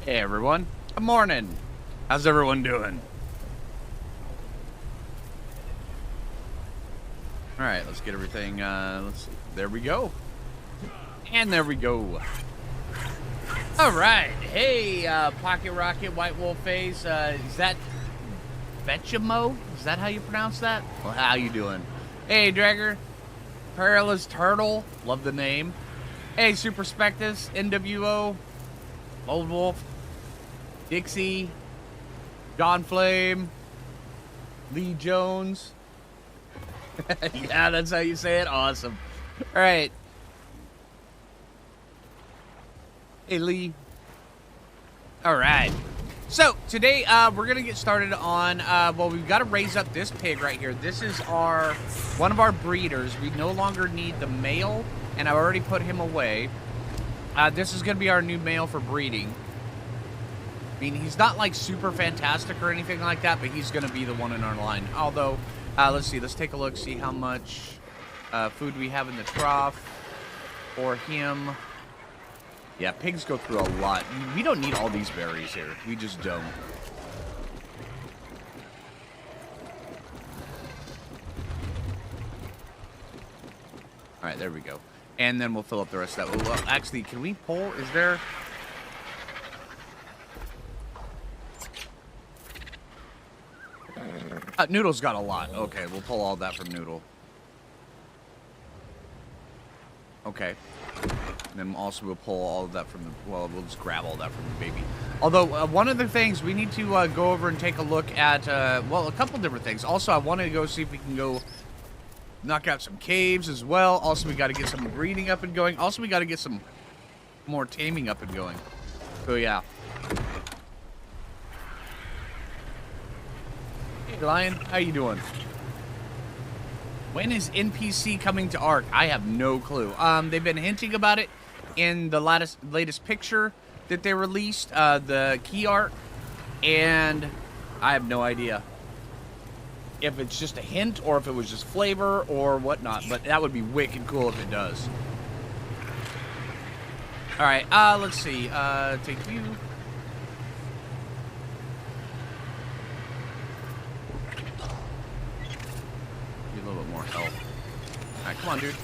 Hey everyone, good morning. How's everyone doing? All right, let's get everything, let's see. There we go. And there we go. All right, hey, Pocket Rocket, White Wolf Face, is that Betchamo? Is that how you pronounce that? Well, how you doing? Hey, Dragger, Perilous Turtle, love the name. Hey, Super Spectus, NWO, Old Wolf, Dixie, John Flame, Lee Jones. Yeah, that's how you say it. Awesome. All right. Hey, Lee. All right. So today we're gonna get started on. Well, we've got to raise up this pig right here. This is one of our breeders. We no longer need the male, and I've already put him away. This is gonna be our new male for breeding. I mean, he's not like super fantastic or anything like that, but he's gonna be the one in our line. Although, let's see, let's take a look, see how much food we have in the trough for him. Yeah, pigs go through a lot. We don't need all these berries here. We just don't. All right, there we go. And then we'll fill up the rest of that. Well, actually, can we pull? Is there... Noodle's got a lot. Okay, we'll pull all that from Noodle. Okay. And then also we'll pull all of that from the... Well, we'll just grab all that from the baby. Although, one of the things, we need to go over and take a look at... well, a couple different things. Also, I want to go see if we can go knock out some caves as well. Also, we got to get some breeding up and going. Also, we got to get some more taming up and going. So, yeah. Hey, Lion, how you doing? When is NPC coming to Ark? I have no clue. They've been hinting about it in the latest picture that they released, the key art, and I have no idea if it's just a hint or if it was just flavor or whatnot, but that would be wicked cool if it does. All right, let's see. Take you. A little bit more health. All right, come on, dude.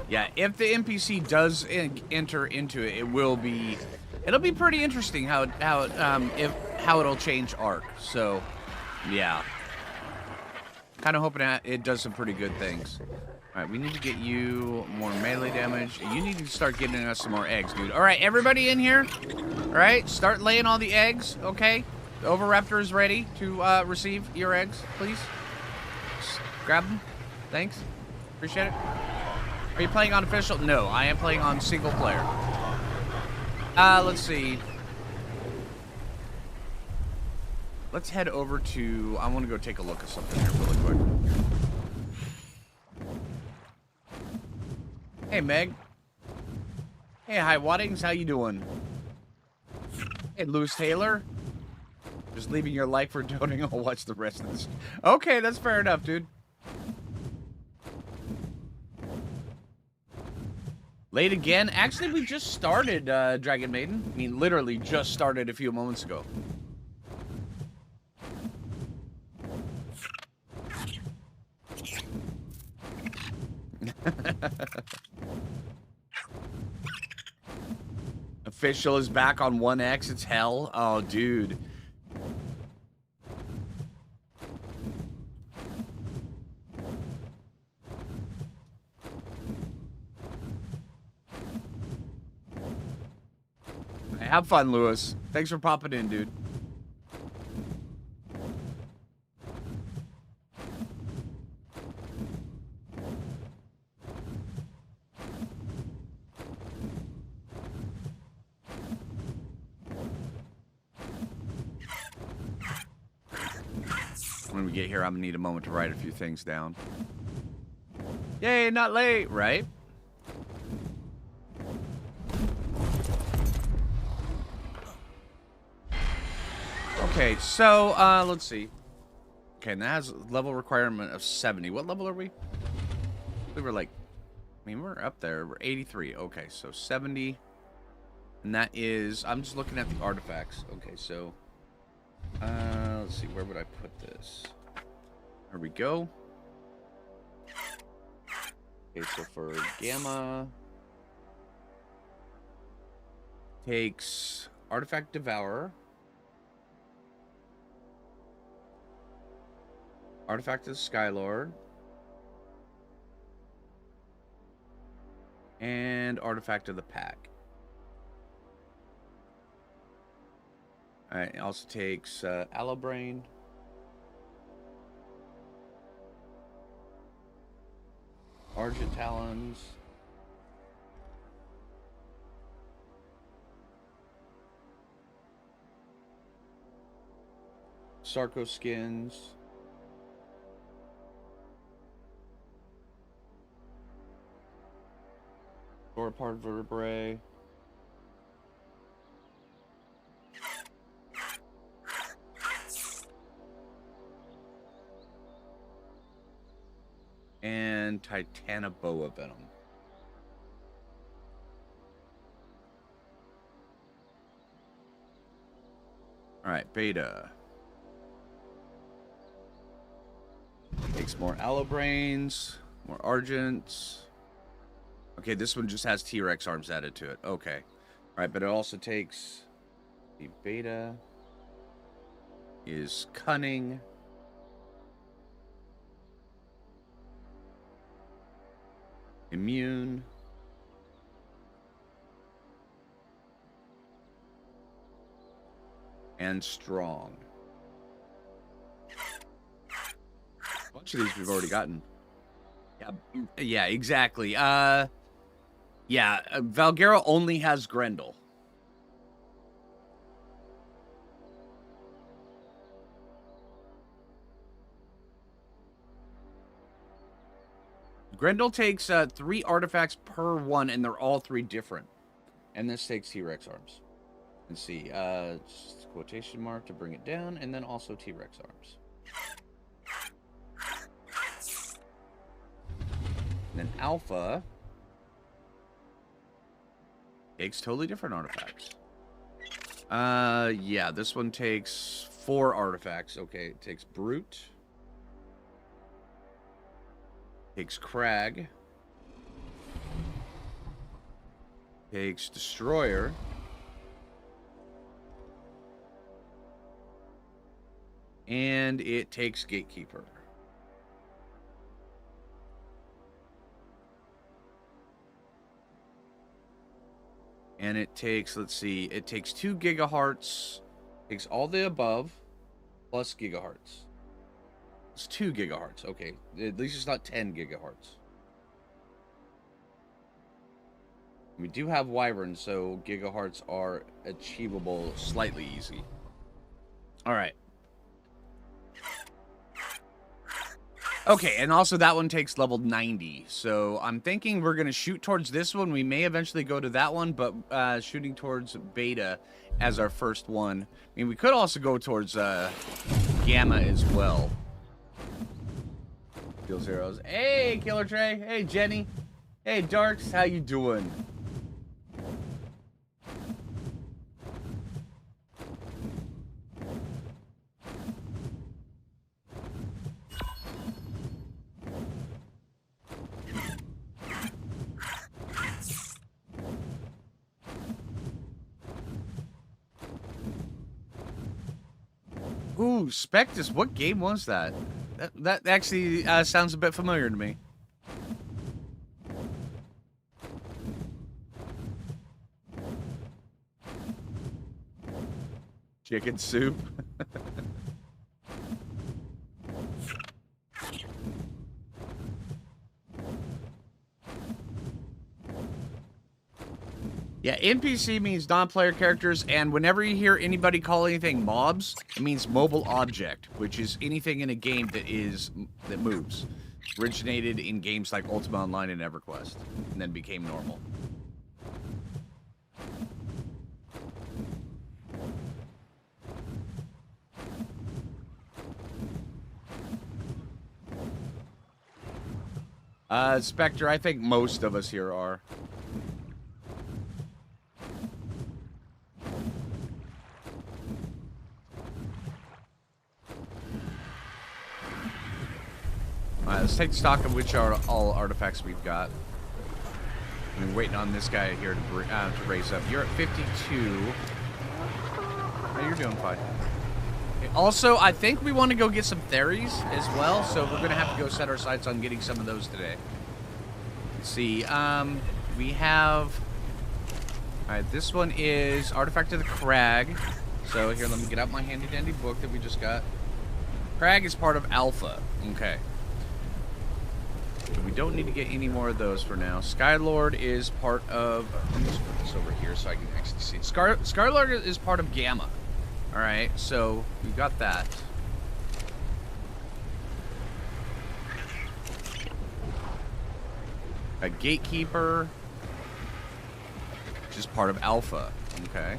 Yeah, if the NPC does enter into it, it'll be pretty interesting how it'll change Ark. So, yeah. Kind of hoping it does some pretty good things. All right, we need to get you more melee damage. You need to start getting us some more eggs, dude. All right, everybody in here. All right, start laying all the eggs, okay? The Oviraptor is ready to receive your eggs, please. Just grab them. Thanks. Appreciate it. Are you playing on official? No, I am playing on single player. Let's see. Let's head over to... I want to go take a look at something here really quick. Hey, Meg. Hey, Hi Waddings, how you doing? Hey, Lewis Taylor. Just leaving your like for donating. I'll watch the rest of this. Okay, that's fair enough, dude. Late again? Actually, we just started, Dragon Maiden. I mean, literally just started a few moments ago. Official is back on 1X. It's hell. Oh, dude. Have fun, Lewis. Thanks for popping in, dude. When we get here, I'm gonna need a moment to write a few things down. Yay, not late, right? Okay, so, let's see. Okay, and that has a level requirement of 70. What level are we? We were like, I mean, we're up there. We're 83. Okay, so 70. And that is, I'm just looking at the artifacts. Okay, so, let's see, where would I put this? There we go. Okay, so for Gamma, takes Artifact Devourer, Artifact of the Skylord, and Artifact of the Pack. Alright, it also takes Allobrain, Argent Talons, Sarco Skins, Sauropod Vertebrae, and Titanoboa Venom. Alright, Beta. Takes more Allobrains, more Argents. Okay, this one just has T-Rex arms added to it. Okay. Alright, but it also takes the Beta is Cunning. Immune. And Strong. A bunch of these we've already gotten. Yeah, exactly. Valguero only has Grendel. Grendel takes 3 artifacts per one, and they're all 3 different. And this takes T-Rex arms. Let's see, just quotation mark to bring it down, and then also T-Rex arms. And then Alpha takes totally different artifacts. Yeah, this one takes 4 artifacts. Okay, it takes Brute. Takes Crag. Takes Destroyer. And it takes Gatekeeper. And it takes, let's see, it takes 2 gigahertz. Takes all the above plus gigahertz. It's 2 gigahertz. Okay, at least it's not 10 gigahertz. We do have Wyvern, so gigahertz are achievable slightly easy. All right. Okay, and also that one takes level 90. So I'm thinking we're going to shoot towards this one. We may eventually go to that one, but shooting towards Beta as our first one. I mean, we could also go towards Gamma as well. Kill Zeros. Hey, Killer Trey. Hey, Jenny. Hey, Darks. How you doing? Ooh, Spectus. What game was that? That actually sounds a bit familiar to me. Chicken soup. Yeah, NPC means non-player characters, and whenever you hear anybody call anything mobs, it means mobile object, which is anything in a game that moves. Originated in games like Ultima Online and EverQuest, and then became normal. Spectre, I think most of us here are. Alright, let's take stock of which are all artifacts we've got. I'm waiting on this guy here to raise up. You're at 52. Oh, you're doing fine. Okay, also, I think we want to go get some Theries as well, so we're going to have to go set our sights on getting some of those today. Let's see. We have... Alright, this one is Artifact of the Crag. So here, let me get out my handy-dandy book that we just got. Crag is part of Alpha. Okay. We don't need to get any more of those for now. Skylord is part of... Let me just put this over here so I can actually see. Skylord is part of Gamma. Alright, so we've got that. A Gatekeeper, which is part of Alpha. Okay.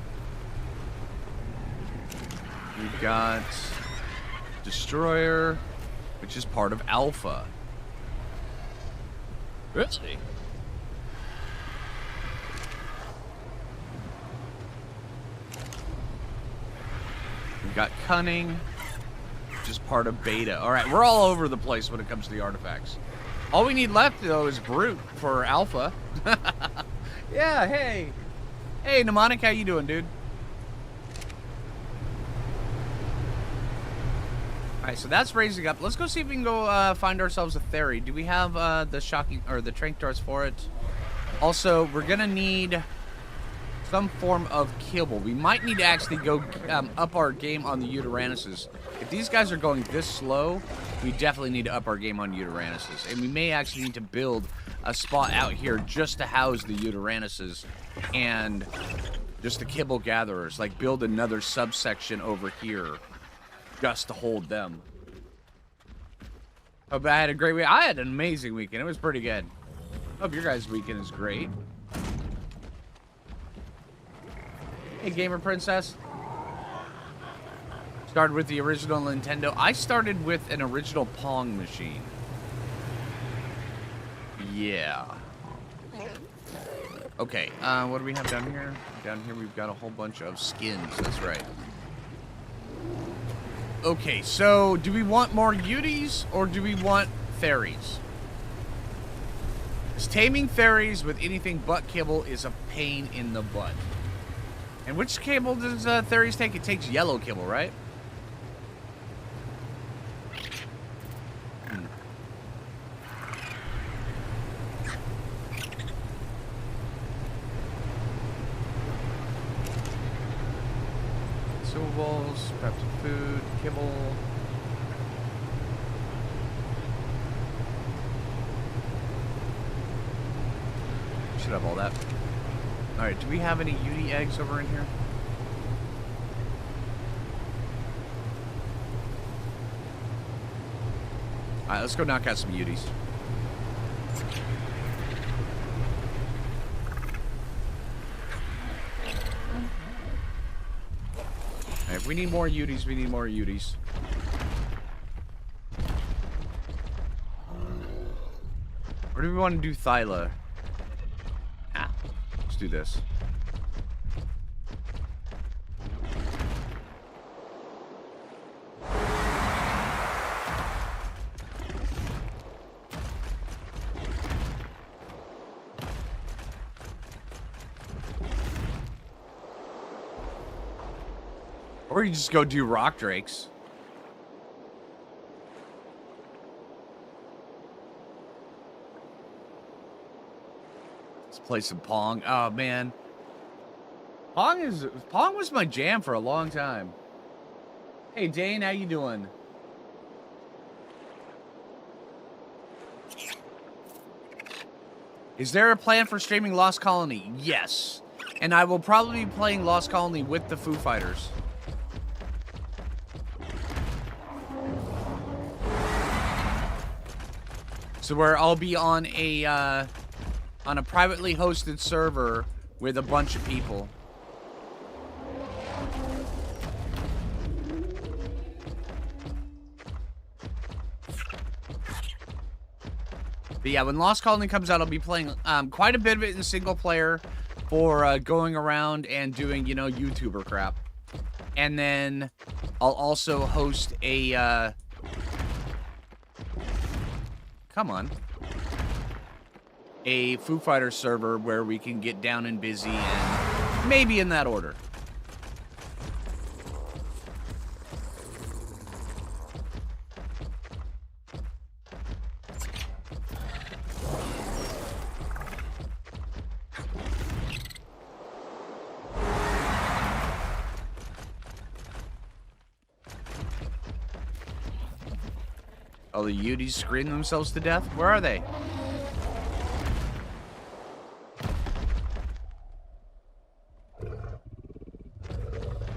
We've got Destroyer, which is part of Alpha. Really? We've got Cunning, which is part of Beta. Alright, we're all over the place when it comes to the artifacts. All we need left, though, is Brute for Alpha. Yeah, hey. Hey, Mnemonic, how you doing, dude? Alright, so that's raising up. Let's go see if we can go find ourselves a Thery. Do we have the shocking or the trank darts for it? Also, we're gonna need some form of kibble. We might need to actually go up our game on the Yutyrannuses. If these guys are going this slow, we definitely need to up our game on Yutyrannuses. And we may actually need to build a spot out here just to house the Yutyrannuses and just the kibble gatherers. Like build another subsection over here just to hold them. Hope I had a great week. I had an amazing weekend. It was pretty good. Hope your guys' weekend is great. Hey, Gamer Princess. Started with the original Nintendo. I started with an original Pong machine. Yeah. Okay, what do we have down here? Down here we've got a whole bunch of skins. That's right. Okay, so do we want more Yuties or do we want Theries? Because taming Theries with anything but kibble is a pain in the butt. And which kibble does Theries take? It takes yellow kibble, right? Consumables, perhaps food, kibble. Should have all that. Alright, do we have any Yuty eggs over in here? Alright, let's go knock out some Yuties. If we need more Yuties, we need more Yuties. Or do we want to do Thyla? Ah, let's do this. Or you just go do rock drakes. Let's play some Pong. Oh man. Pong was my jam for a long time. Hey Dane, how you doing? Is there a plan for streaming Lost Colony? Yes. And I will probably be playing Lost Colony with the Foo Fighters. So where I'll be on a privately hosted server with a bunch of people. But yeah, when Lost Colony comes out, I'll be playing quite a bit of it in single player for going around and doing, you know, YouTuber crap. And then I'll also host a... come on. A Foo Fighters server where we can get down and busy, and maybe in that order. Oh, the Yuties scream themselves to death? Where are they?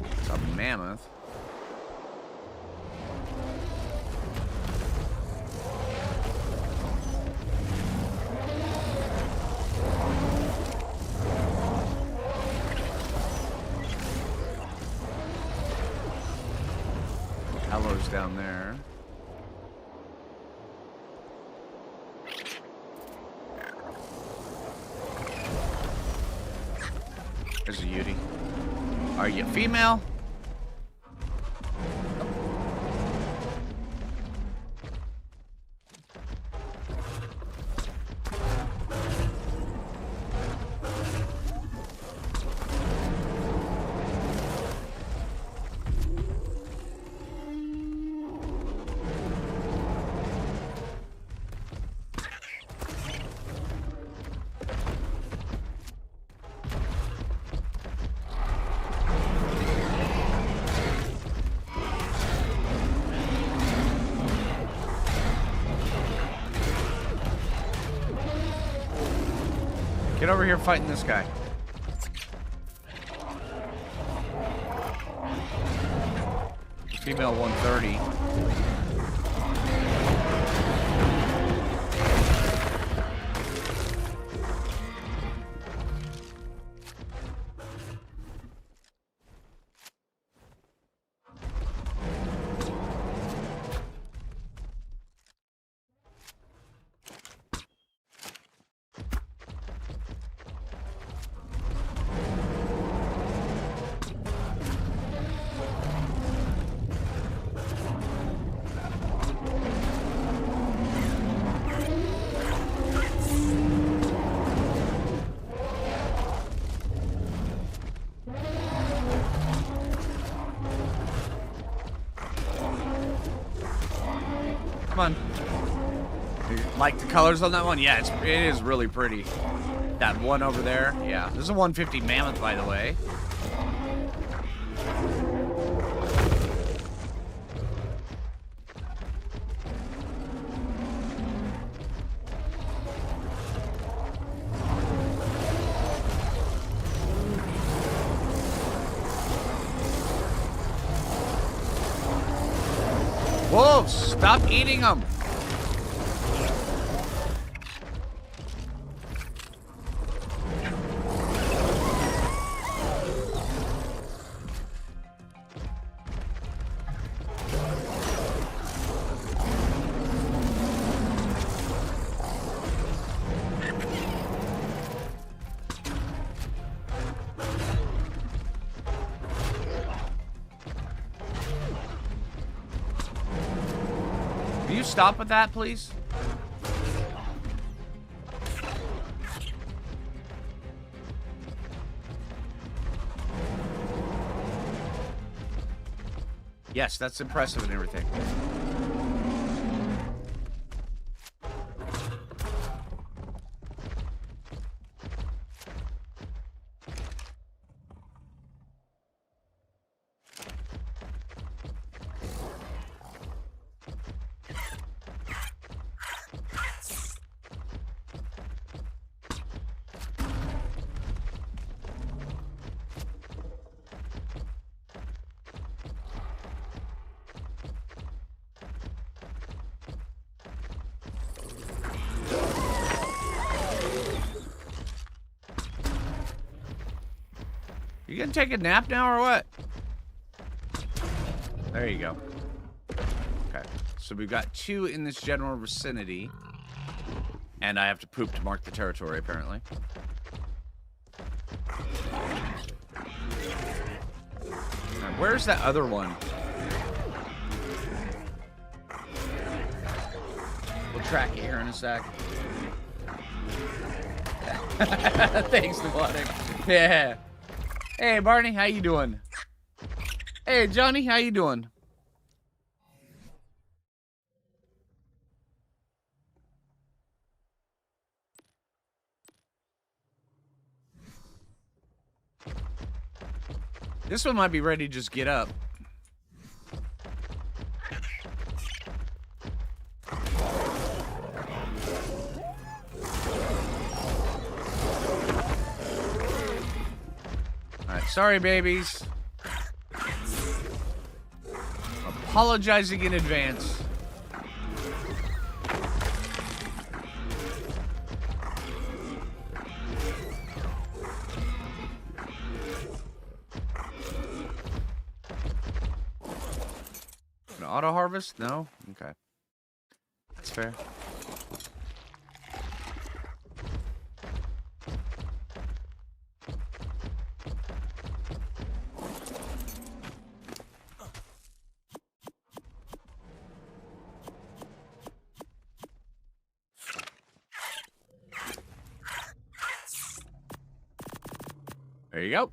It's a mammoth. Hello's down there. There's a Yeti. Are you female? Get over here fighting this guy. Female 130. Come on. You like the colors on that one? Yeah, it is really pretty. That one over there. Yeah, this is a 150 mammoth, by the way. Whoa, stop eating them. Can you stop with that, please? Yes, that's impressive and everything. You gonna take a nap now or what? There you go. Okay, so we've got 2 in this general vicinity. And I have to poop to mark the territory, apparently. Right, where's that other one? We'll track it here in a sec. Thanks for watching. Yeah. Hey, Barney, how you doing? Hey, Johnny, how you doing? This one might be ready to just get up. Alright, sorry, babies. Apologizing in advance. Auto harvest? No? Okay. That's fair. There you go.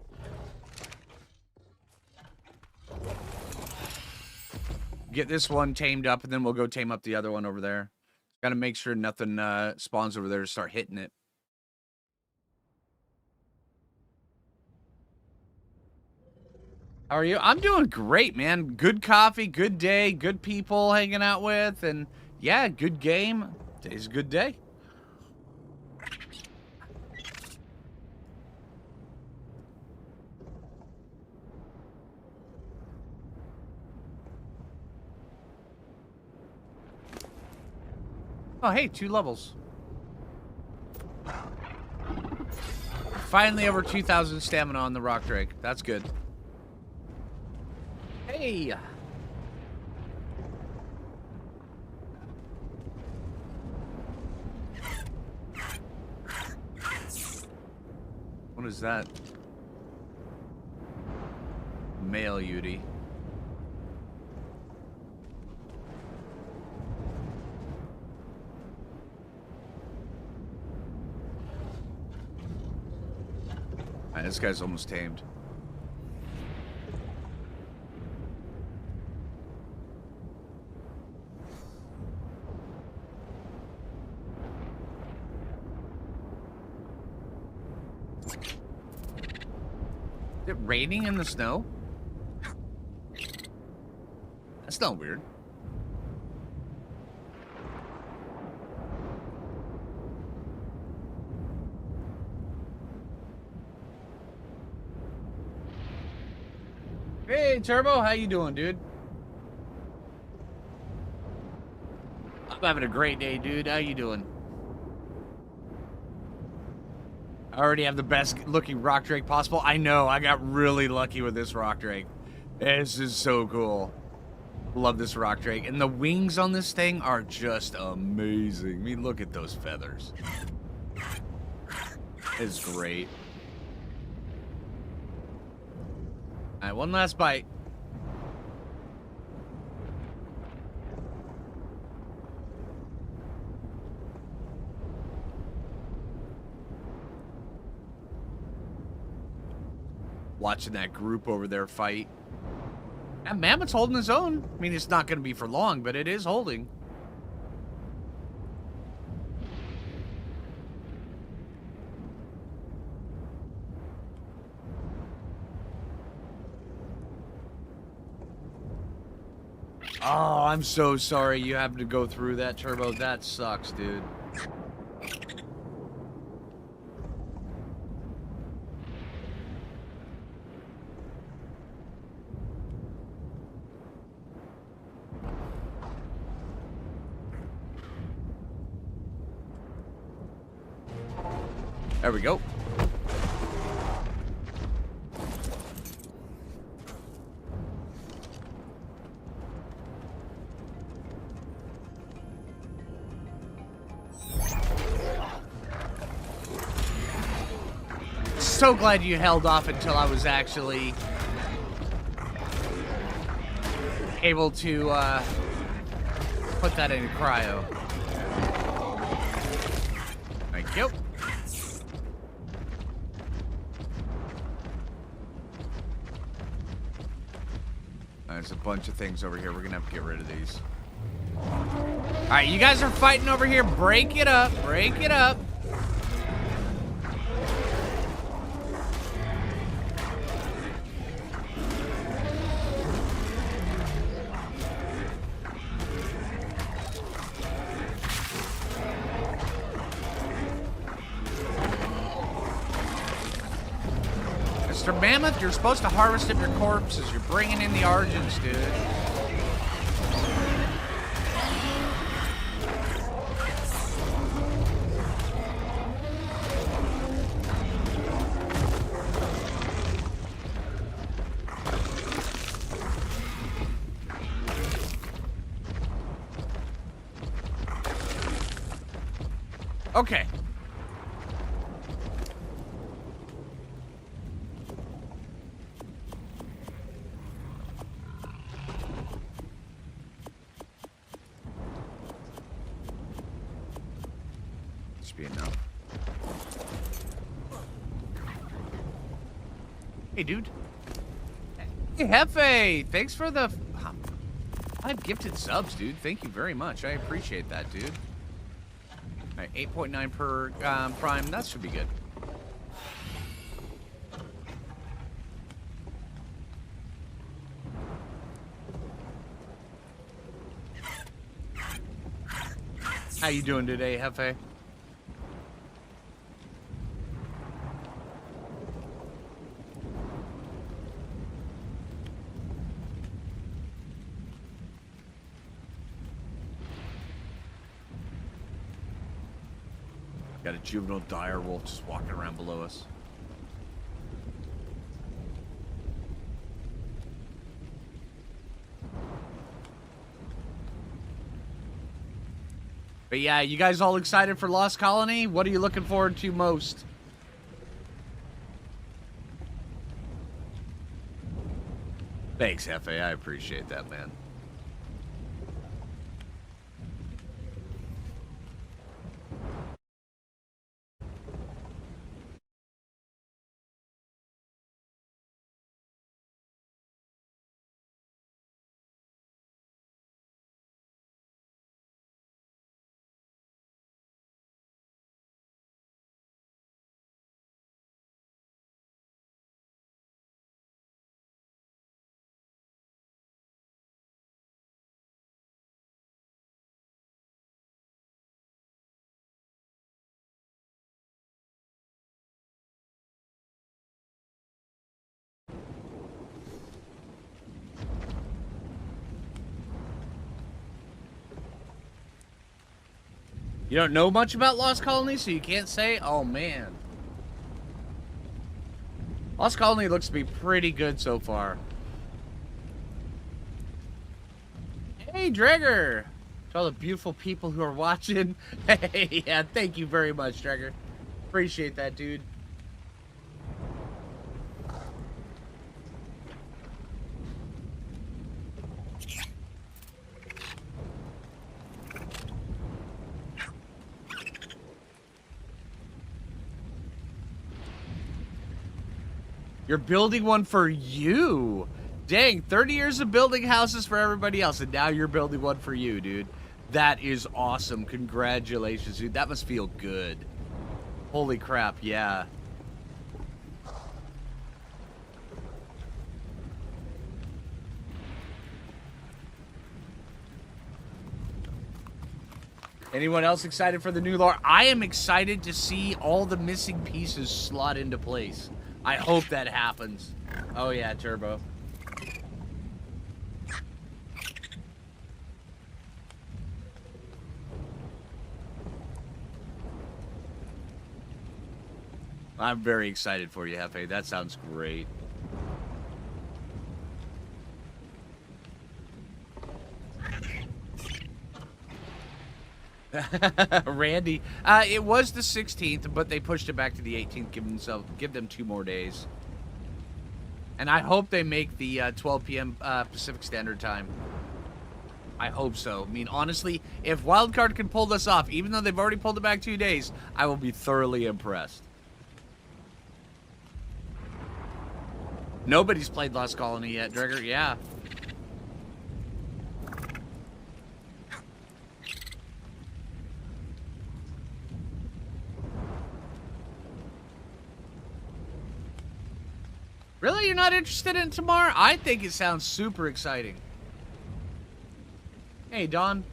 Get this one tamed up, and then we'll go tame up the other one over there. Got to make sure nothing spawns over there to start hitting it. How are you? I'm doing great, man. Good coffee, good day, good people hanging out with, and yeah, good game. Today's a good day. Oh, hey, 2 levels. Finally over 2,000 stamina on the rock drake. That's good. Hey! What is that? Male Yutyrannus. This guy's almost tamed. Is it raining in the snow? That's not weird. Hey, Turbo, how you doing, dude? I'm having a great day, dude. How you doing? I already have the best looking rock drake possible. I know, I got really lucky with this rock drake. This is so cool. Love this rock drake. And the wings on this thing are just amazing. I mean, look at those feathers. It's great. Alright, one last bite. Watching that group over there fight. And Mammoth's holding his own. I mean, it's not going to be for long, but it is holding. Oh, I'm so sorry you have to go through that, Turbo. That sucks, dude. There we go. so glad you held off until I was actually able to put that in cryo. Thank you. There's a bunch of things over here. We're gonna have to get rid of these. All right, you guys are fighting over here. Break it up. Break it up. Mr. Mammoth, you're supposed to harvest up your corpses. You're bringing in the Argents, dude. Okay. Should be enough. Hey, dude. Hey, Hefe! Thanks for the 5 gifted subs, dude. Thank you very much. I appreciate that, dude. All right, 8.9 per prime. That should be good. How you doing today, Hefe? Got a juvenile dire wolf just walking around below us. But yeah, you guys all excited for Lost Colony? What are you looking forward to most? Thanks, Hefe. I appreciate that, man. You don't know much about Lost Colony, so you can't say? Oh, man. Lost Colony looks to be pretty good so far. Hey, Dregger! To all the beautiful people who are watching. Hey, yeah, thank you very much, Dregger. Appreciate that, dude. You're building one for you. Dang, 30 years of building houses for everybody else, and now you're building one for you, dude. That is awesome. Congratulations, dude. That must feel good. Holy crap, yeah. Anyone else excited for the new lore? I am excited to see all the missing pieces slot into place. I hope that happens. Oh yeah, Turbo. I'm very excited for you, Hefe. That sounds great. Randy. It was the 16th, but they pushed it back to the 18th. Give them 2 more days. And I hope they make the 12 p.m. Pacific Standard Time. I hope so. I mean, honestly, if Wildcard can pull this off, even though they've already pulled it back 2 days, I will be thoroughly impressed. Nobody's played Lost Colony yet, Dregger. Yeah. Really? You're not interested in tomorrow? I think it sounds super exciting. Hey, Don.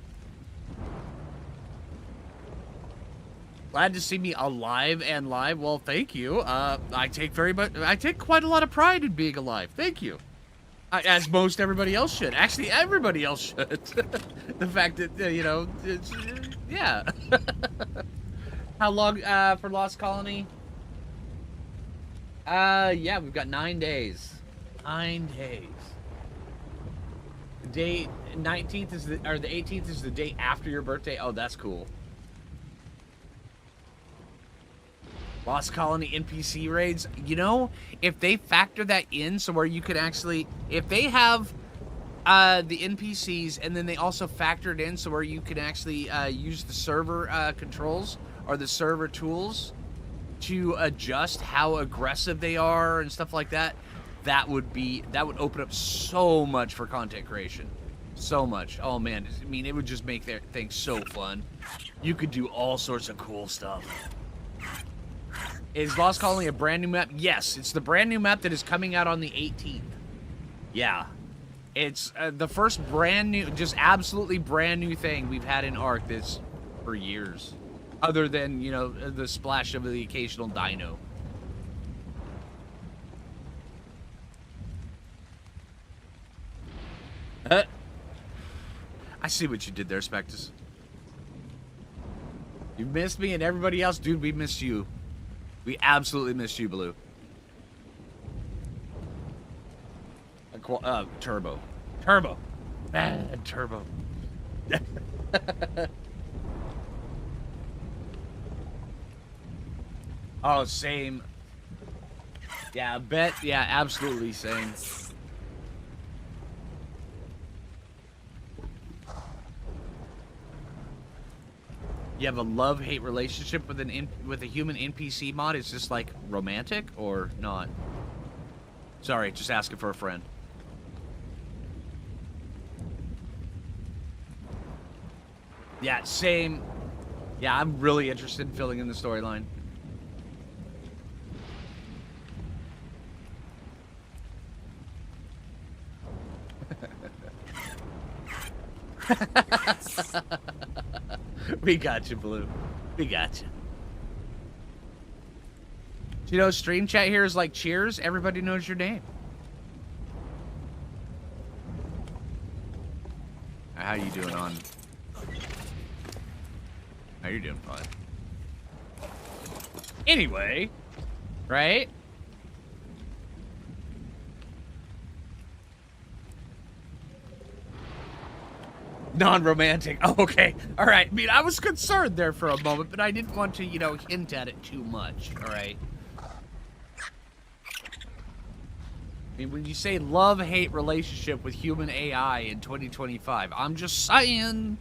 Glad to see me alive and live. Well, thank you. I take quite a lot of pride in being alive. Thank you. As most everybody else should. Actually, everybody else should. The fact that, you know, it's, yeah. How long for Lost Colony? Yeah, we've got 9 days. 9 days. The day 19th is the 18th is the day after your birthday. Oh, that's cool. Lost Colony NPC raids. You know, if they factor that in, so where you could actually, if they have the NPCs and then they also factor it in, so where you can actually use the server controls or the server tools to adjust how aggressive they are and stuff like that, that would open up so much for content creation. So much. Oh man, I mean, it would just make their thing so fun. You could do all sorts of cool stuff. Is Lost Colony a brand new map? Yes, it's the brand new map that is coming out on the 18th. Yeah. It's the first brand new, just absolutely brand new thing we've had in Ark this for years. Other than, you know, the splash of the occasional dino. I see what you did there, Spectus. You missed me and everybody else. Dude, we missed you. We absolutely missed you, Blue. Turbo. Turbo. Turbo. Oh, same. Yeah, bet. Yeah, absolutely same. You have a love-hate relationship with a human NPC mod? It's just like romantic or not? Sorry, just asking for a friend. Yeah, same. Yeah, I'm really interested in filling in the storyline. We got you, Blue. We got you. You know, stream chat here is like Cheers. Everybody knows your name. How you doing on? How you doing, fine? Anyway, right? Non-romantic. Oh, okay. All right. I mean, I was concerned there for a moment, but I didn't want to, you know, hint at it too much. All right. I mean, when you say love-hate relationship with human AI in 2025, I'm just saying.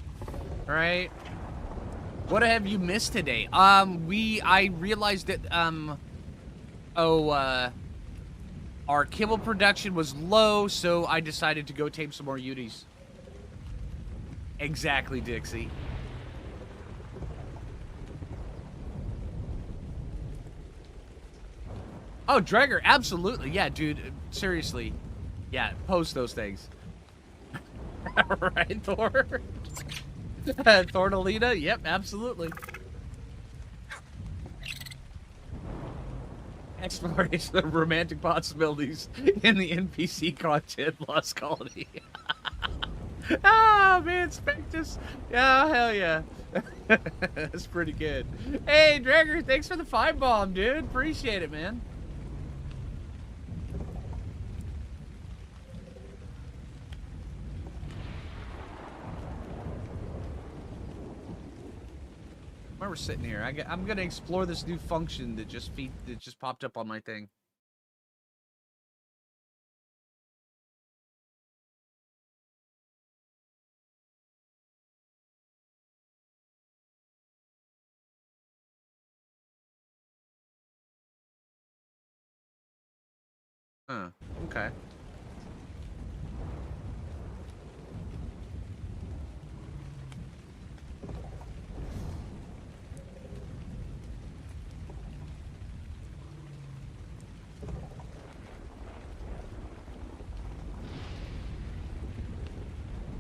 All right. What have you missed today? I realized that, our kibble production was low, so I decided to go tame some more Yuties. Exactly, Dixie. Oh, Dregger, absolutely. Yeah, dude, seriously. Yeah, post those things. Right, Thor? Thornalina? Yep, absolutely. Exploration of romantic possibilities in the NPC content Lost Colony. Ah, man, Spectus. Yeah, hell yeah. That's pretty good. Hey, Dregger, thanks for the 5 bomb, dude. Appreciate it, man. we're sitting here. I'm gonna explore this new function that just popped up on my thing. Huh. Okay.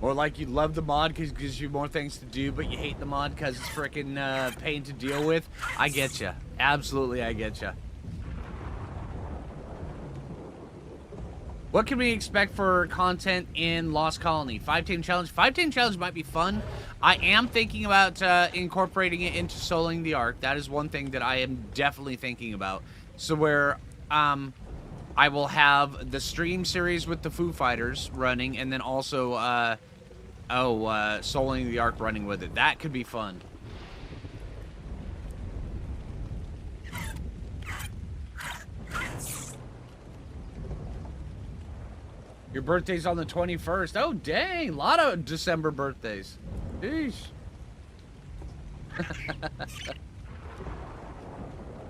Or like you love the mod because it gives you more things to do, but you hate the mod because it's freaking pain to deal with. I get you. Absolutely, I get you. What can we expect for content in Lost Colony? 5-tame challenge? 5-tame challenge might be fun. I am thinking about incorporating it into soloing the Ark. That is one thing that I am definitely thinking about. So where I will have the stream series with the Foo Fighters running, and then also soloing the Ark running with it. That could be fun. Your birthday's on the 21st. Oh, dang. A lot of December birthdays. Sheesh.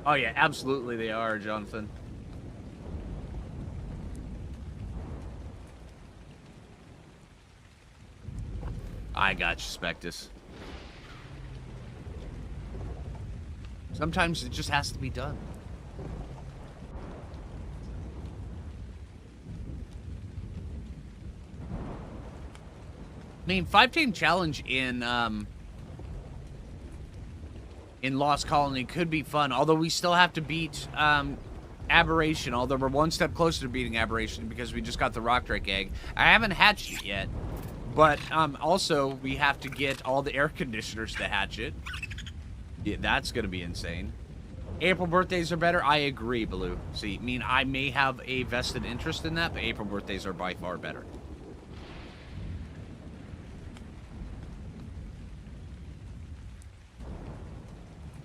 Oh, yeah. Absolutely they are, Jonathan. I got you, Spectus. Sometimes it just has to be done. I mean, 5-tame challenge in Lost Colony could be fun, although we still have to beat Aberration, although we're one step closer to beating Aberration because we just got the Rock Drake egg. I haven't hatched it yet, but also we have to get all the air conditioners to hatch it. Yeah, that's going to be insane. April birthdays are better. I agree, Baloo. See, I mean, I may have a vested interest in that, but April birthdays are by far better.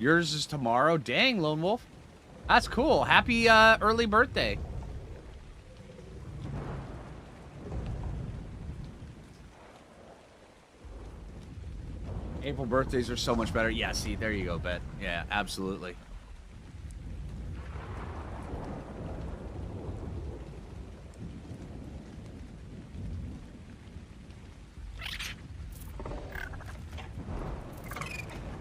Yours is tomorrow? Dang, Lone Wolf. That's cool. Happy early birthday. April birthdays are so much better. Yeah, see, there you go, Bet. Yeah, absolutely.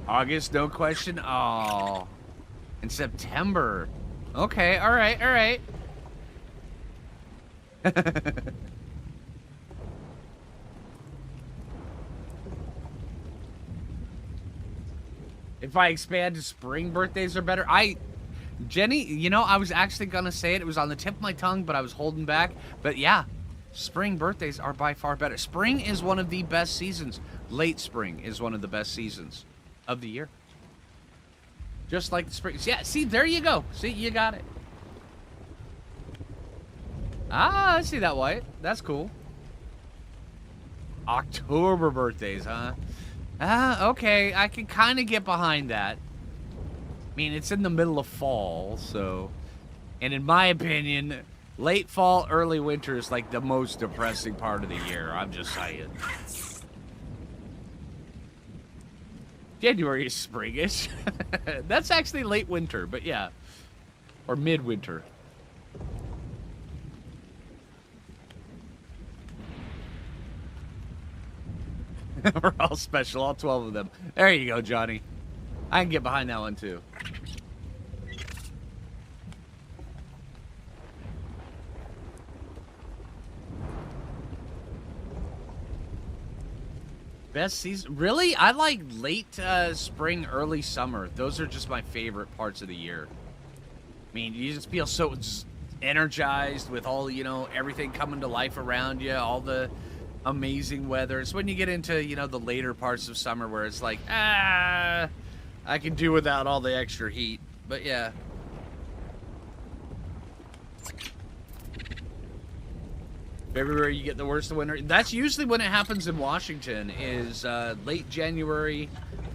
August, no question. Oh. In September. Okay, alright, alright. If I expand to spring birthdays are better. Jenny, you know, I was actually gonna say it. It was on the tip of my tongue, but I was holding back. But yeah, spring birthdays are by far better. Spring is one of the best seasons. Late spring is one of the best seasons of the year. Just like the spring. Yeah, see, there you go. See, you got it. Ah, I see that, White. That's cool. October birthdays, huh? Okay. I can kind of get behind that. I mean, it's in the middle of fall, so... And in my opinion, late fall, early winter is like the most depressing part of the year. I'm just saying. January is springish. That's actually late winter, but yeah. Or midwinter. We're all special, all 12 of them. There you go, Johnny. I can get behind that one, too. Best season? Really? I like late spring, early summer. Those are just my favorite parts of the year. I mean, you just feel so energized with all, you know, everything coming to life around you, all the amazing weather. It's when you get into, you know, the later parts of summer where it's like, I can do without all the extra heat. But yeah. February, you get the worst of winter. That's usually when it happens in Washington, is late January,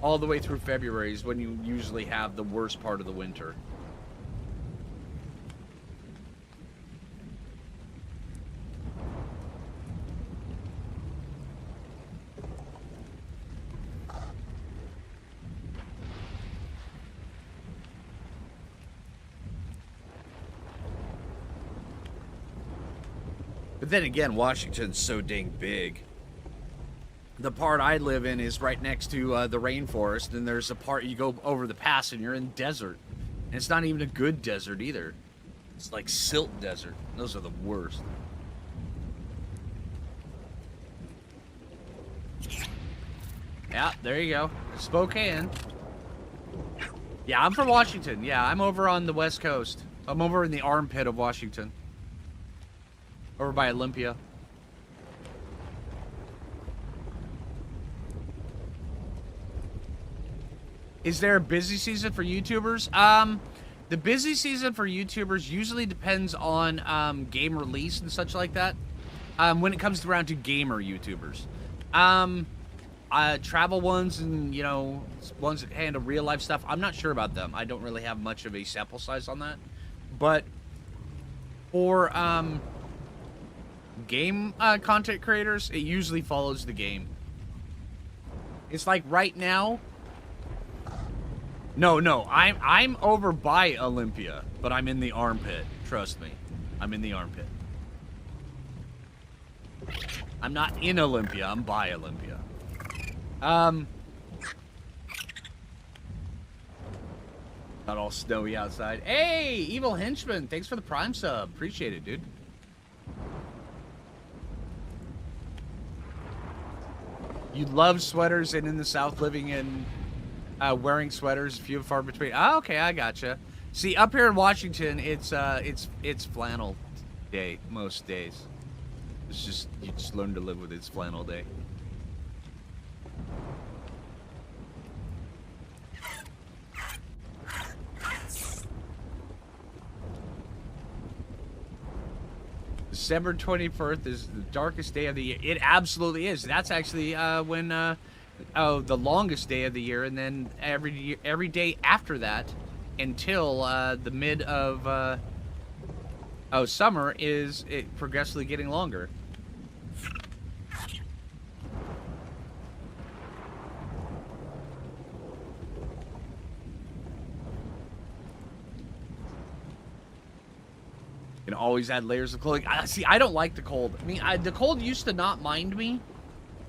all the way through February is when you usually have the worst part of the winter. But then again, Washington's so dang big. The part I live in is right next to the rainforest, and there's a part you go over the pass and you're in desert. And it's not even a good desert either. It's like silt desert. Those are the worst. Yeah, there you go. Spokane. Yeah, I'm from Washington. Yeah, I'm over on the West Coast. I'm over in the armpit of Washington. Over by Olympia. Is there a busy season for YouTubers? The busy season for YouTubers usually depends on game release and such like that. When it comes around to gamer YouTubers. Travel ones and, you know, ones that handle real life stuff, I'm not sure about them. I don't really have much of a sample size on that. But for game content creators, it usually follows the game. It's like right now. No, I'm over by Olympia, but I'm in the armpit. Trust me, I'm in the armpit. I'm not in Olympia. I'm by Olympia. Not all snowy outside. Hey, Evil Henchman, thanks for the Prime sub. Appreciate it, dude. You love sweaters, and in the South, living in wearing sweaters, few and far between. Oh, okay, I gotcha. See, up here in Washington, it's flannel day most days. It's just you just learn to live with it. It's flannel day. December 21st is the darkest day of the year. It absolutely is. That's actually when the longest day of the year, and then every day after that until the mid of summer is it progressively getting longer. You can always add layers of clothing. See, I don't like the cold. I mean, the cold used to not mind me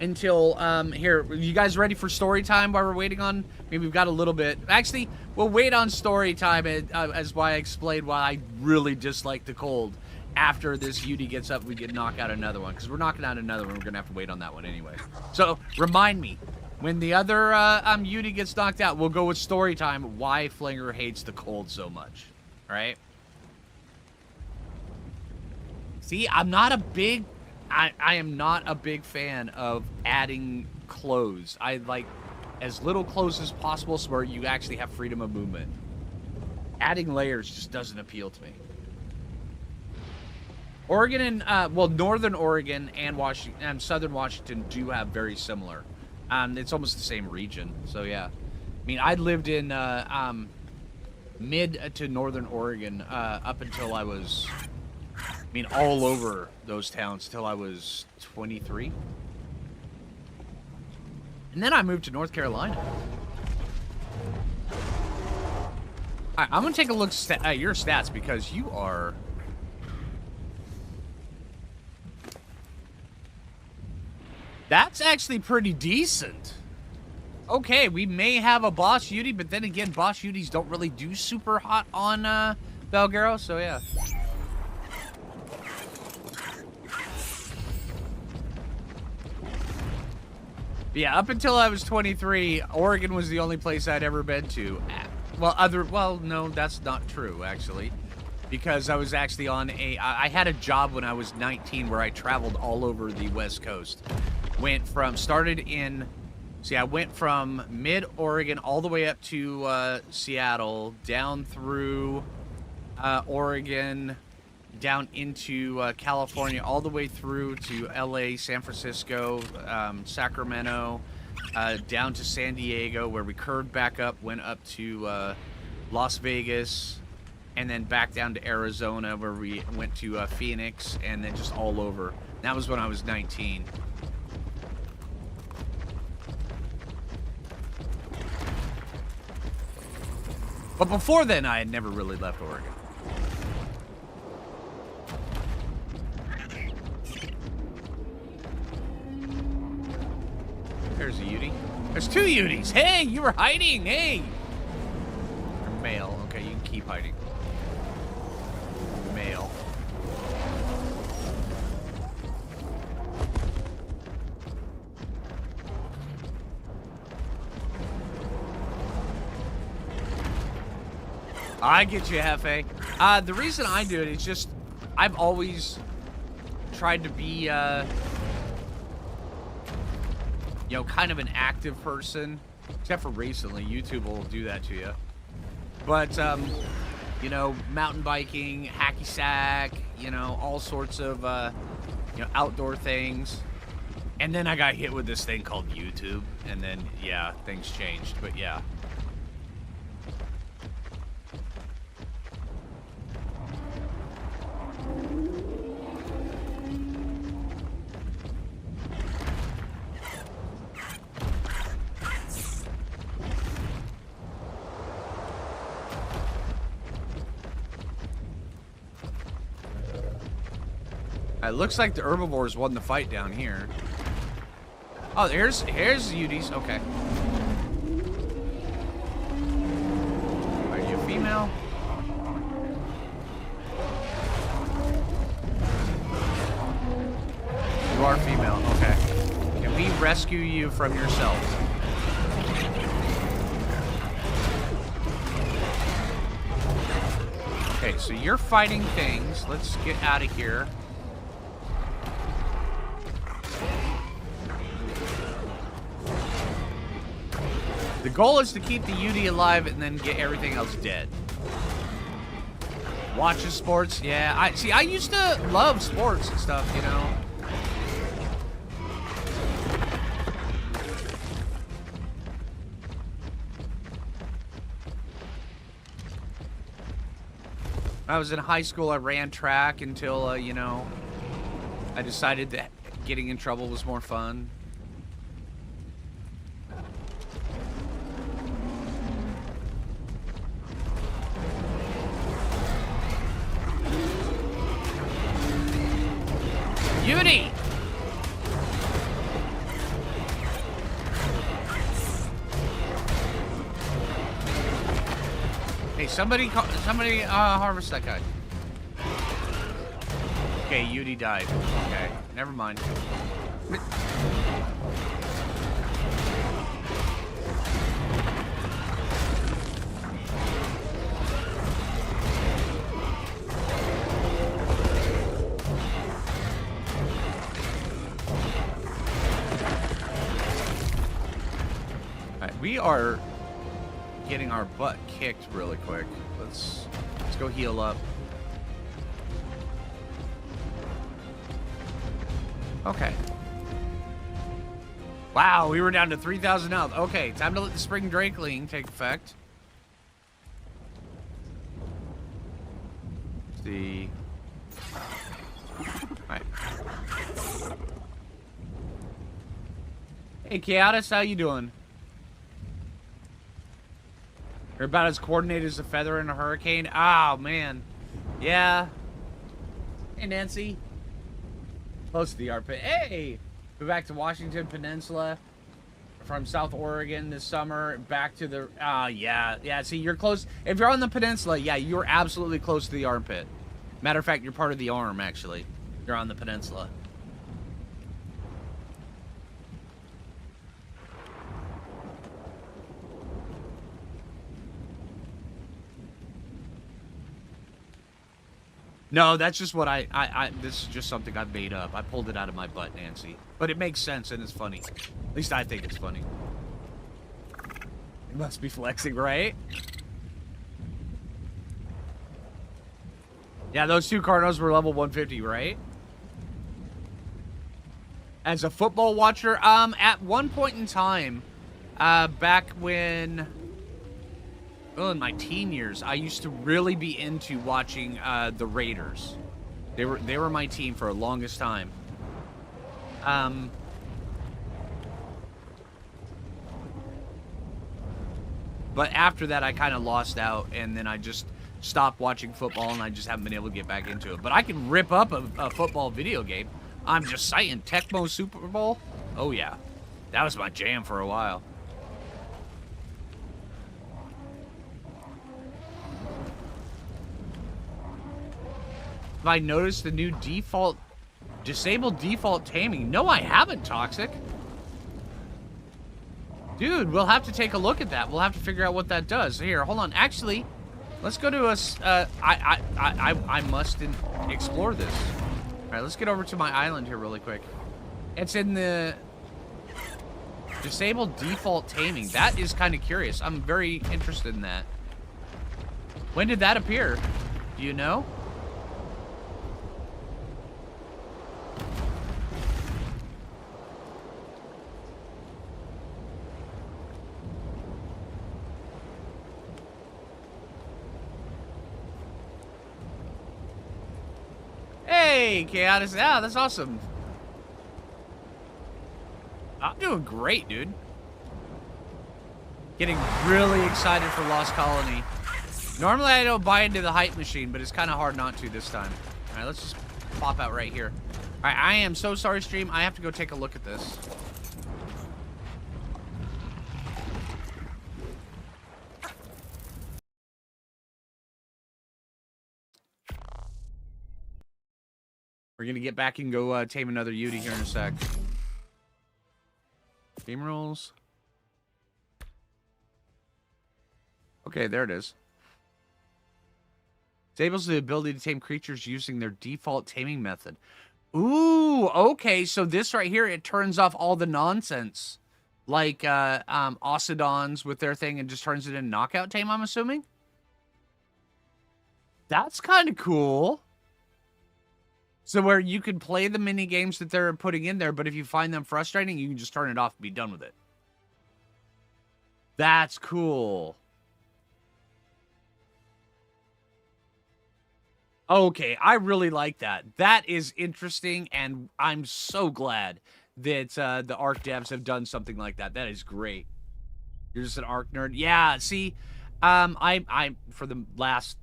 until, here, you guys ready for story time while we're waiting on, maybe we've got a little bit. Actually, we'll wait on story time as why I explained why I really dislike the cold. After this Yutty gets up, we can knock out another one, because we're knocking out another one. We're going to have to wait on that one anyway. So, remind me, when the other Yutty gets knocked out, we'll go with story time, why Flinger hates the cold so much. All right? See, I'm not a big... I am not a big fan of adding clothes. I like as little clothes as possible so where you actually have freedom of movement. Adding layers just doesn't appeal to me. Oregon and, well, Northern Oregon and Washington and Southern Washington do have very similar. It's almost the same region, so yeah. I mean, I lived in mid to Northern Oregon up until I was... I mean, all over those towns till I was 23. And then I moved to North Carolina. All right, I'm going to take a look at your stats because you are... That's actually pretty decent. Okay, we may have a Boss Yutty, but then again, Boss Yutties don't really do super hot on Valguero, so yeah. Yeah, up until I was 23, Oregon was the only place I'd ever been to. Well, no, that's not true, actually. Because I was actually on I had a job when I was 19 where I traveled all over the West Coast. I went from mid-Oregon all the way up to Seattle, down through Oregon, down into California, all the way through to LA, San Francisco, Sacramento, down to San Diego, where we curved back up, went up to Las Vegas, and then back down to Arizona, where we went to Phoenix, and then just all over. That was when I was 19. But before then, I had never really left Oregon. There's a Yeti. There's 2 Utis. Hey, you were hiding. Hey. You're male. Okay, you can keep hiding. Male. I get you, Hefe. The reason I do it is just I've always tried to be you know, kind of an active person, except for recently. YouTube will do that to you. But, you know, mountain biking, hacky sack, you know, all sorts of, you know, outdoor things. And then I got hit with this thing called YouTube, and then, yeah, things changed. But, yeah. It looks like the herbivores won the fight down here. Oh, here's Uties. Okay. Are you a female? You are female. Okay. Can we rescue you from yourself? Okay, so you're fighting things. Let's get out of here. The goal is to keep the Yeti alive and then get everything else dead. Watches sports, yeah. I used to love sports and stuff, you know. When I was in high school, I ran track until, you know, I decided that getting in trouble was more fun. Yeti! Hey, somebody harvest that guy. Okay, Yeti died. Okay, never mind. We are getting our butt kicked really quick. Let's go heal up. Okay. Wow, we were down to 3,000 health. Okay, time to let the spring drakeling take effect. Let's see. All right. Hey, Chaotis, how you doing? You're about as coordinated as a feather in a hurricane. Oh, man. Yeah. Hey, Nancy. Close to the armpit. Hey! Go back to Washington Peninsula from South Oregon this summer. Back to the... yeah. Yeah, see, you're close. If you're on the peninsula, yeah, you're absolutely close to the armpit. Matter of fact, you're part of the arm, actually. You're on the peninsula. No, that's just what this is just something I've made up. I pulled it out of my butt, Nancy. But it makes sense and it's funny. At least I think it's funny. It must be flexing, right? Yeah, those 2 Carnos were level 150, right? As a football watcher, at one point in time, back when, well, in my teen years, I used to really be into watching the Raiders. They were my team for the longest time. But after that, I kind of lost out, and then I just stopped watching football, and I just haven't been able to get back into it. But I can rip up a football video game. I'm just saying, Tecmo Super Bowl? Oh, yeah. That was my jam for a while. Have I noticed the new disabled default taming? No, I haven't, Toxic. Dude, we'll have to take a look at that. We'll have to figure out what that does. Here, hold on. Actually, let's go to a... I must explore this. All right, let's get over to my island here really quick. It's in the disabled default taming. That is kind of curious. I'm very interested in that. When did that appear? Do you know? Hey, Chaotis. Yeah, that's awesome. I'm doing great, dude. Getting really excited for Lost Colony. Normally, I don't buy into the hype machine, but it's kind of hard not to this time. All right, let's just pop out right here. All right, I am so sorry, stream. I have to go take a look at this. We're going to get back and go tame another Yeti here in a sec. Game rules. Okay, there it is. Disables the ability to tame creatures using their default taming method. Ooh, okay. So this right here, it turns off all the nonsense. Like Ocidons with their thing and just turns it into knockout tame, I'm assuming? That's kind of cool. So where you can play the mini games that they're putting in there, but if you find them frustrating, you can just turn it off and be done with it. That's cool. Okay, I really like that. That is interesting, and I'm so glad that the ARC devs have done something like that. That is great. You're just an ARC nerd. Yeah, see, I for the last...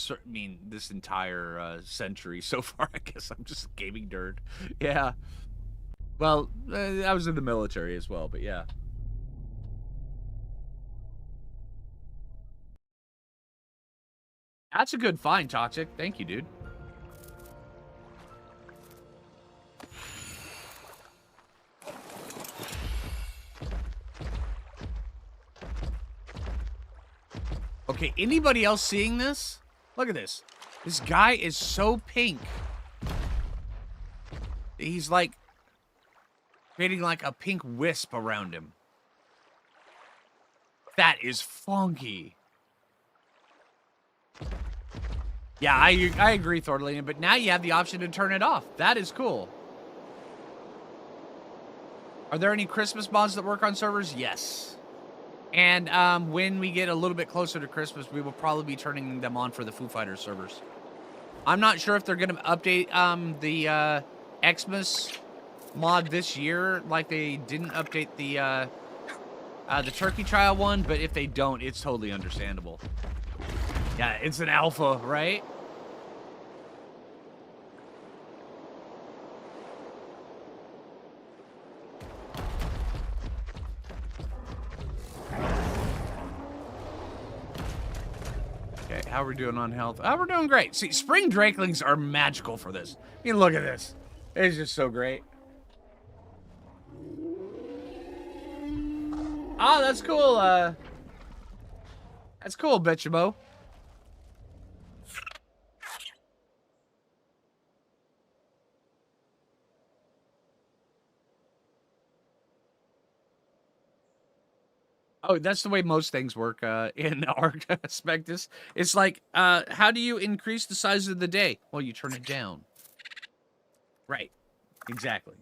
I mean, this entire century so far, I guess I'm just a gaming nerd. Yeah. Well, I was in the military as well, but yeah. That's a good find, Toxic. Thank you, dude. Okay, anybody else seeing this? Look at this. This guy is so pink. He's like creating like a pink wisp around him. That is funky. Yeah, I agree, Thordelina, but now you have the option to turn it off. That is cool. Are there any Christmas mods that work on servers? Yes. And when we get a little bit closer to Christmas, we will probably be turning them on for the Foo Fighters servers. I'm not sure if they're going to update the Xmas mod this year, like they didn't update the Turkey Trial one, but if they don't, it's totally understandable. Yeah, it's an alpha, right? Okay, how are we doing on health? Oh, we're doing great. See, spring drakelings are magical for this. I mean, look at this. It's just so great. Oh, that's cool. That's cool, Betchamo. Oh, that's the way most things work in Arc Spectus. It's like, how do you increase the size of the day? Well, you turn it down. Right. Exactly.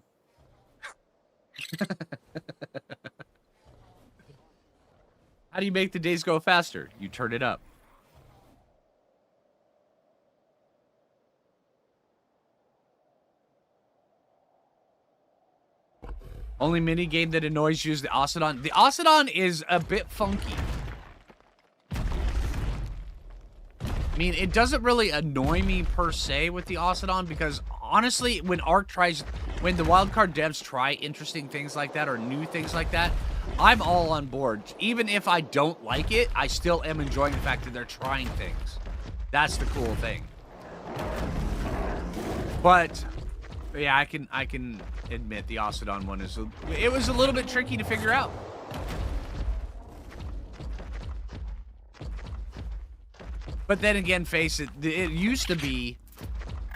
How do you make the days go faster? You turn it up. Only mini game that annoys you is the Ocidon. The Ocidon is a bit funky. I mean, it doesn't really annoy me per se with the Ocidon because honestly, when when the wildcard devs try interesting things like that or new things like that, I'm all on board. Even if I don't like it, I still am enjoying the fact that they're trying things. That's the cool thing. But yeah, I can admit the Ocidon one it was a little bit tricky to figure out. But then again, face it, it used to be,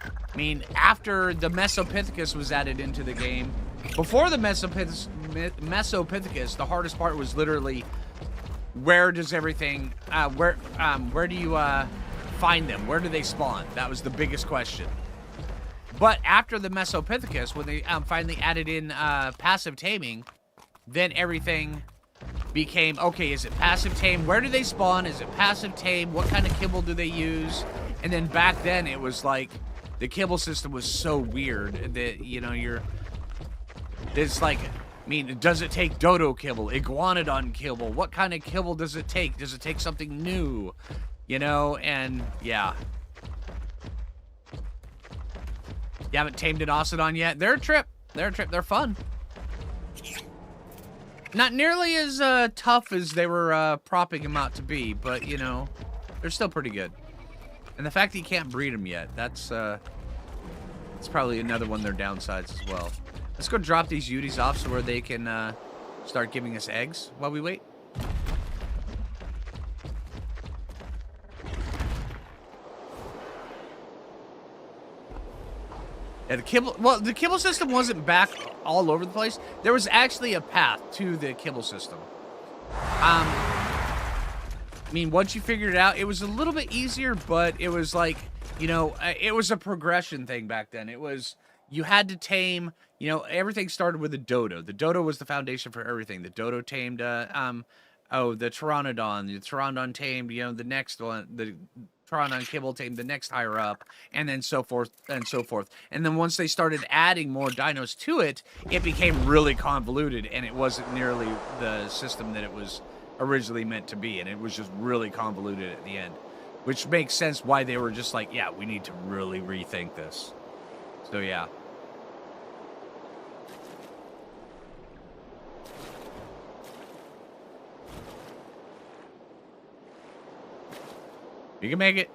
I mean, after the Mesopithecus was added into the game, before the Mesopithecus, the hardest part was literally where does everything, where do you find them? Where do they spawn? That was the biggest question. But after the Mesopithecus, when they finally added in passive taming, then everything became, okay, is it passive tame? Where do they spawn? Is it passive tame? What kind of kibble do they use? And then back then, it was like, the kibble system was so weird that, you know, it's like, I mean, does it take dodo kibble, iguanodon kibble? What kind of kibble does it take? Does it take something new? You know, and yeah. You haven't tamed an Ocidon yet? They're a trip. They're a trip. They're fun. Not nearly as tough as they were propping them out to be, but, you know, they're still pretty good. And the fact that you can't breed them yet, that's probably another one of their downsides as well. Let's go drop these Yuties off so where they can start giving us eggs while we wait. Yeah, the kibble system wasn't back all over the place. There was actually a path to the kibble system. I mean, once you figured it out, it was a little bit easier, but it was like, you know, it was a progression thing back then. It was, you had to tame, you know, everything started with a dodo. The dodo was the foundation for everything. The dodo tamed, the Pteranodon. The Pteranodon tamed, you know, the next one, the Pteranodon kibble tamed the next higher up, and then so forth and so forth. And then once they started adding more dinos to it, it became really convoluted, and it wasn't nearly the system that it was originally meant to be, and it was just really convoluted at the end, which makes sense why they were just like, yeah, we need to really rethink this. So yeah. You can make it.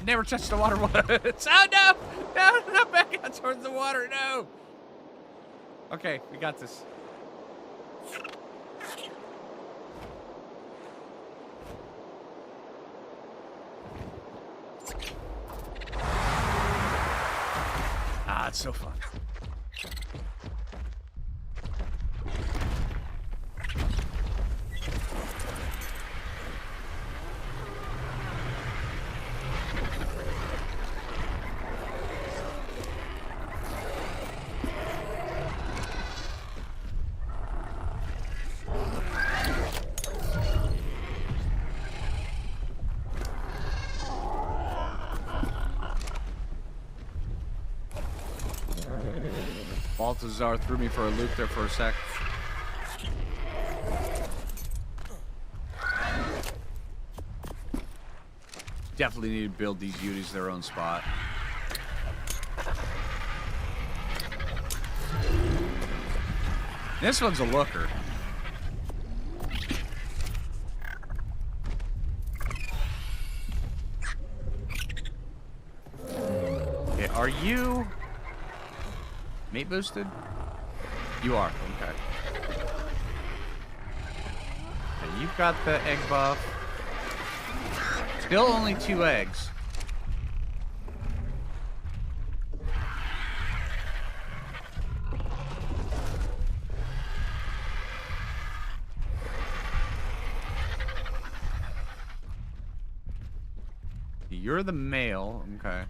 Never touched the water once. Oh, no! No, not back out towards the water, no! Okay, we got this. Ah, it's so fun. Balthazar threw me for a loop there for a sec. Definitely need to build these Yuties their own spot. This one's a looker. Okay, are you mate boosted? You are, okay. Okay, you've got the egg buff. Still only 2 eggs. you're the male. Okay.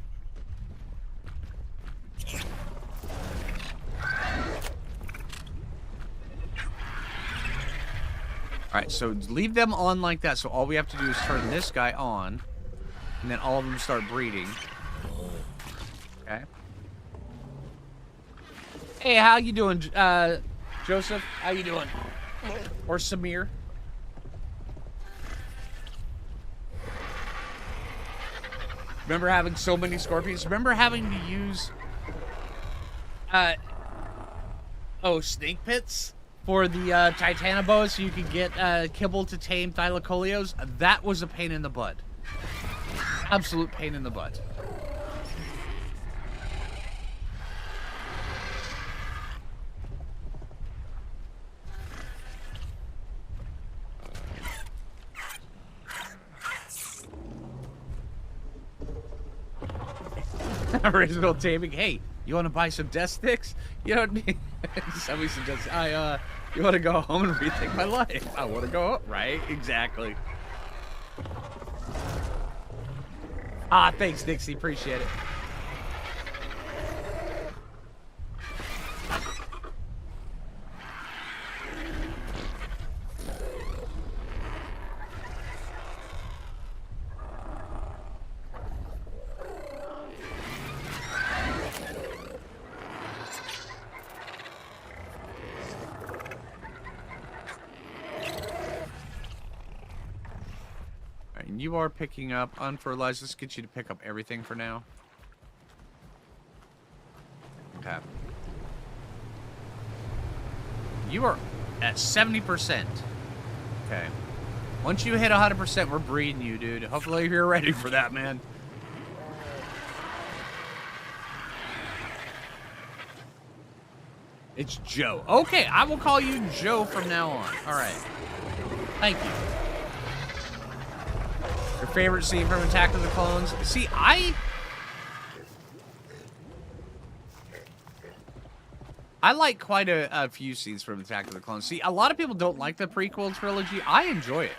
Alright, so leave them on like that. So all we have to do is turn this guy on. And then all of them start breeding. Okay. Hey, how you doing, Joseph? How you doing? Or Samir? Remember having so many scorpions? Remember having to use... snake pits? For the Titanoboas so you could get kibble to tame Thylacolios? That was a pain in the butt. Absolute pain in the butt. Original taming. Hey, you want to buy some death sticks? You know what I mean? Somebody suggests, you want to go home and rethink my life? I want to go home. Right? Exactly. Ah, thanks, Dixie. Appreciate it. You are picking up unfertilized. Let's get you to pick up everything for now. Okay. You are at 70%. Okay. Once you hit 100%, we're breeding you, dude. Hopefully you're ready for that, man. It's Joe. Okay, I will call you Joe from now on. All right. Thank you. Your favorite scene from Attack of the Clones? See, I like quite a few scenes from Attack of the Clones. See, a lot of people don't like the prequel trilogy. I enjoy it.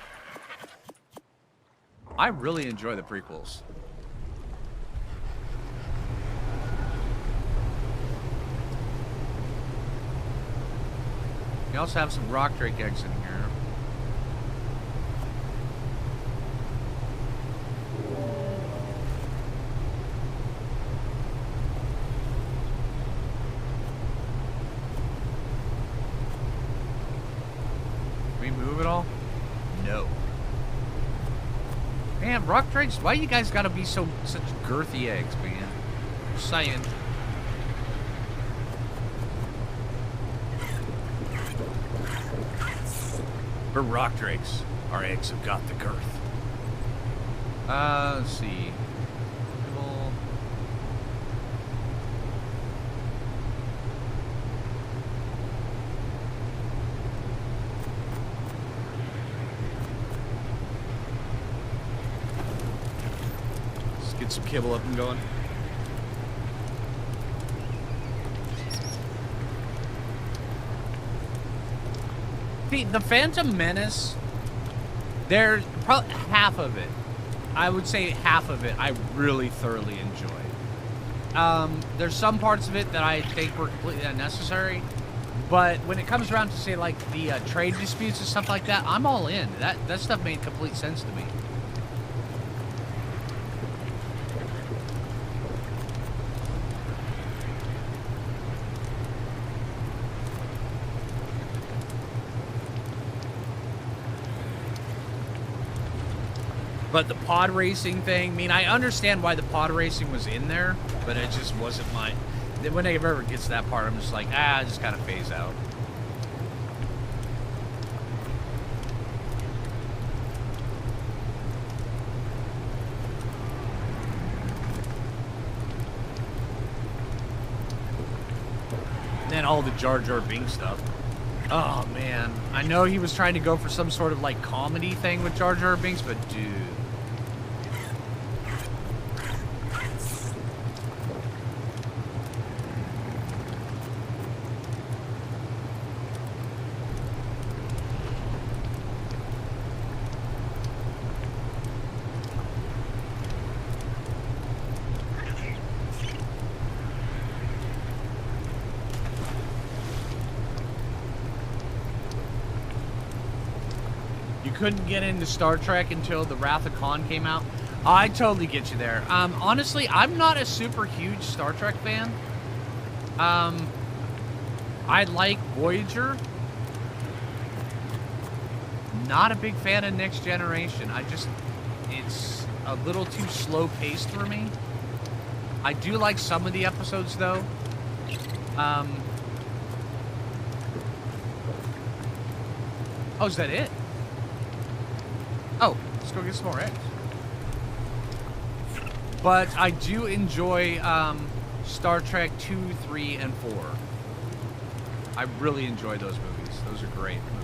I really enjoy the prequels. We also have some rock drake eggs in here. Man, rock drakes, why you guys gotta be such girthy eggs, man? Just saying. For rock drakes, our eggs have got the girth. Let's see. Get some kibble up and going. See, the Phantom Menace, there's probably half of it. I would say half of it I really thoroughly enjoy. There's some parts of it that I think were completely unnecessary. But when it comes around to, say, like, the trade disputes and stuff like that, I'm all in. That stuff made complete sense to me. But the pod racing thing, I mean, I understand why the pod racing was in there, but it just wasn't mine. Whenever it gets to that part, I'm just like, I just kind of phase out. And then all the Jar Jar Binks stuff. Oh, man. I know he was trying to go for some sort of, like, comedy thing with Jar Jar Binks, but dude. You couldn't get into Star Trek until the Wrath of Khan came out. I totally get you there. Honestly, I'm not a super huge Star Trek fan. I like Voyager. Not a big fan of Next Generation. It's a little too slow paced for me. I do like some of the episodes though. Oh, is that it? Oh, let's go get some more eggs. But I do enjoy Star Trek 2, 3, and 4. I really enjoy those movies. Those are great movies.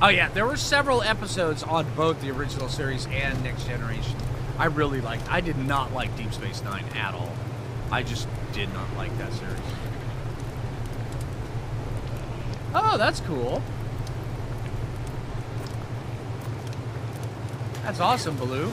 Oh yeah, there were several episodes on both the original series and Next Generation I really liked. I did not like Deep Space Nine at all. I just did not like that series. Oh, that's cool. That's awesome, Baloo.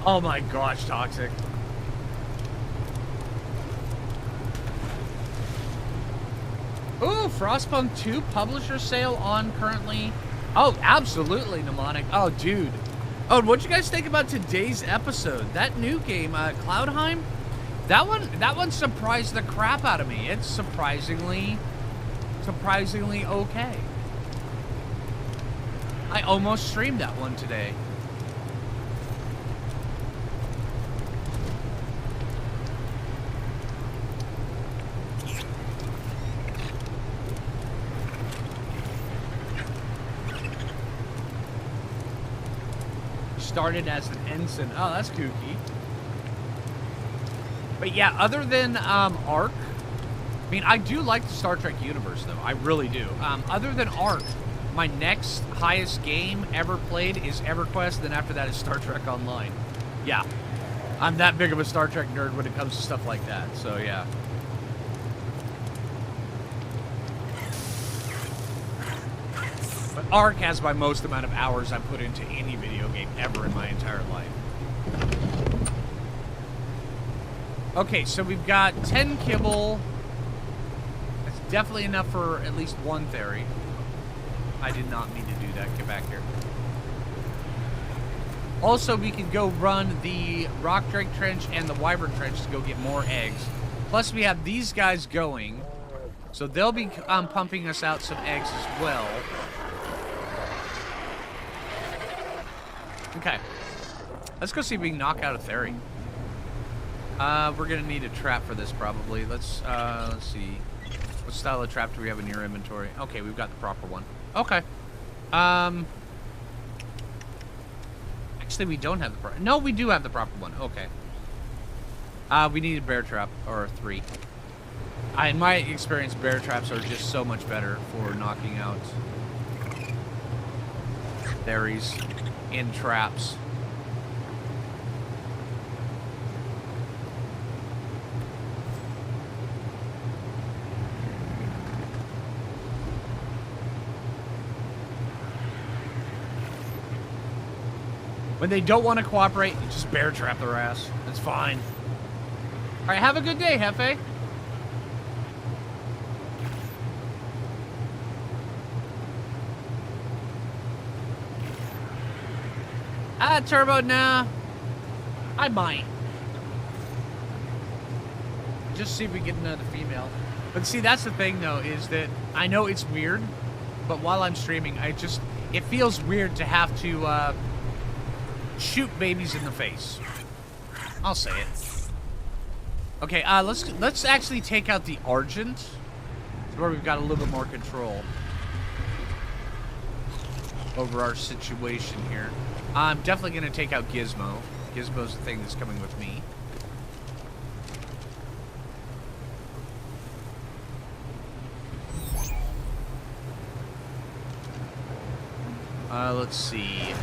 Oh my gosh, Toxic. Ooh, Frostpunk 2 publisher sale on currently. Oh, absolutely, Mnemonic. Oh, dude. Oh, what'd you guys think about today's episode? That new game, Cloudheim? That one surprised the crap out of me. It's surprisingly okay. I almost streamed that one today. Started as an ensign. Oh, that's kooky. But yeah, other than Ark, I mean, I do like the Star Trek universe, though. I really do. Other than Ark, my next highest game ever played is EverQuest. Then after that is Star Trek Online. Yeah, I'm that big of a Star Trek nerd when it comes to stuff like that. So yeah. But Ark has my most amount of hours I've put into any video game ever in my entire life. Okay, so we've got 10 kibble. That's definitely enough for at least one Theri. I did not mean to do that. Get back here. Also, we can go run the Rock Drake Trench and the Wyvern Trench to go get more eggs. Plus, we have these guys going. So they'll be pumping us out some eggs as well. Okay, let's go see if we can knock out a Theri. We're gonna need a trap for this probably. Let's see. What style of trap do we have in your inventory? Okay, we've got the proper one. Okay. Actually, we don't have the proper. No, we do have the proper one. Okay. We need a bear trap or 3. In my experience, bear traps are just so much better for knocking out Theris in traps. When they don't want to cooperate, you just bear trap their ass. It's fine. All right, have a good day, Hefe. Turbo, nah. I might. Just see if we get another female. But see, that's the thing, though, is that I know it's weird, but while I'm streaming, it feels weird to have to shoot babies in the face. I'll say it. Okay, let's actually take out the Argent. where we've got a little bit more control over our situation here. I'm definitely going to take out Gizmo. Gizmo's the thing that's coming with me. Let's see.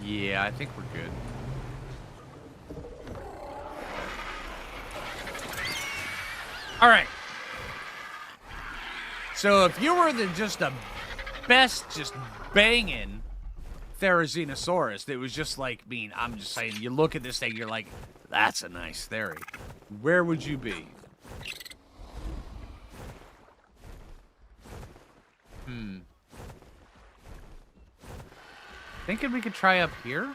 Yeah, I think we're good. All right. So if you were just the best, just banging Therizinosaurus, that was just like, I'm just saying, you look at this thing, you're like, that's a nice theory. Where would you be? Thinking we could try up here?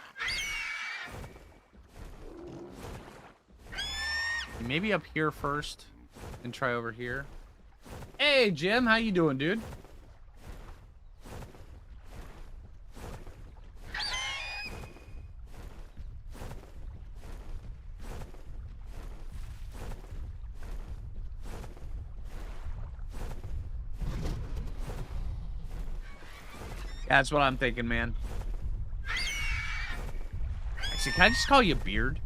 Maybe up here first and try over here. Hey, Jim, how you doing, dude? That's what I'm thinking, man. Actually, can I just call you Beard?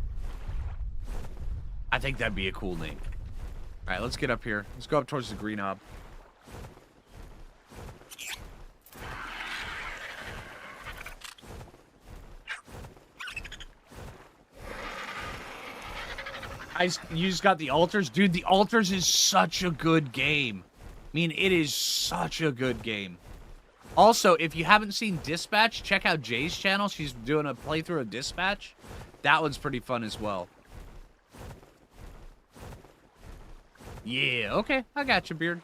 I think that'd be a cool name. All right, let's get up here. Let's go up towards the green hub. You just got the altars? Dude, the altars is such a good game. I mean, it is such a good game. Also, if you haven't seen Dispatch, check out Jay's channel. She's doing a playthrough of Dispatch. That one's pretty fun as well. Yeah, okay. I got you, Beard.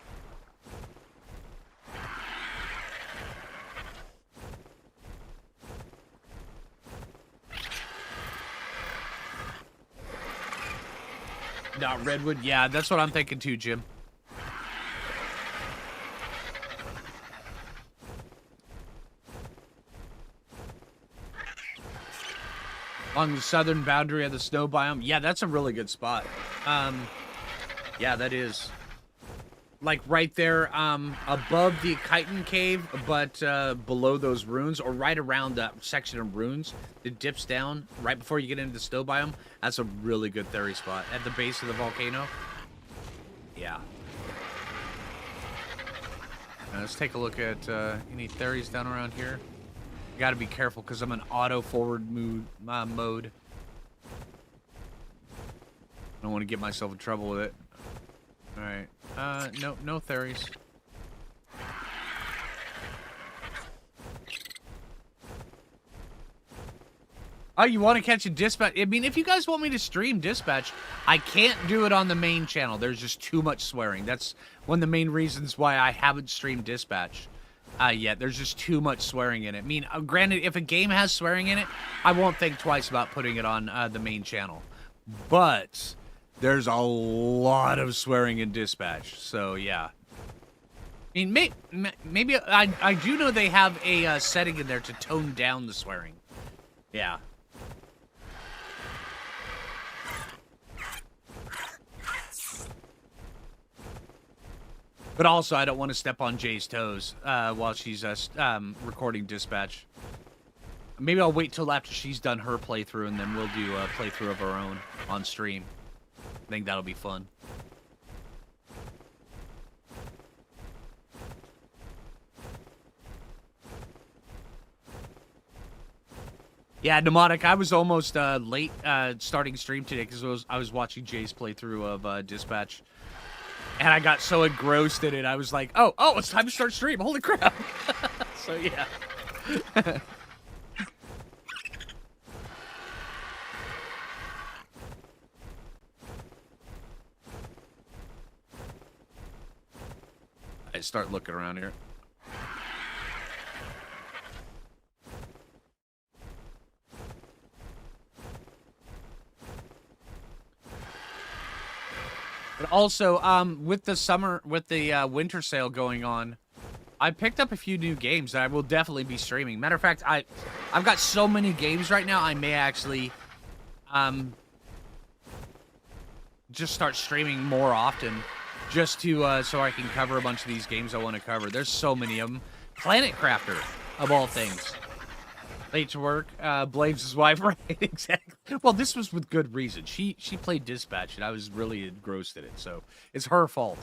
Not Redwood? Yeah, that's what I'm thinking too, Jim. Along the southern boundary of the snow biome. Yeah, that's a really good spot. Yeah, that is. Like right there, above the chitin cave, but below those ruins, or right around that section of ruins that dips down right before you get into the snow biome. That's a really good Theri spot. At the base of the volcano. Yeah. Now let's take a look at any Theris down around here. Got to be careful because I'm in auto forward mode. I don't want to get myself in trouble with it. All right. No Theris. Oh, you want to catch a Dispatch? I mean, if you guys want me to stream Dispatch, I can't do it on the main channel. There's just too much swearing. That's one of the main reasons why I haven't streamed Dispatch yet. There's just too much swearing in it. I mean, granted, if a game has swearing in it, I won't think twice about putting it on the main channel. But there's a lot of swearing in Dispatch, so yeah. I mean, maybe I do know they have a setting in there to tone down the swearing. Yeah. But also, I don't want to step on Jay's toes while she's recording Dispatch. Maybe I'll wait till after she's done her playthrough, and then we'll do a playthrough of our own on stream. I think that'll be fun. Yeah, Mnemonic, I was almost late starting stream today because I was watching Jay's playthrough of Dispatch. And I got so engrossed in it, I was like, oh, it's time to start stream. Holy crap. So, yeah. I start looking around here. But also, with the winter sale going on, I picked up a few new games that I will definitely be streaming. Matter of fact, I've got so many games right now, I may actually just start streaming more often, just to so I can cover a bunch of these games I want to cover. There's so many of them. Planet Crafter, of all things. Late to work. Blames his wife, right? Exactly. Well, this was with good reason. She played Dispatch, and I was really engrossed in it, so it's her fault.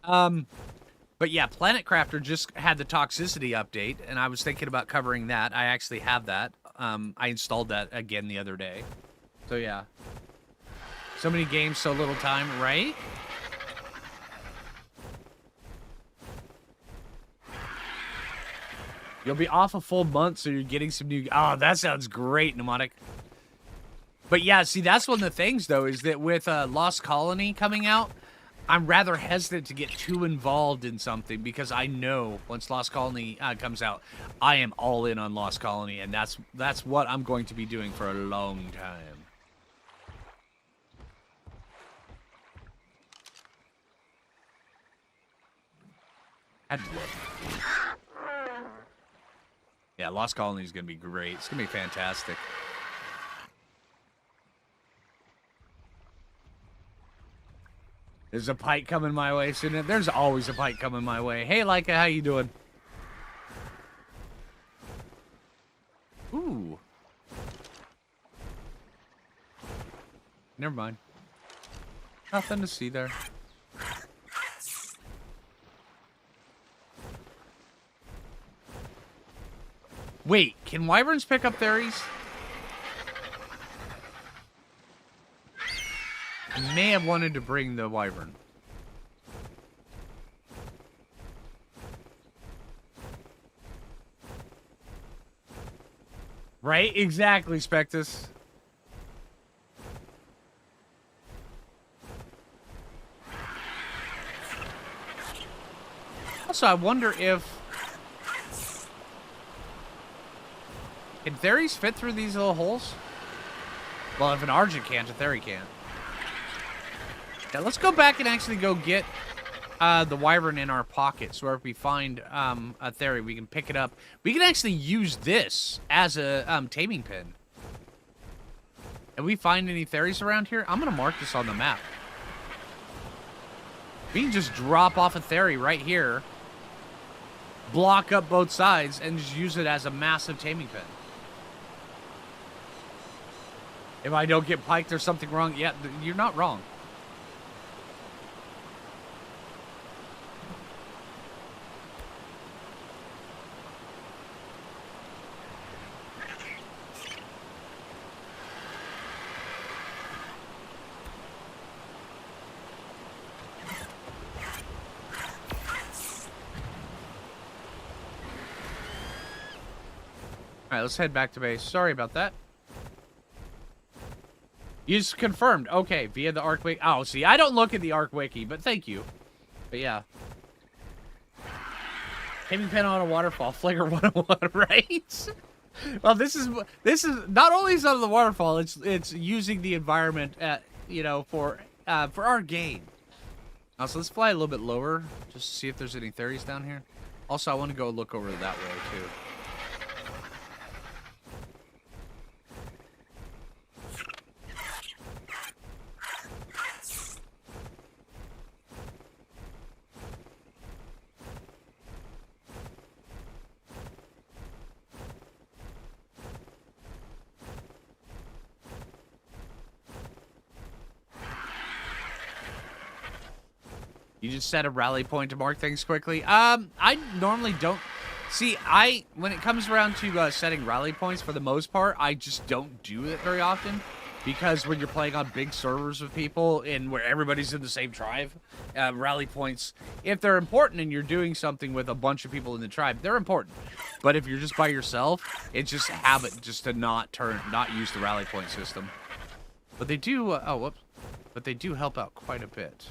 But yeah, Planet Crafter just had the toxicity update, and I was thinking about covering that. I actually have that. I installed that again the other day. So yeah. So many games, so little time, right? You'll be off a full month, so you're getting some new... Oh, that sounds great, Mnemonic. But yeah, see, that's one of the things, though, is that with Lost Colony coming out, I'm rather hesitant to get too involved in something because I know once Lost Colony comes out, I am all in on Lost Colony, and that's what I'm going to be doing for a long time. Yeah, Lost Colony is going to be great. It's going to be fantastic. There's a pike coming my way soon. There's always a pike coming my way. Hey, Leica, how you doing? Ooh. Never mind. Nothing to see there. Wait, can wyverns pick up Theries? I may have wanted to bring the wyvern. Right? Exactly, Spectus. Also, I wonder if... Can Theries fit through these little holes? Well, if an Argent can't, a Theri can't. Yeah, let's go back and actually go get the wyvern in our pocket. So if we find a Theri, we can pick it up. We can actually use this as a taming pin. If we find any Theris around here, I'm going to mark this on the map. We can just drop off a Theri right here, block up both sides, and just use it as a massive taming pin. If I don't get piked, there's something wrong. Yeah, you're not wrong. All right, let's head back to base. Sorry about that. You just confirmed. Okay, via the Arc Wiki. Oh, see, I don't look at the Arc Wiki, but thank you. But yeah. Taming pin on a waterfall. Flicker 101, right? Well, this is not only is on the waterfall, it's using the environment for our gain. So let's fly a little bit lower just to see if there's any Theris down here. Also, I want to go look over that way too. You just set a rally point to mark things quickly. I normally don't. See, when it comes around to setting rally points, for the most part, I just don't do it very often. Because when you're playing on big servers with people and where everybody's in the same tribe, rally points, if they're important and you're doing something with a bunch of people in the tribe, they're important. But if you're just by yourself, it's just a habit just to not use the rally point system. But they do, whoops. But they do help out quite a bit.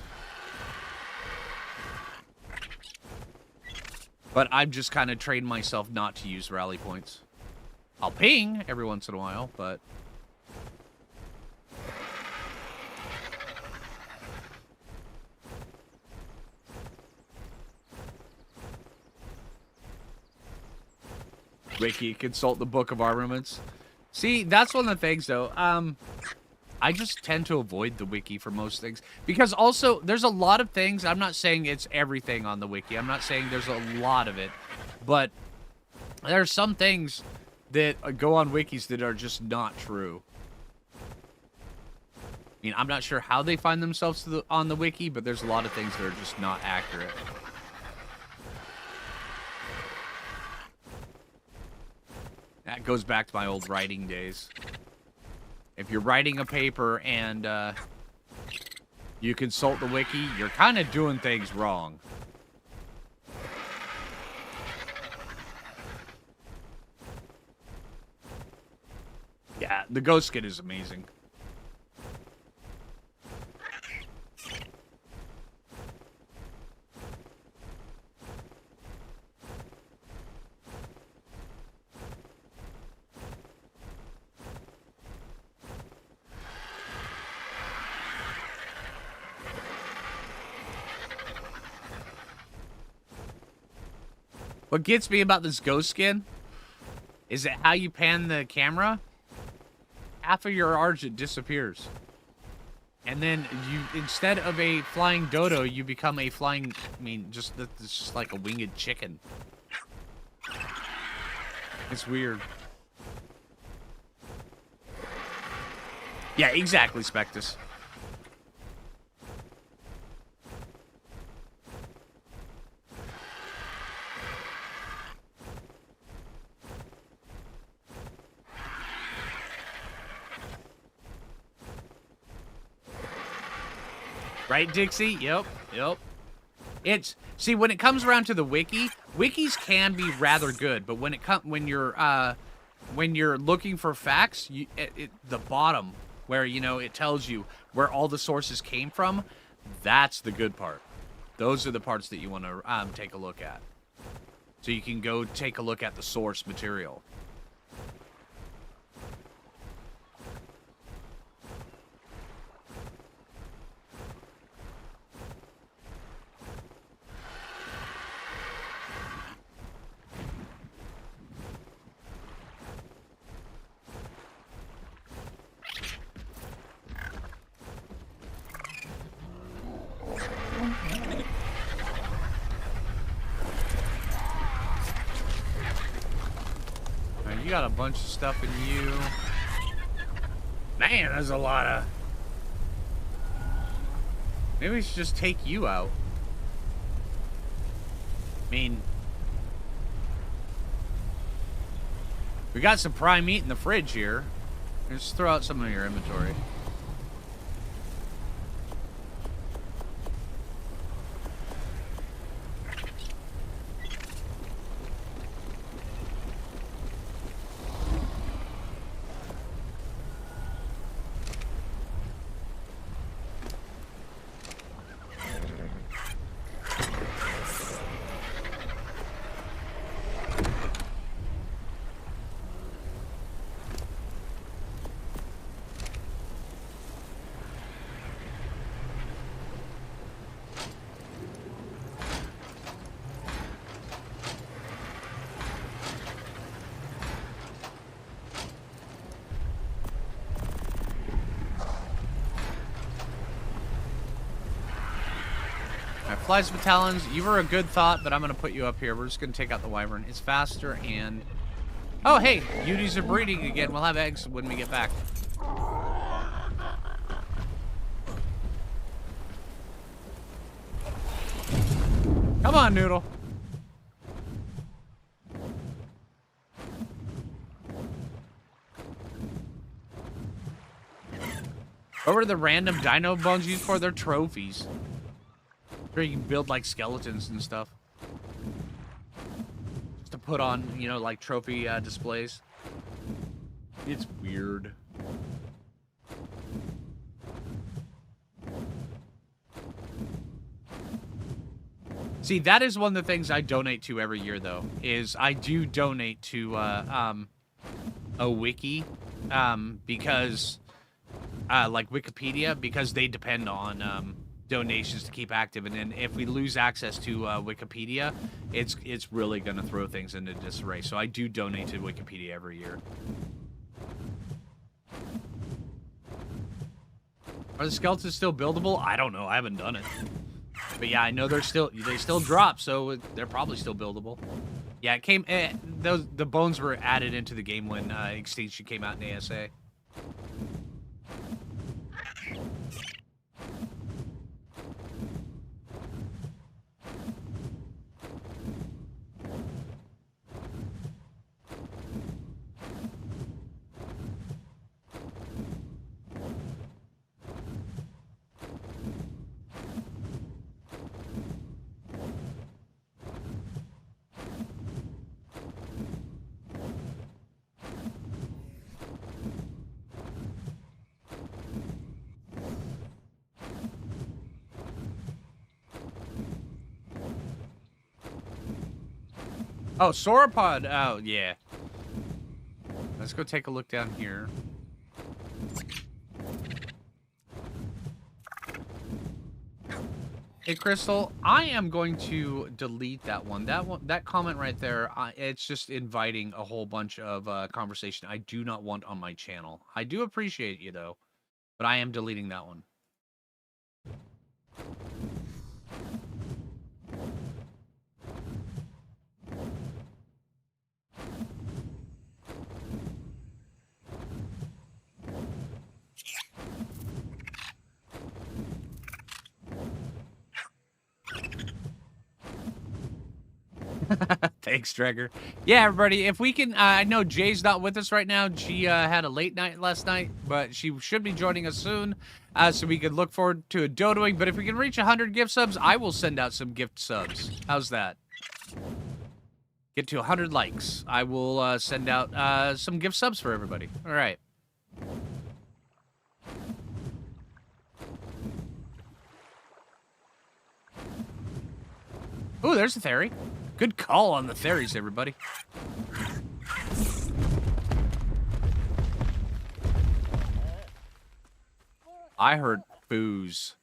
But I've just kind of trained myself not to use rally points. I'll ping every once in a while, but... Wiki, consult the Book of Armaments. See, that's one of the things, though. I just tend to avoid the wiki for most things. Because also, there's a lot of things. I'm not saying it's everything on the wiki. I'm not saying there's a lot of it. But there are some things that go on wikis that are just not true. I mean, I'm not sure how they find themselves on the wiki, but there's a lot of things that are just not accurate. That goes back to my old writing days. If you're writing a paper and you consult the wiki, you're kind of doing things wrong. Yeah, the ghost skin is amazing. What gets me about this ghost skin is that how you pan the camera, half of your Argent disappears. And then you, instead of a flying dodo, you become a flying, I mean, it's just like a winged chicken. It's weird. Yeah, exactly, Spectus. Right, Dixie? Yep. It's, see, when it comes around to the wiki, wikis can be rather good, but when you're looking for facts, the bottom where, you know, it tells you where all the sources came from, that's the good part. Those are the parts that you want to take a look at. So you can go take a look at the source material. You got a bunch of stuff in you. Man, there's a lot of... Maybe we should just take you out. I mean... We got some prime meat in the fridge here. Just throw out some of your inventory. Flies with talons, you were a good thought, but I'm going to put you up here. We're just going to take out the wyvern. It's faster and... Oh, hey! Yutis are breeding again. We'll have eggs when we get back. Come on, Noodle. What were the random dino bones used for? They're trophies. Where you can build, like, skeletons and stuff. Just to put on, you know, like, trophy displays. It's weird. See, that is one of the things I donate to every year, though, is I do donate to a wiki, because, like Wikipedia, because they depend on, donations to keep active, and then if we lose access to Wikipedia, it's really going to throw things into disarray. So I do donate to Wikipedia every year. Are the skeletons still buildable? I don't know. I haven't done it. But yeah, I know they still drop, so they're probably still buildable. Yeah, it came. The bones were added into the game when Extinction came out in ASA. Oh, sauropod. Oh, yeah. Let's go take a look down here. Hey, Crystal, I am going to delete that one. That comment right there, it's just inviting a whole bunch of conversation I do not want on my channel. I do appreciate you, though, but I am deleting that one. Thanks, Dregger. Yeah, everybody, if we can, I know Jay's not with us right now. She had a late night last night, but she should be joining us soon, so we could look forward to a dodoing. But if we can reach 100 gift subs, I will send out some gift subs. How's that? Get to 100 likes. I will send out some gift subs for everybody. All right. Ooh, there's a Theri. Good call on the Theris, everybody. I heard boos.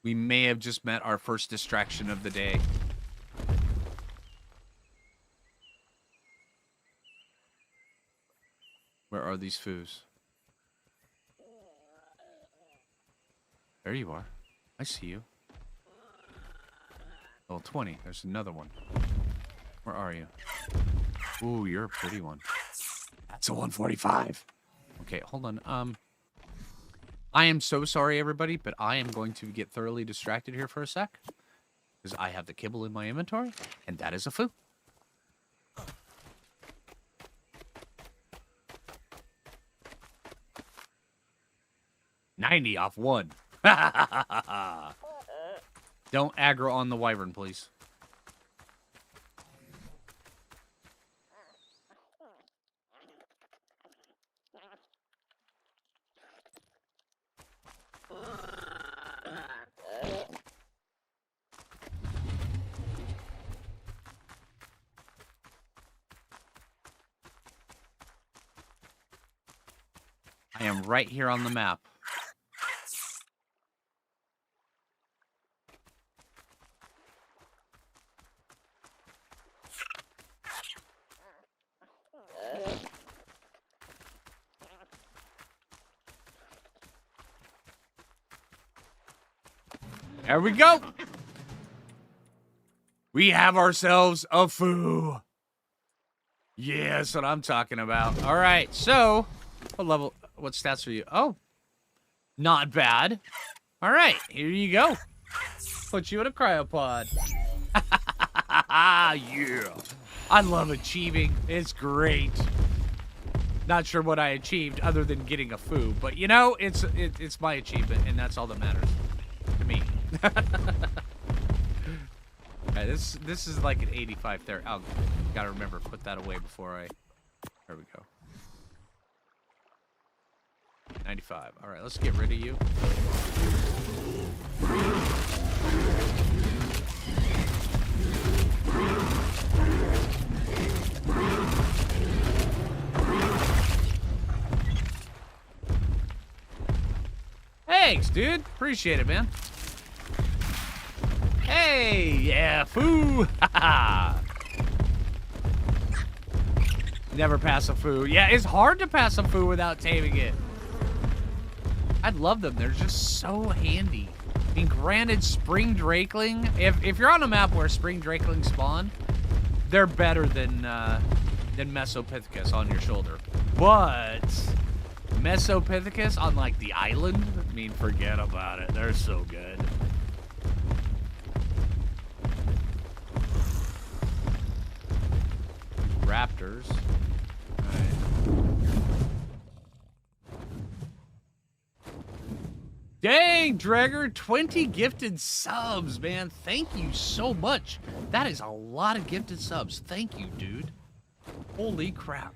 We may have just met our first distraction of the day. Where are these foos? There you are. I see you. Oh, 20. There's another one. Where are you? Ooh, you're a pretty one. That's a 145. Okay, hold on. I am so sorry, everybody, but I am going to get thoroughly distracted here for a sec. Because I have the kibble in my inventory, and that is a foo. $90 off one. Don't aggro on the wyvern, please. I am right here on the map. There we go. We have ourselves a foo. Yeah, that's what I'm talking about. All right, so what stats are you? Oh, not bad. All right, here you go. Put you in a cryopod. Yeah. I love achieving. It's great. Not sure what I achieved other than getting a foo, but you know, it's my achievement, and that's all that matters to me. Right, this is like an 85 there. Oh, gotta remember, put that away before I. There we go. 95. All right, let's get rid of you. Thanks, dude. Appreciate it, man. Hey, yeah, foo. Never pass a foo. Yeah, it's hard to pass a foo without taming it. I love them. They're just so handy. I mean, granted, spring drakeling, if you're on a map where spring drakeling spawn, they're better than Mesopithecus on your shoulder. But Mesopithecus on, like, the island, I mean, forget about it. They're so good. Raptors. Dang, Dregger, 20 gifted subs, man. Thank you so much. That is a lot of gifted subs. Thank you, dude. Holy crap.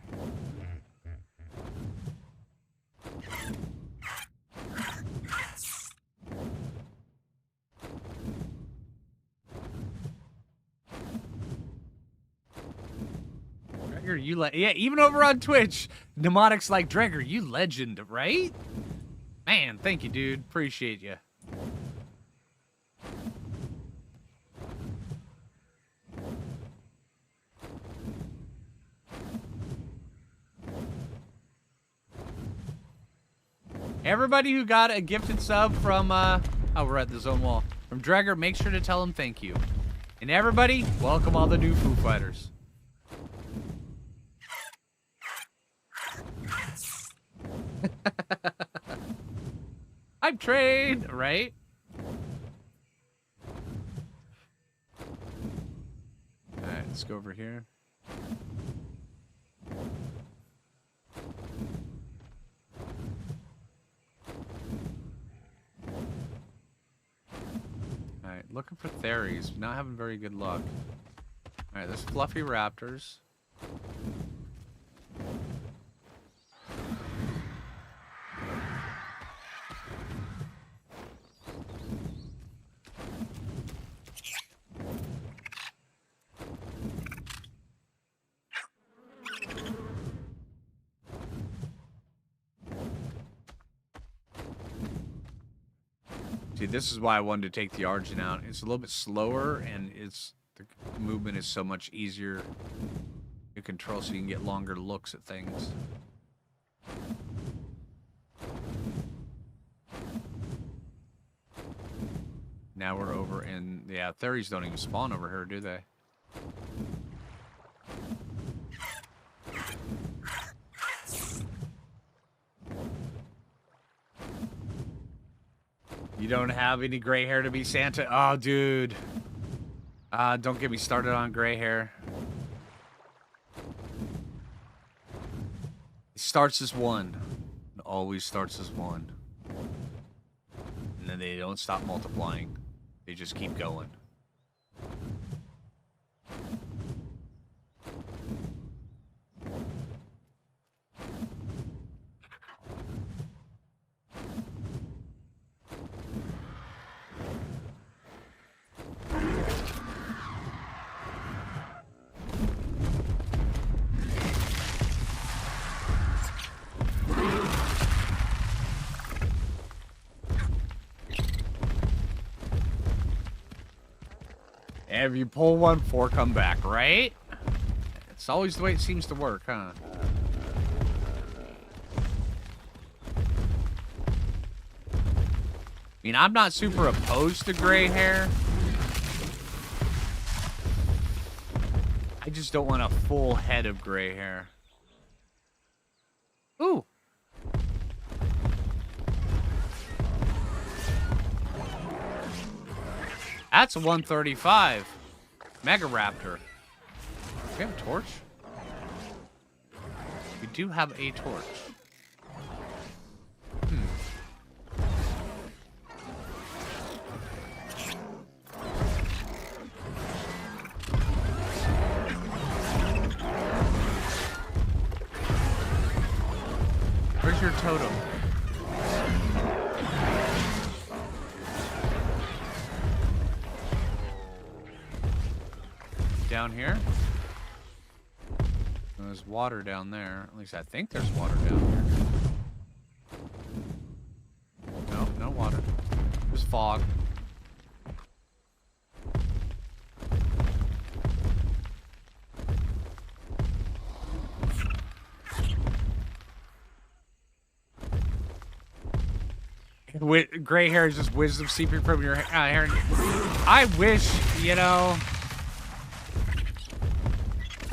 Dregger, you yeah, even over on Twitch, Mnemonics like Dregger, you legend, right? Man, thank you, dude. Appreciate you. Everybody who got a gifted sub from, oh, we're at the zone wall. From Dregger, make sure to tell him thank you. And everybody, welcome all the new Foo Fighters. I'm trained, right? Alright, let's go over here. Alright, looking for Theris. Not having very good luck. Alright, there's fluffy raptors. See, this is why I wanted to take the Argent out. It's a little bit slower, and the movement is so much easier to control, so you can get longer looks at things. Now we're over in... Yeah, Theris don't even spawn over here, do they? You don't have any gray hair to be Santa? Oh, dude. Don't get me started on gray hair. It starts as one. It always starts as one. And then they don't stop multiplying. They just keep going. If you pull one, four come back, right? It's always the way it seems to work, huh? I mean, I'm not super opposed to gray hair. I just don't want a full head of gray hair. Ooh. That's a 135. Mega Raptor. Do we have a torch? We do have a torch. Where's your totem? Down here? There's water down there. At least I think there's water down here. No, no water. There's fog. With gray hair is just wisdom seeping from your hair. I wish, you know.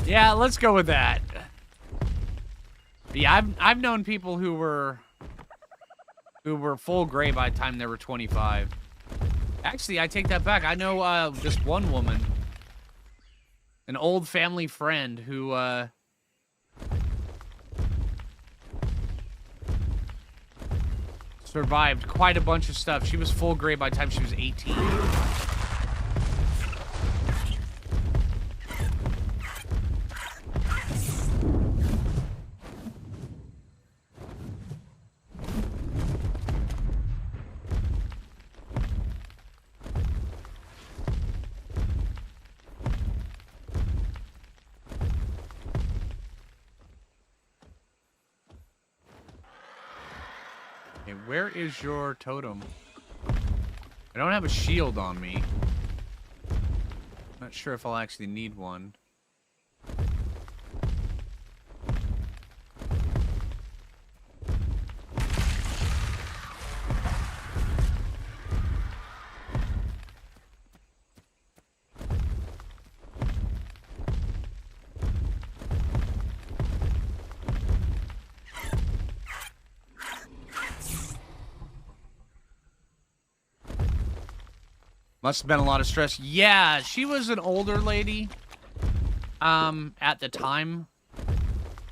Yeah, let's go with that. Yeah, I've known people who were full gray by the time they were 25. Actually, I take that back. I know this one woman, an old family friend who survived quite a bunch of stuff. She was full gray by the time she was 18. Where is your totem? I don't have a shield on me. Not sure if I'll actually need one. Must have been a lot of stress. Yeah, she was an older lady at the time.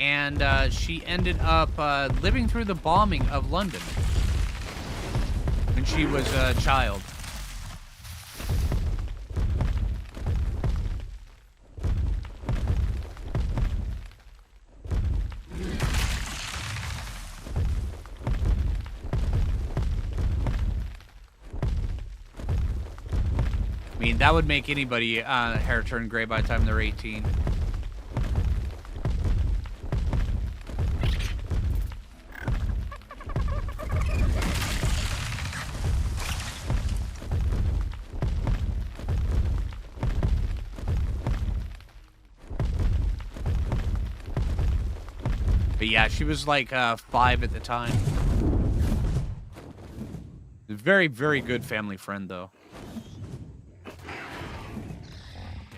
And she ended up living through the bombing of London when she was a child. I mean, that would make anybody hair turn gray by the time they're 18. But yeah, she was like 5 at the time. Very, very good family friend, though.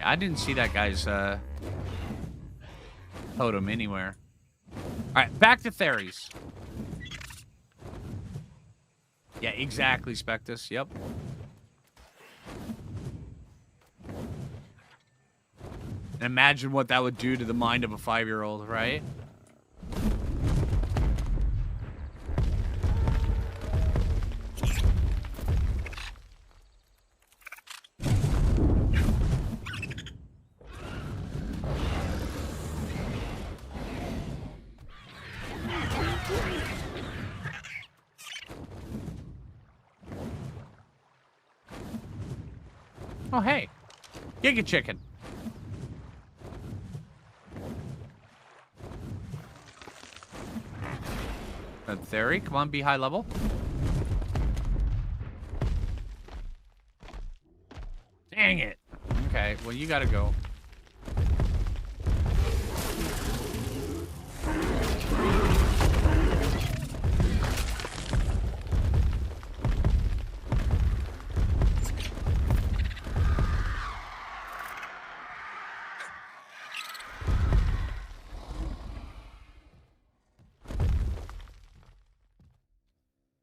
I didn't see that guy's totem anywhere. Alright, back to Theris. Yeah, exactly, Spectus. Yep. And imagine what that would do to the mind of a 5-year-old, right? Oh, hey. Giga Chicken. Theory, come on, be high level. Dang it. Okay, well, you gotta go.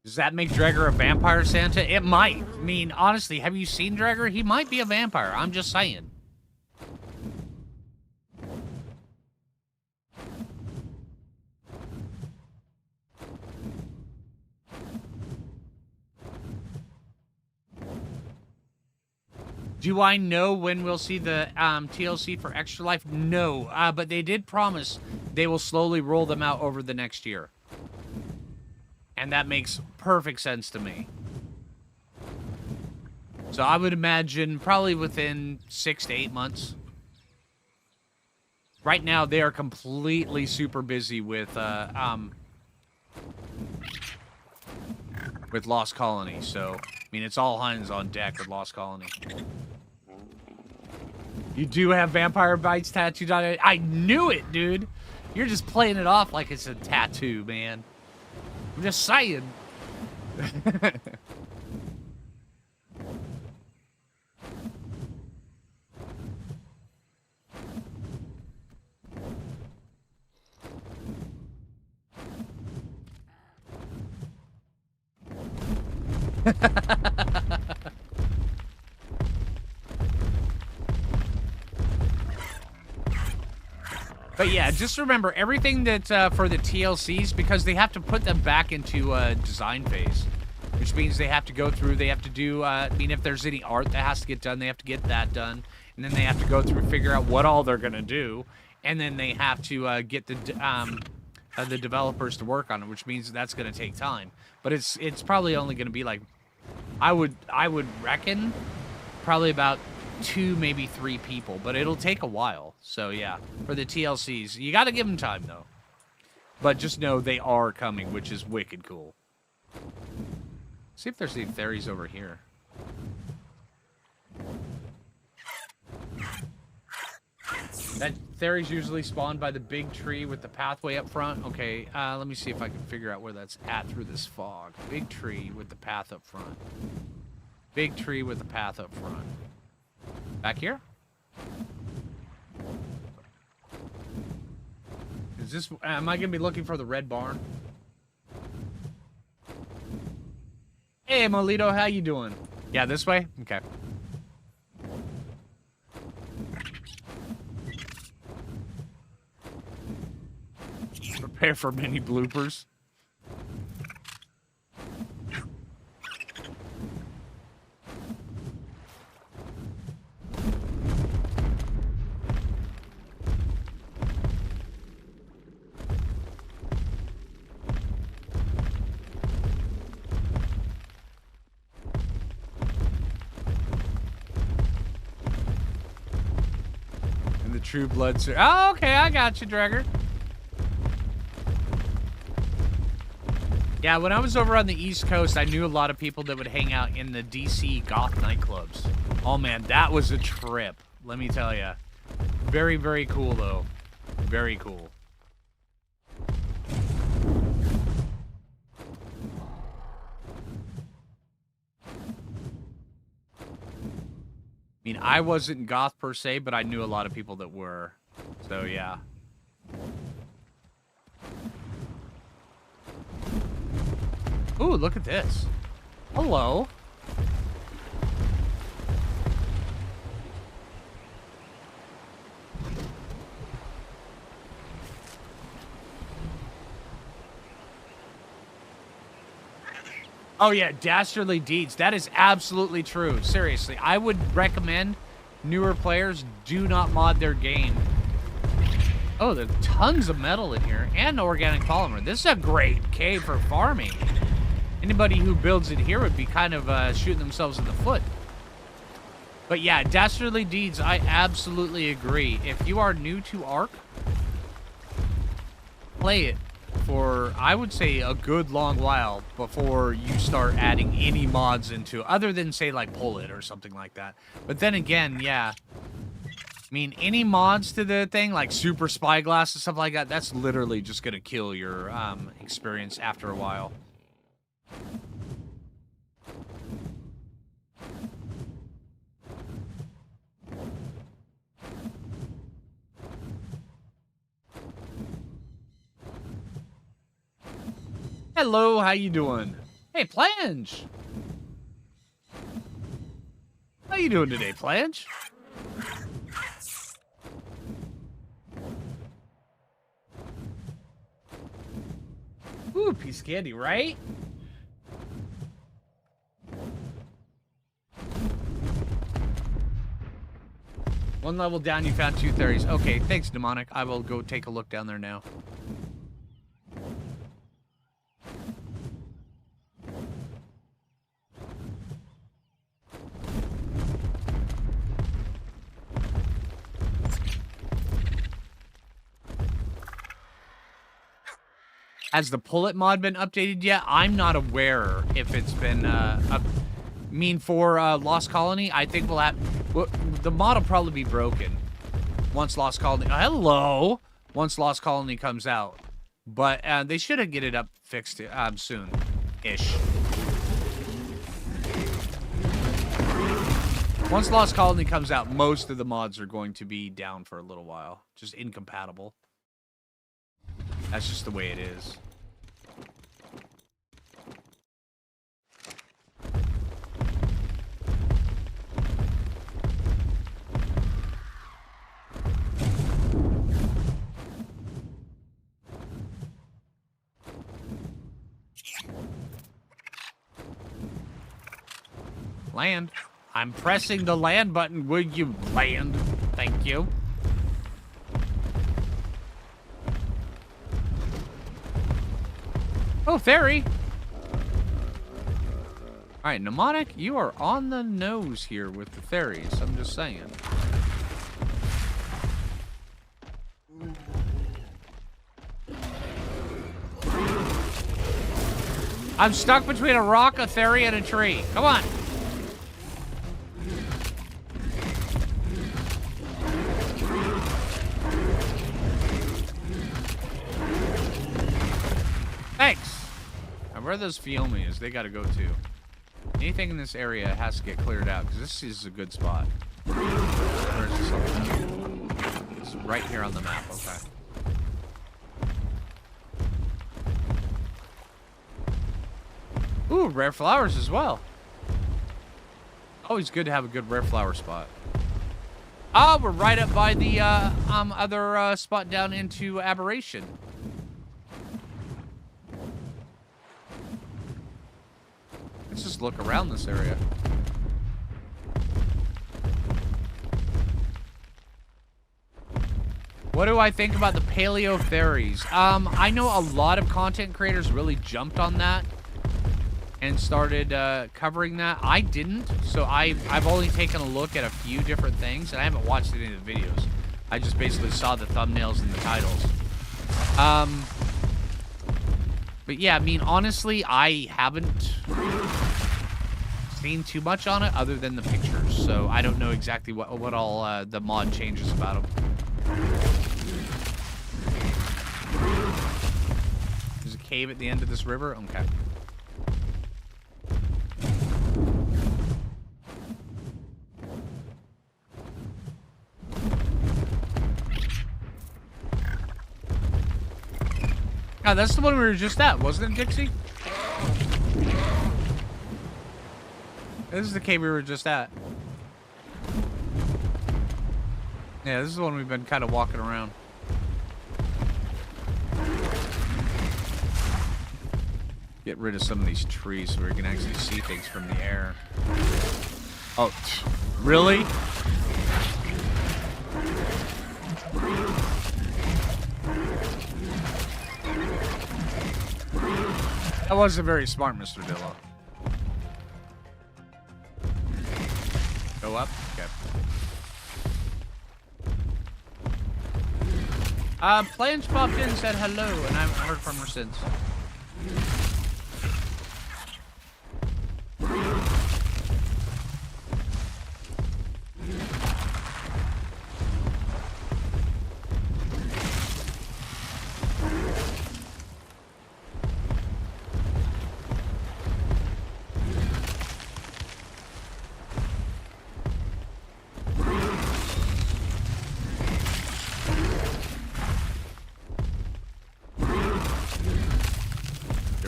Does that make Dregger a vampire, Santa? It might. I mean, honestly, have you seen Dregger? He might be a vampire. I'm just saying. Do I know when we'll see the TLC for Extra Life? No, but they did promise they will slowly roll them out over the next year. And that makes perfect sense to me. So I would imagine probably within 6 to 8 months. Right now, they are completely super busy with Lost Colony. So, I mean, it's all hands on deck with Lost Colony. You do have Vampire Bites tattooed on it? I knew it, dude. You're just playing it off like it's a tattoo, man. I'm just saying. But yeah, just remember everything that for the TLCs, because they have to put them back into design phase, which means they have to go through, they have to do, I mean, if there's any art that has to get done, they have to get that done, and then they have to go through, figure out what all they're gonna do, and then they have to get the developers to work on it, which means that's gonna take time. But it's probably only gonna be like, I would reckon, probably about 2, maybe 3 people, but it'll take a while. So yeah, for the TLCs, you got to give them time though. But just know they are coming, which is wicked cool. See if there's any Theris over here. That Theris usually spawn by the big tree with the pathway up front. Okay, let me see if I can figure out where that's at through this fog. Big tree with the path up front. Big tree with the path up front. Back here? Is this... Am I going to be looking for the red barn? Hey, Molito, how you doing? Yeah, this way? Okay. Prepare for many bloopers. And the true blood... Oh, okay, I got you, Dragger. Yeah, when I was over on the East Coast, I knew a lot of people that would hang out in the DC goth nightclubs. Oh, man, that was a trip. Let me tell you. Very, very cool, though. Very cool. I mean, I wasn't goth per se, but I knew a lot of people that were. So, yeah. Ooh, look at this. Hello. Oh, yeah, dastardly deeds. That is absolutely true. Seriously, I would recommend newer players do not mod their game. Oh, there's tons of metal in here and organic polymer. This is a great cave for farming. Anybody who builds it here would be kind of shooting themselves in the foot. But yeah, Dastardly Deeds, I absolutely agree. If you are new to Ark, play it for, I would say, a good long while before you start adding any mods into it, other than, say, like Pull It or something like that. But then again, yeah. I mean, any mods to the thing, like Super Spyglass and stuff like that, that's literally just going to kill your experience after a while. Hello, how you doing? Hey, Plange! How you doing today, Plange? Ooh, piece of candy, right? One level down, you found 2 Theris. Okay, thanks, Demonic. I will go take a look down there now. Has the Pull It mod been updated yet? I'm not aware if it's been for Lost Colony. I think we'll have... Well, the mod will probably be broken once Lost Colony... hello! Once Lost Colony comes out. But they should get it up fixed soon. Ish. Once Lost Colony comes out, most of the mods are going to be down for a little while. Just incompatible. That's just the way it is. Land. I'm pressing the land button. Will you land? Thank you. Oh, Thery. All right, Mnemonic, you are on the nose here with the Theries. I'm just saying. I'm stuck between a rock, a Thery, and a tree. Come on. Thanks. Now, where are those Phiomias? They gotta go too. Anything in this area has to get cleared out, because this is a good spot. Where is this on the map? It's right here on the map, okay. Ooh, rare flowers as well. Always good to have a good rare flower spot. Ah, we're right up by the other spot down into Aberration. Let's just look around this area. What do I think about the Paleo Theries? I know a lot of content creators really jumped on that and started covering that. I didn't, so I've only taken a look at a few different things, and I haven't watched any of the videos. I just basically saw the thumbnails and the titles. But yeah, I mean, honestly, I haven't seen too much on it other than the pictures, so I don't know exactly what all the mod changes about them. There's a cave at the end of this river? Okay. God, that's the one we were just at, wasn't it, Dixie? This is the cave we were just at. Yeah, this is the one we've been kind of walking around. Get rid of some of these trees so we can actually see things from the air. Oh, really? That wasn't very smart, Mr. Dillo. Go up? Okay. Plans popped in and said hello, and I haven't heard from her since.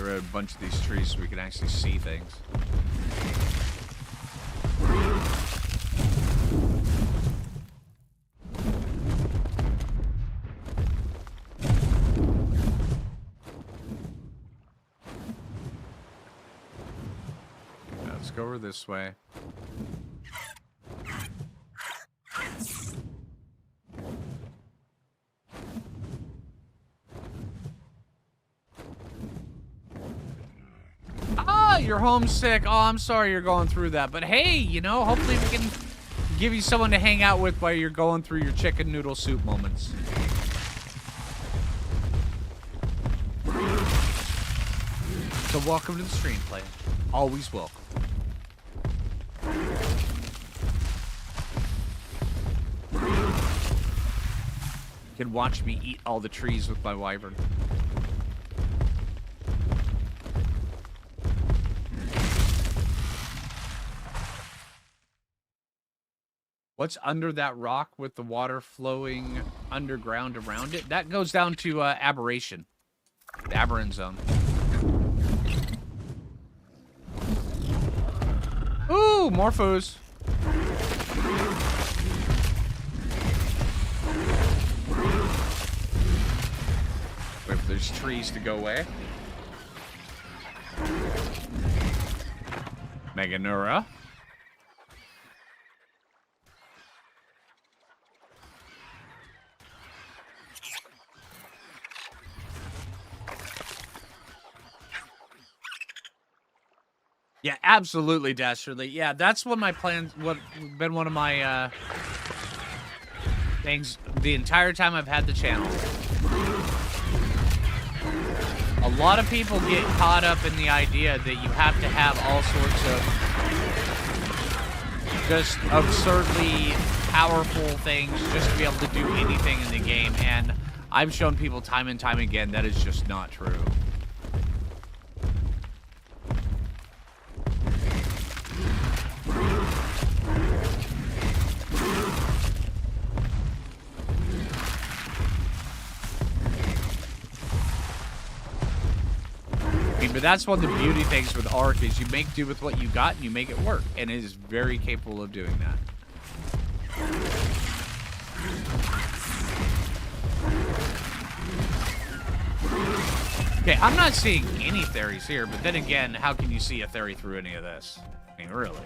A bunch of these trees so we can actually see things. Let's go over this way. You're homesick. Oh, I'm sorry you're going through that. But hey, you know, hopefully we can give you someone to hang out with while you're going through your chicken noodle soup moments. So welcome to the stream, play. Always welcome. You can watch me eat all the trees with my wyvern. What's under that rock with the water flowing underground around it? That goes down to aberration. The aberrant zone. Ooh, Morphos. Wait for those trees to go away. Meganura. Yeah, absolutely, Dastardly. Yeah, that's one of my plans. What been one of my things the entire time I've had the channel. A lot of people get caught up in the idea that you have to have all sorts of just absurdly powerful things just to be able to do anything in the game, and I've shown people time and time again that is just not true. But that's one of the beauty things with Ark is you make do with what you got and you make it work, and it is very capable of doing that. Okay, I'm not seeing any Theris here, but then again, how can you see a Theri through any of this? I mean, really.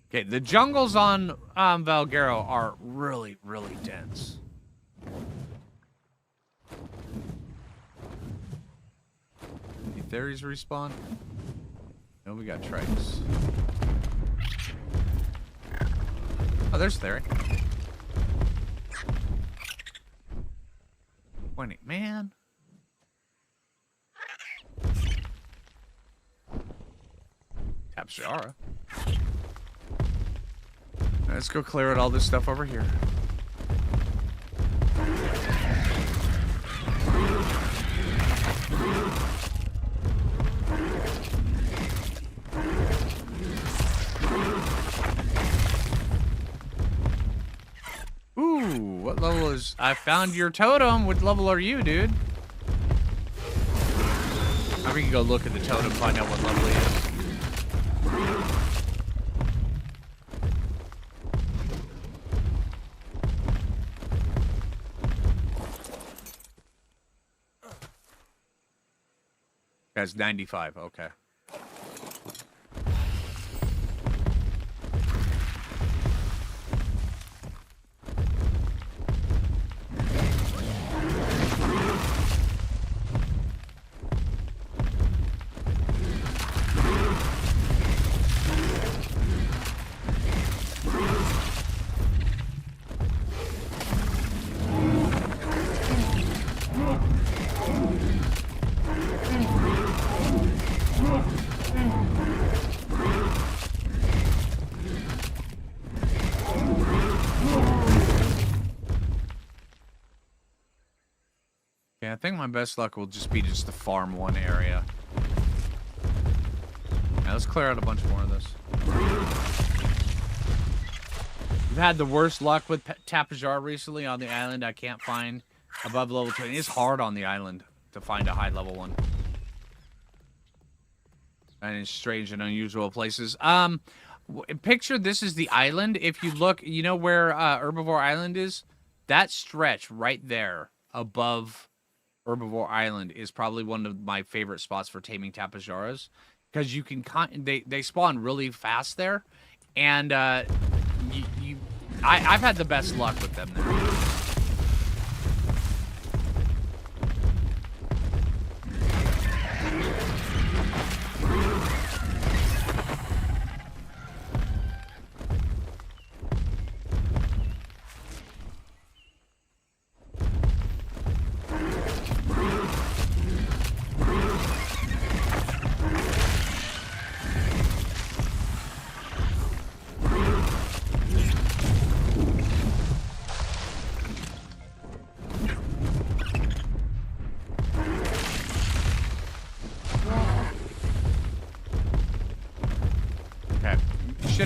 Okay, the jungles on Valguero are really, really dense. Any Theris respawn? No, we got Trikes. Oh, there's Theri. Pointing, man. Tapsiara. Let's go clear out all this stuff over here. Ooh, what level is... I found your totem. What level are you, dude? We can go look at the totem, find out what level he is. That's 95, okay. Yeah, I think my best luck will just be just the farm one area. Now let's clear out a bunch more of this. We've had the worst luck with Tapajara recently on the island. I can't find above level 20. It's hard on the island to find a high level one. And in strange and unusual places. Picture this is the island. If you look, you know where Herbivore Island is? That stretch right there above Herbivore Island is probably one of my favorite spots for taming Tapajaras, because you can they spawn really fast there, and I've had the best luck with them there.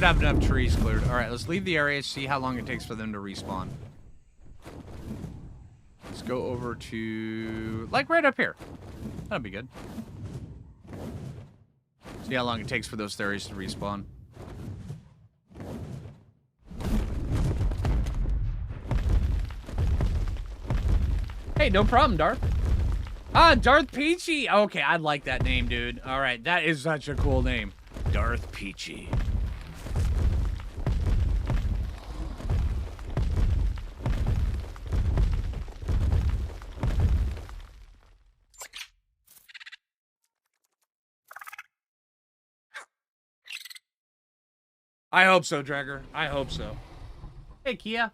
should have enough trees cleared. All right, let's leave the area, see how long it takes for them to respawn. Let's go over to, like, right up here. That'll be good. See how long it takes for those Theris to respawn. Hey, no problem, Darth. Ah, Darth Peachy. Okay, I like that name, dude. All right, that is such a cool name. Darth Peachy. I hope so, Dragger. I hope so. Hey, Kia.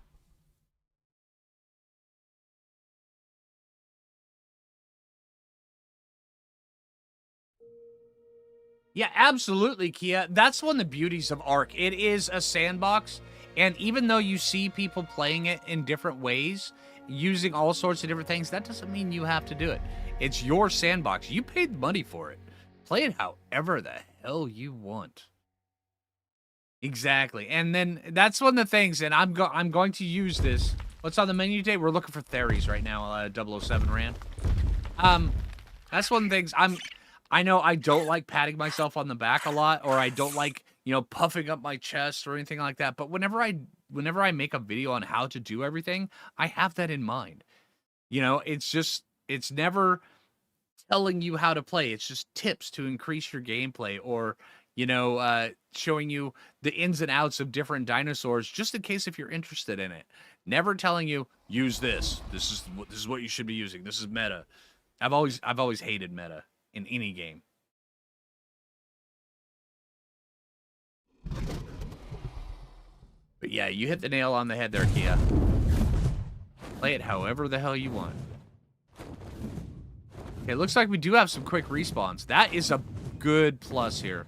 Yeah, absolutely, Kia. That's one of the beauties of Ark. It is a sandbox, and even though you see people playing it in different ways, using all sorts of different things, that doesn't mean you have to do it. It's your sandbox. You paid money for it. Play it however the hell you want. Exactly. And then that's one of the things, and I'm going to use this. What's on the menu today? We're looking for Theris right now, 007 Rand. That's one of the things I know I don't like patting myself on the back a lot, or I don't like, you know, puffing up my chest or anything like that. But whenever I make a video on how to do everything, I have that in mind. You know, it's never telling you how to play. It's just tips to increase your gameplay, or, you know, showing you the ins and outs of different dinosaurs, just in case if you're interested in it. Never telling you, use this. This is what you should be using. This is meta. I've always hated meta in any game. But yeah, you hit the nail on the head there, Kia. Play it however the hell you want. Okay, it looks like we do have some quick respawns. That is a good plus here.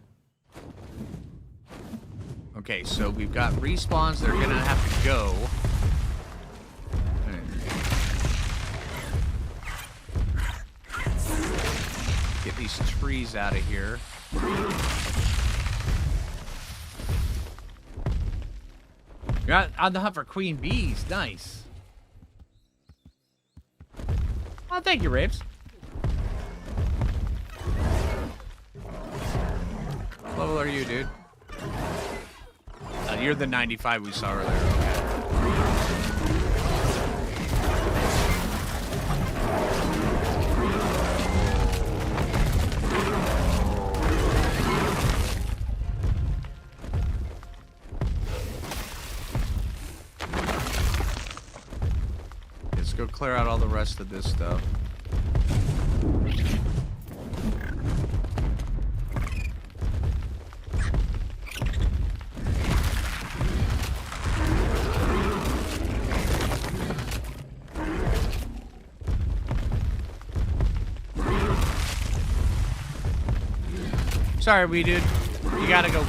Okay, so we've got respawns that are gonna have to go. Get these trees out of here. You're on the hunt for queen bees. Nice. Oh, thank you, Rapes. What level are you, dude? You're the 95 we saw earlier. Okay. Let's go clear out all the rest of this stuff. Sorry, wee dude. You gotta go.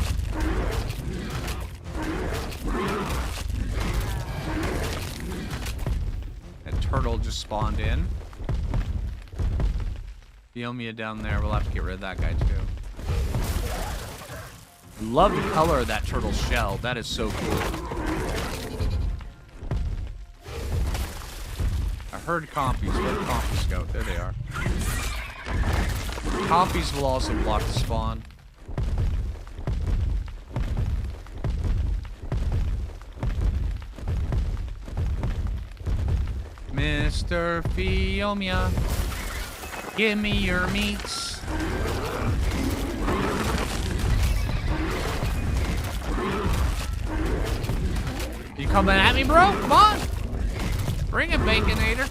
That turtle just spawned in. Theomia down there. We'll have to get rid of that guy too. Love the color of that turtle's shell. That is so cool. I heard compies. Where did compies go? There they are. Compies will also block the spawn. Mr. Theomia, give me your meats. You coming at me, bro? Come on. Bring it, Baconator.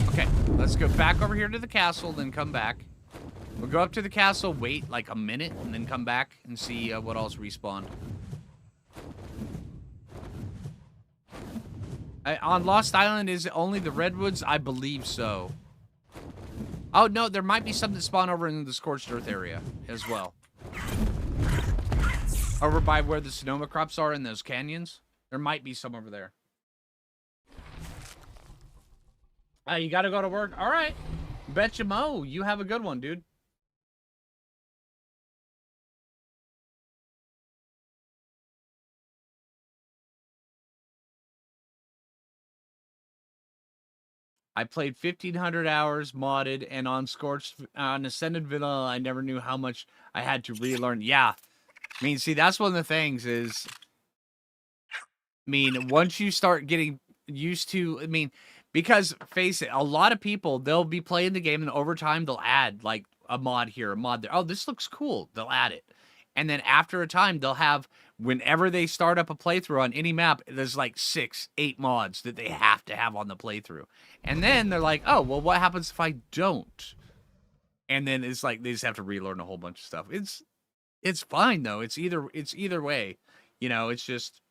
Okay, let's go back over here to the castle, then come back. We'll go up to the castle, wait like a minute, and then come back and see what else respawned. On Lost Island, is it only the redwoods? I believe so. Oh, no, there might be some that spawn over in the Scorched Earth area as well. Over by where the Sonoma crops are in those canyons. There might be some over there. You got to go to work. All right. Betcha Mo. You have a good one, dude. I played 1,500 hours modded and on Scorched, on Ascended Vanilla, I never knew how much I had to relearn. Yeah. I mean, see, that's one of the things is, I mean, once you start getting used to, I mean, because face it, a lot of people, they'll be playing the game and over time they'll add like a mod here, a mod there. Oh, this looks cool. They'll add it. And then after a time, they'll have, whenever they start up a playthrough on any map, there's like 6, 8 mods that they have to have on the playthrough. And then they're like, oh, well, what happens if I don't? And then it's like they just have to relearn a whole bunch of stuff. It's fine though. It's either way. You know, it's just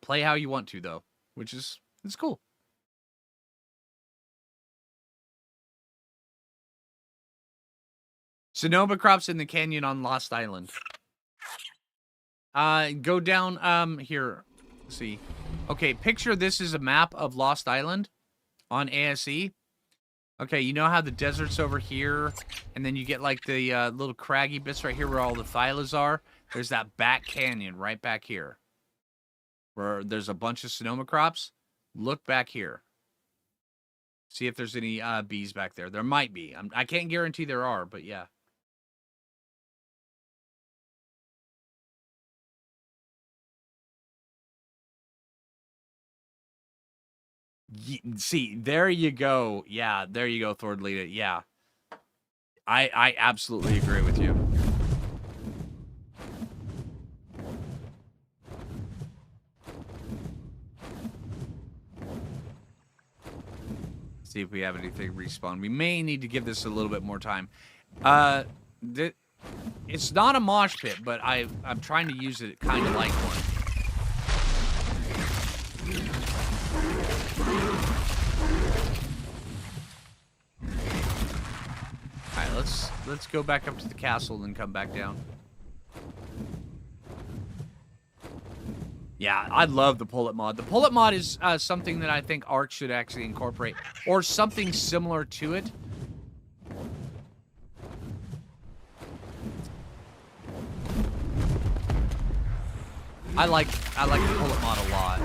play how you want to though, which is it's cool. Sonoma crops in the canyon on Lost Island. Go down here. Let's see. Okay, picture this is a map of Lost Island on ASE. Okay, you know how the desert's over here, and then you get like the little craggy bits right here where all the thylas are? There's that back canyon right back here where there's a bunch of Sonoma crops. Look back here. See if there's any bees back there. There might be. I can't guarantee there are, but yeah. See, there you go. Yeah, there you go, Thordlita. Yeah. I absolutely agree with you. See if we have anything respawn. We may need to give this a little bit more time. It's not a mosh pit, but I'm trying to use it kind of like one. All right, let's go back up to the castle and then come back down. Yeah, I love the pullet mod. The pullet mod is something that I think Ark should actually incorporate, or something similar to it. I like the pullet mod a lot.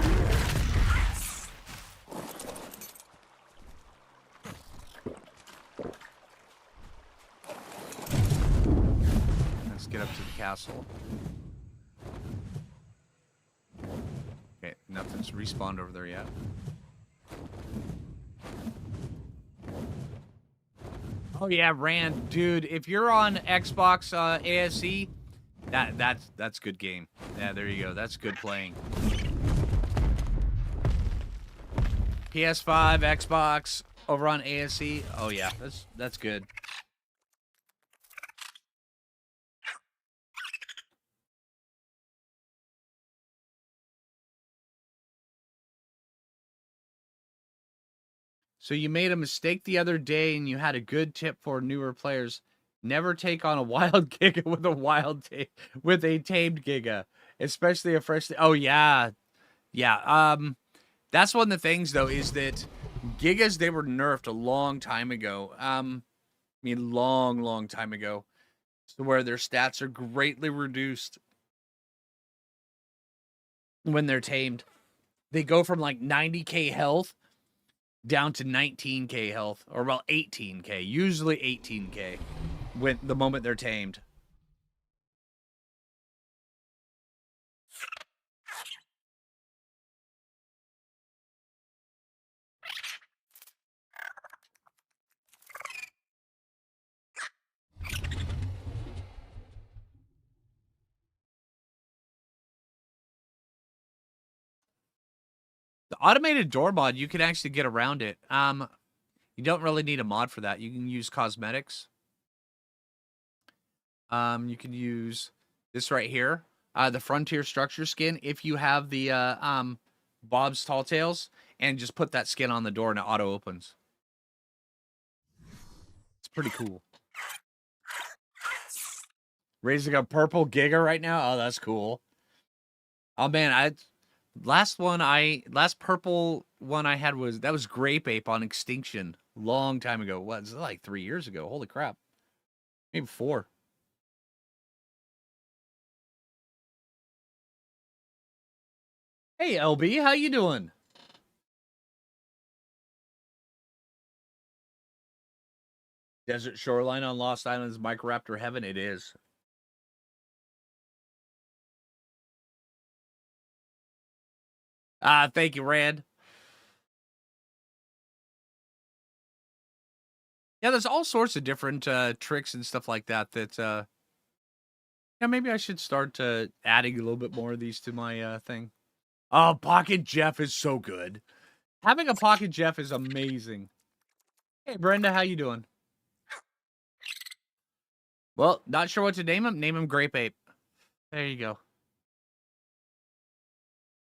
Let's get up to the castle. Okay, nothing's respawned over there yet. Oh yeah, Rand, dude. If you're on Xbox ASE, that's good game. Yeah, there you go. That's good playing. PS5, Xbox, over on ASE. Oh yeah, that's good. So you made a mistake the other day and you had a good tip for newer players. Never take on a wild giga with a tamed giga, especially a fresh. Oh yeah. Yeah. That's one of the things though is that gigas, they were nerfed a long time ago. I mean long time ago. So where their stats are greatly reduced when they're tamed. They go from like 90k health down to 19k health, or about 18k, usually 18k when the moment they're tamed. The automated door mod, you can actually get around it. You don't really need a mod for that. You can use cosmetics. You can use this right here, the Frontier Structure skin, if you have the Bob's Tall Tales, and just put that skin on the door and it auto opens. It's pretty cool. Raising a purple giga right now? Oh, that's cool. Oh man, Last purple one I had was grape ape on extinction. Long time ago. What, was it like 3 years ago? Holy crap. Maybe 4. Hey LB, how you doing? Desert shoreline on Lost Islands, Microraptor heaven. It is. Thank you, Rand. Yeah, there's all sorts of different tricks and stuff like that. Yeah, maybe I should start adding a little bit more of these to my thing. Oh, Pocket Jeff is so good. Having a Pocket Jeff is amazing. Hey, Brenda, how you doing? Well, not sure what to name him. Name him Grape Ape. There you go.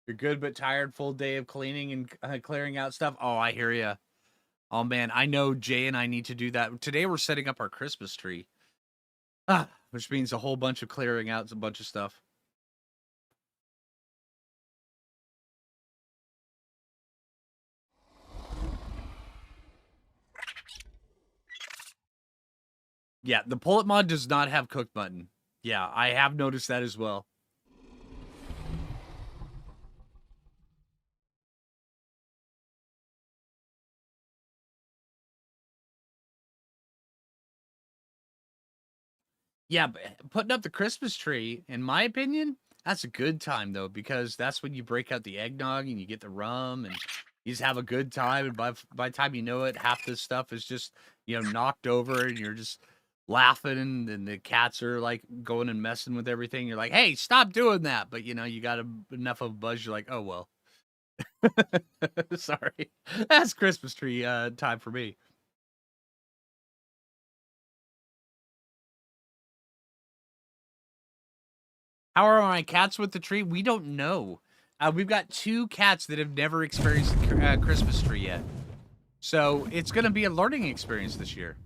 You're good but tired. Full day of cleaning and clearing out stuff. Oh, I hear ya. Oh, man. I know Jay and I need to do that. Today we're setting up our Christmas tree. Which means a whole bunch of clearing out a bunch of stuff. Yeah, the Pull It mod does not have cook button. Yeah, I have noticed that as well. Yeah, but putting up the Christmas tree, in my opinion, that's a good time, though, because that's when you break out the eggnog and you get the rum and you just have a good time. And by the time you know it, half this stuff is just, knocked over and you're just laughing and the cats are like going and messing with everything. You're like, hey, stop doing that. But, you got enough of a buzz. You're like, oh, well. Sorry. That's Christmas tree time for me. How are my cats with the tree? We don't know. We've got 2 cats that have never experienced the Christmas tree yet. So it's going to be a learning experience this year.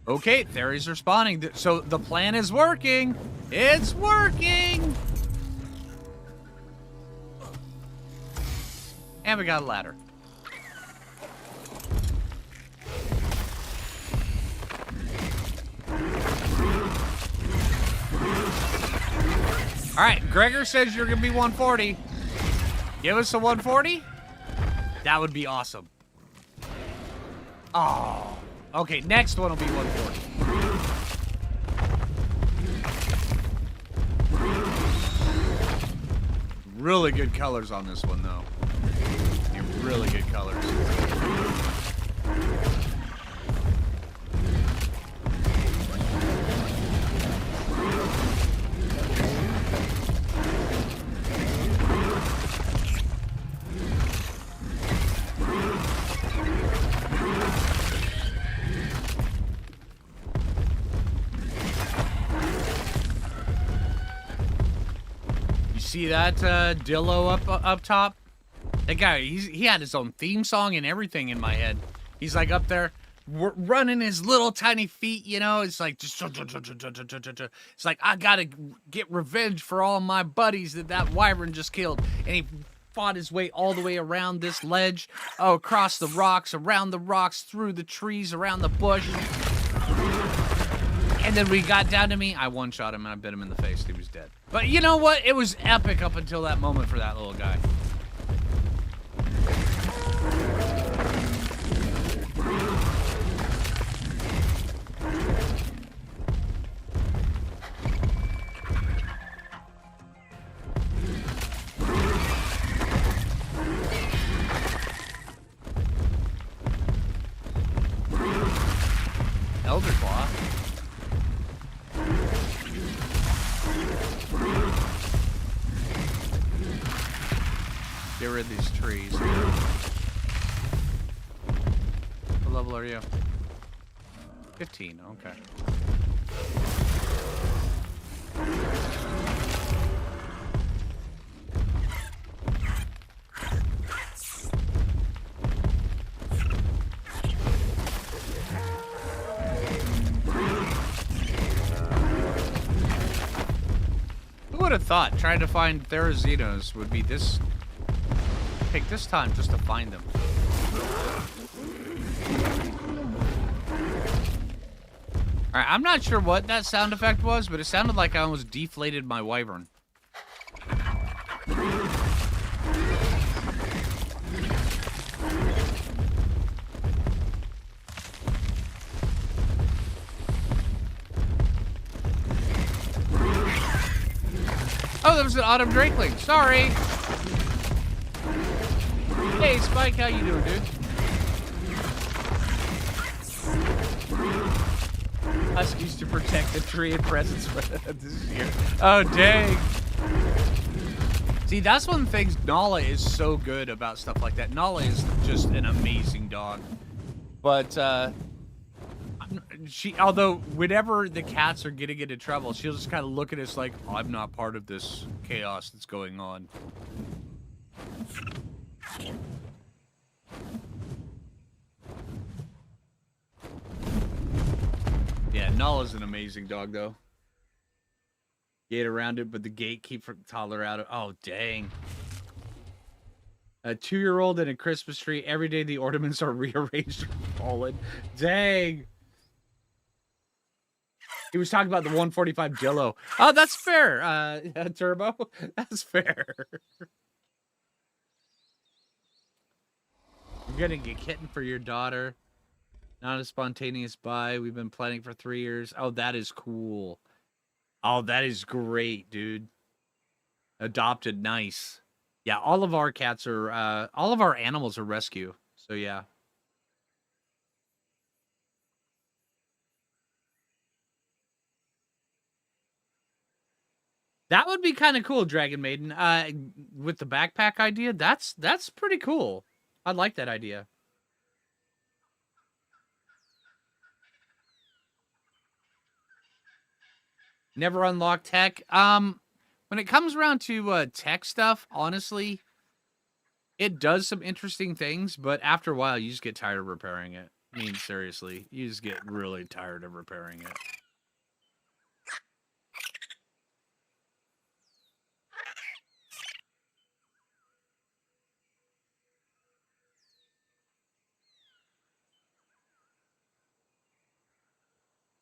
Okay, Theries are spawning. So the plan is working. It's working. And we got a ladder. All right, Gregor says you're going to be 140. Give us a 140. That would be awesome. Oh, okay, next one will be 140. Really good colors on this one, though. Really good colors. See that Dillo up top? That guy, he had his own theme song and everything in my head. He's like up there running his little tiny feet, It's like just it's like I gotta get revenge for all my buddies that wyvern just killed, and he fought his way all the way around this ledge, across the rocks, around the rocks, through the trees, around the bush. And then we got down to me. I one-shot him and I bit him in the face. He was dead. But you know what? It was epic up until that moment for that little guy. Elder Claw. Get rid of these trees. What level are you? 15, okay. would have thought trying to find Therizinos would be this... take this time just to find them. Alright, I'm not sure what that sound effect was, but it sounded like I almost deflated my wyvern. Oh, that was an autumn drakeling. Sorry. Hey, Spike, how you doing, dude? Huskies to protect the tree and presents this year. Oh, dang. See, that's one of the things Nala is so good about stuff like that. Nala is just an amazing dog. But, although whenever the cats are getting into trouble, she'll just kind of look at us like, oh, I'm not part of this chaos that's going on. Yeah, Nala's an amazing dog, though. Gate around it, but the gate keep from toddler out of... Oh, dang. A 2-year-old and a Christmas tree. Every day the ornaments are rearranged or fallen. Dang. He was talking about the 145 Jell-O. Oh, that's fair, Turbo. That's fair. You're getting a kitten for your daughter. Not a spontaneous buy. We've been planning for 3 years. Oh, that is cool. Oh, that is great, dude. Adopted, nice. Yeah, all of our cats are, all of our animals are rescue. So, yeah. That would be kind of cool, Dragon Maiden. With the backpack idea, that's pretty cool. I like that idea. Never unlock tech. When it comes around to tech stuff, honestly, it does some interesting things, but after a while, you just get tired of repairing it. I mean, seriously, you just get really tired of repairing it.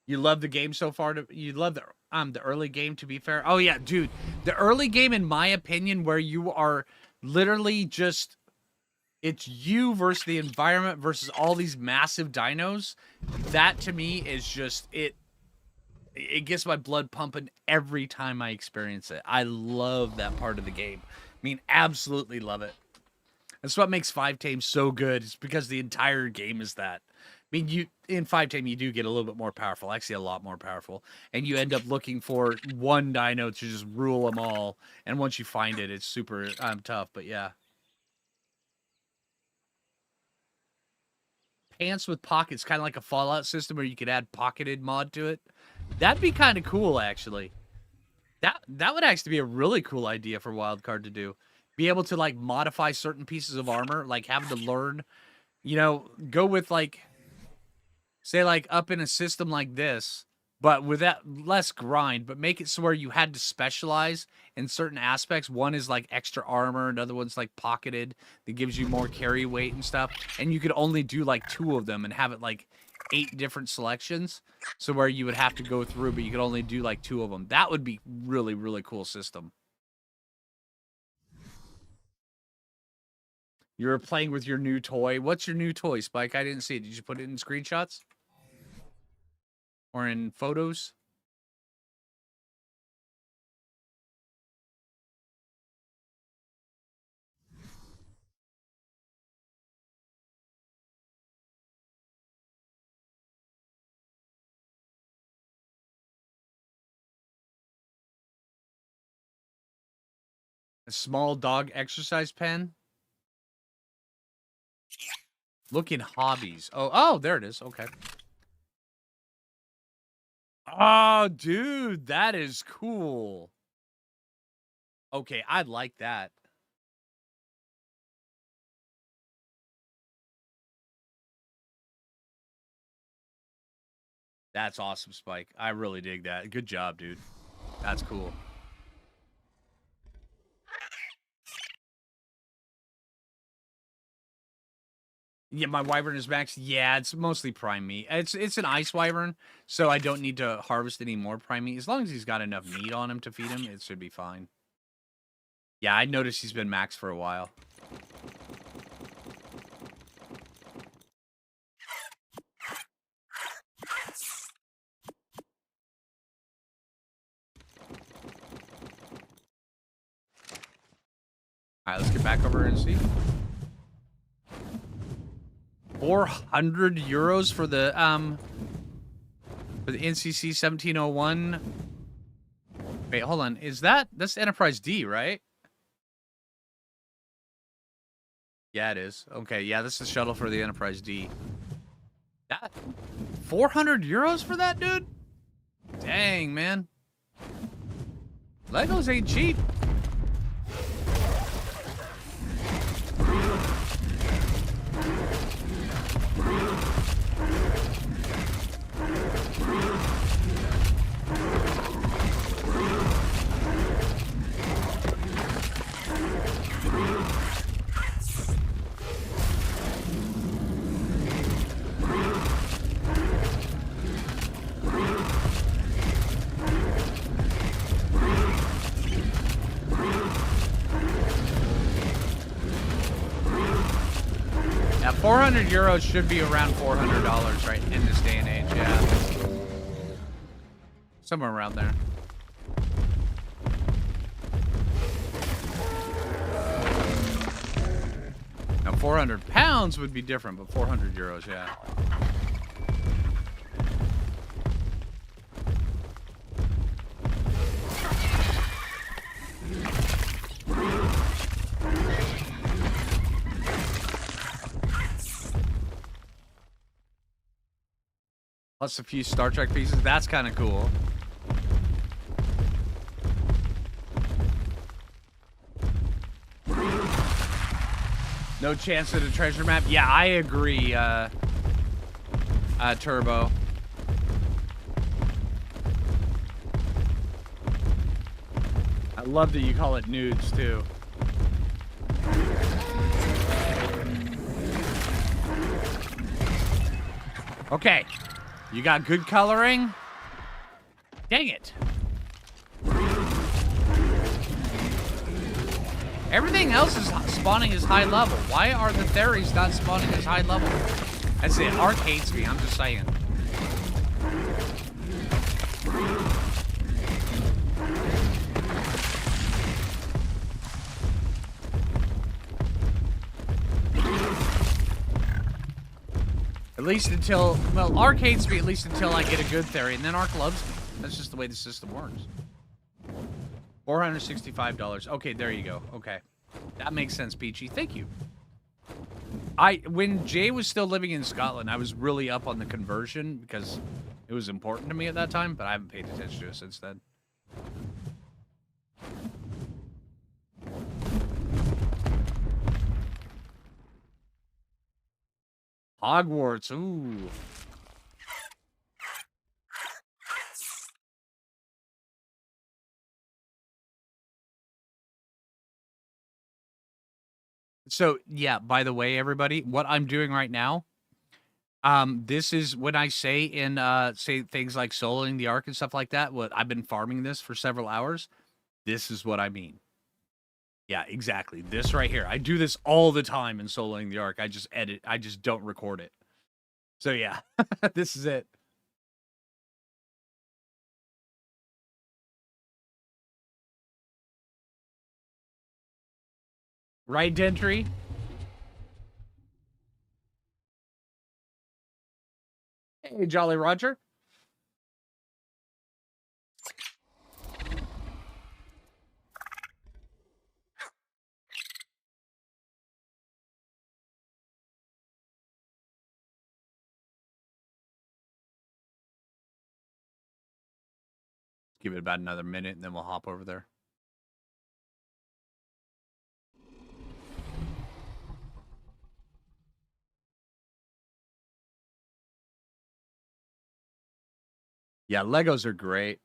You love the game so far. You love the early game, to be fair. Oh yeah, dude, the early game, in my opinion, where you are literally just, it's you versus the environment versus all these massive dinos. That to me is just it gets my blood pumping every time I experience it. I love that part of the game. I mean, absolutely love it. That's what makes 5 Tames so good. It's because the entire game is that. I mean, in 5 Tame, you do get a little bit more powerful, actually a lot more powerful, and you end up looking for one dino to just rule them all, and once you find it, it's super tough, but yeah. Pants with pockets, kind of like a Fallout system where you could add pocketed mod to it. That'd be kind of cool, actually. That would actually be a really cool idea for Wildcard to do. Be able to, like, modify certain pieces of armor, like having to learn, you know, go with, like... say, like, up in a system like this, but with that less grind, but make it so where you had to specialize in certain aspects. One is, like, extra armor, another one's, like, pocketed that gives you more carry weight and stuff, and you could only do, like, 2 of them and have it, like, 8 different selections, so where you would have to go through, but you could only do, like, 2 of them. That would be really, really cool system. You were playing with your new toy. What's your new toy, Spike? I didn't see it. Did you put it in screenshots? Or in photos? A small dog exercise pen? Look in hobbies. Oh, there it is. Okay. Oh, dude, that is cool. Okay, I like that. That's awesome, Spike. I really dig that. Good job, dude. That's cool. Yeah, my wyvern is max. Yeah, it's mostly prime meat. It's an ice wyvern, so I don't need to harvest any more prime meat. As long as he's got enough meat on him to feed him, it should be fine. Yeah, I noticed he's been max for a while. All right, let's get back over and see. 400 euros for the NCC 1701. Wait, hold on. That's Enterprise D, right? Yeah, it is. Okay, yeah, this is shuttle for the Enterprise D. That 400 euros for that, dude? Dang, man. Legos ain't cheap. Now, 400 euros should be around $400 right in this day and age, yeah. Somewhere around there. Now, 400 pounds would be different, but 400 euros, yeah. Plus a few Star Trek pieces. That's kind of cool. No chance at a treasure map? Yeah, I agree, Turbo. I love that you call it nudes, too. Okay. You got good coloring? Dang it. Everything else is spawning as high level. Why are the Theris not spawning as high level? That's it. Ark hates me. I'm just saying. At least until... Well, Ark hates me at least until I get a good Theri, and then Ark loves me. That's just the way the system works. $465. Okay, there you go. Okay. That makes sense, Peachy. Thank you. When Jay was still living in Scotland, I was really up on the conversion because it was important to me at that time, but I haven't paid attention to it since then. Hogwarts, ooh. So, yeah, by the way, everybody, what I'm doing right now, this is when I say say things like soloing the Ark and stuff like that, what I've been farming this for several hours, this is what I mean. Yeah, exactly. This right here. I do this all the time in soloing the Ark. I just edit. I just don't record it. So, yeah, this is it. Right, Dentry? Hey, Jolly Roger. Give it about another minute, and then we'll hop over there. Yeah, Legos are great.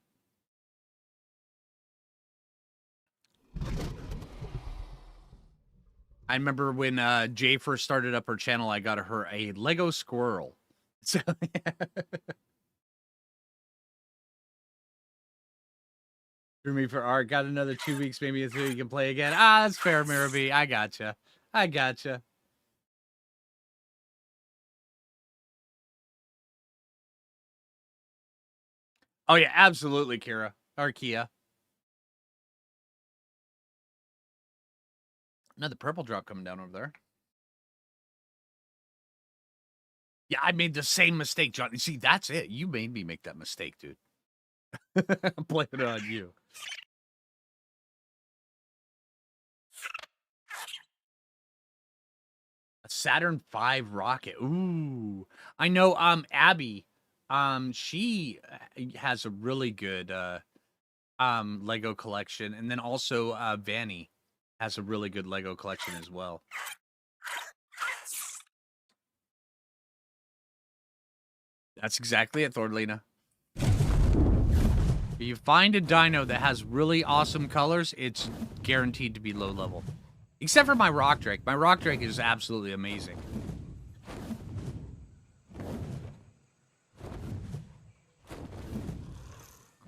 I remember when Jay first started up her channel, I got her a Lego squirrel. So for me for art, got another 2 weeks, maybe until you can play again. Ah, that's fair, Miraby. I gotcha. I gotcha. Oh yeah, absolutely, Kira or Kia. Another purple drop coming down over there. Yeah, I made the same mistake, John. See, that's it. You made me make that mistake, dude. Blame it on you. A Saturn V rocket. Ooh. I know Abby. She has a really good Lego collection, and then also Vanny has a really good Lego collection as well. That's exactly it, Thordlina. If you find a dino that has really awesome colors, it's guaranteed to be low level. Except for my Rock Drake. My Rock Drake is absolutely amazing.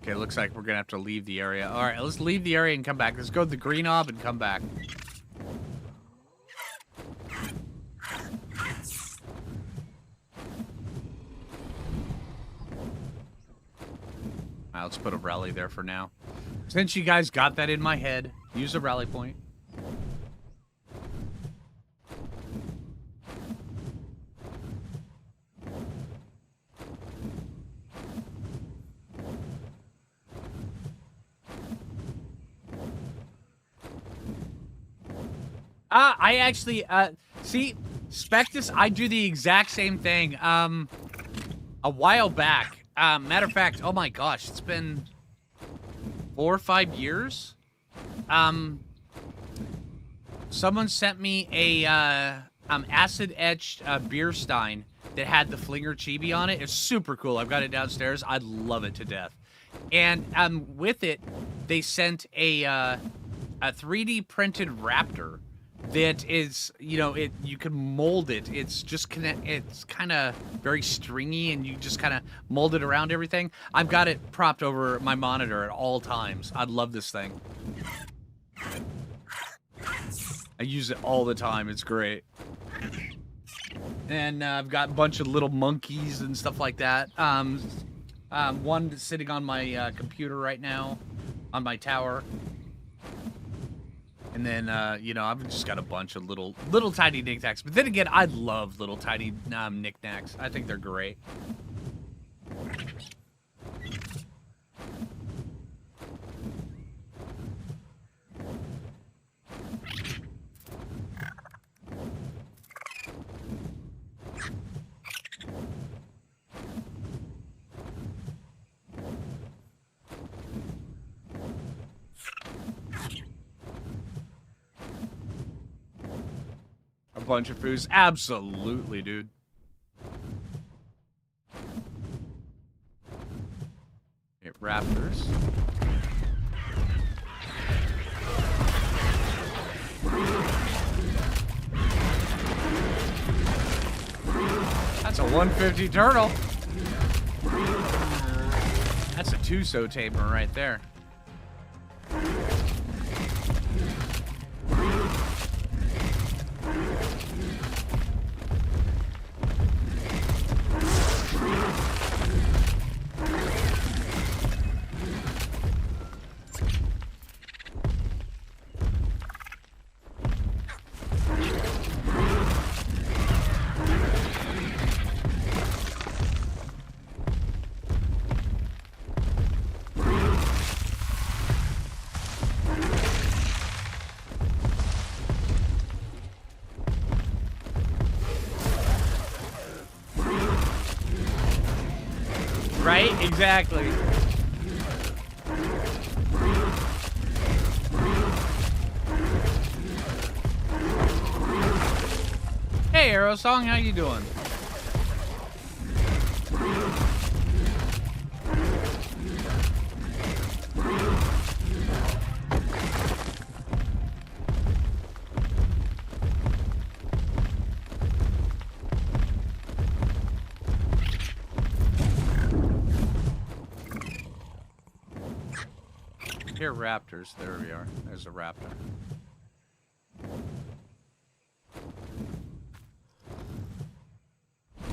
Okay, looks like we're going to have to leave the area. All right, let's leave the area and come back. Let's go to the green ob and come back. All right, let's put a rally there for now. Since you guys got that in my head, use a rally point. I actually, see, Spectus, I do the exact same thing, a while back. Matter of fact, oh my gosh, it's been 4 or 5 years. Someone sent me a, acid-etched, beer stein that had the Flinger Chibi on it. It's super cool. I've got it downstairs. I love it to death. And, with it, they sent a 3D printed raptor that is, you know, you can mold it. It's just it's kind of very stringy, and you just kind of mold it around everything. I've got it propped over my monitor at all times. I love this thing. I use it all the time. It's great. And I've got a bunch of little monkeys and stuff like that. One that's sitting on my computer right now, on my tower. And then, you know, I've just got a bunch of little tiny knickknacks. But then again, I love little tiny knickknacks. I think they're great. Bunch of foods. Absolutely, dude. Okay, raptors. That's a 150 turtle. That's a Tuso tamer right there. Right? Exactly. Hey, Aerosong, how you doing? hear raptors. There we are. There's a raptor.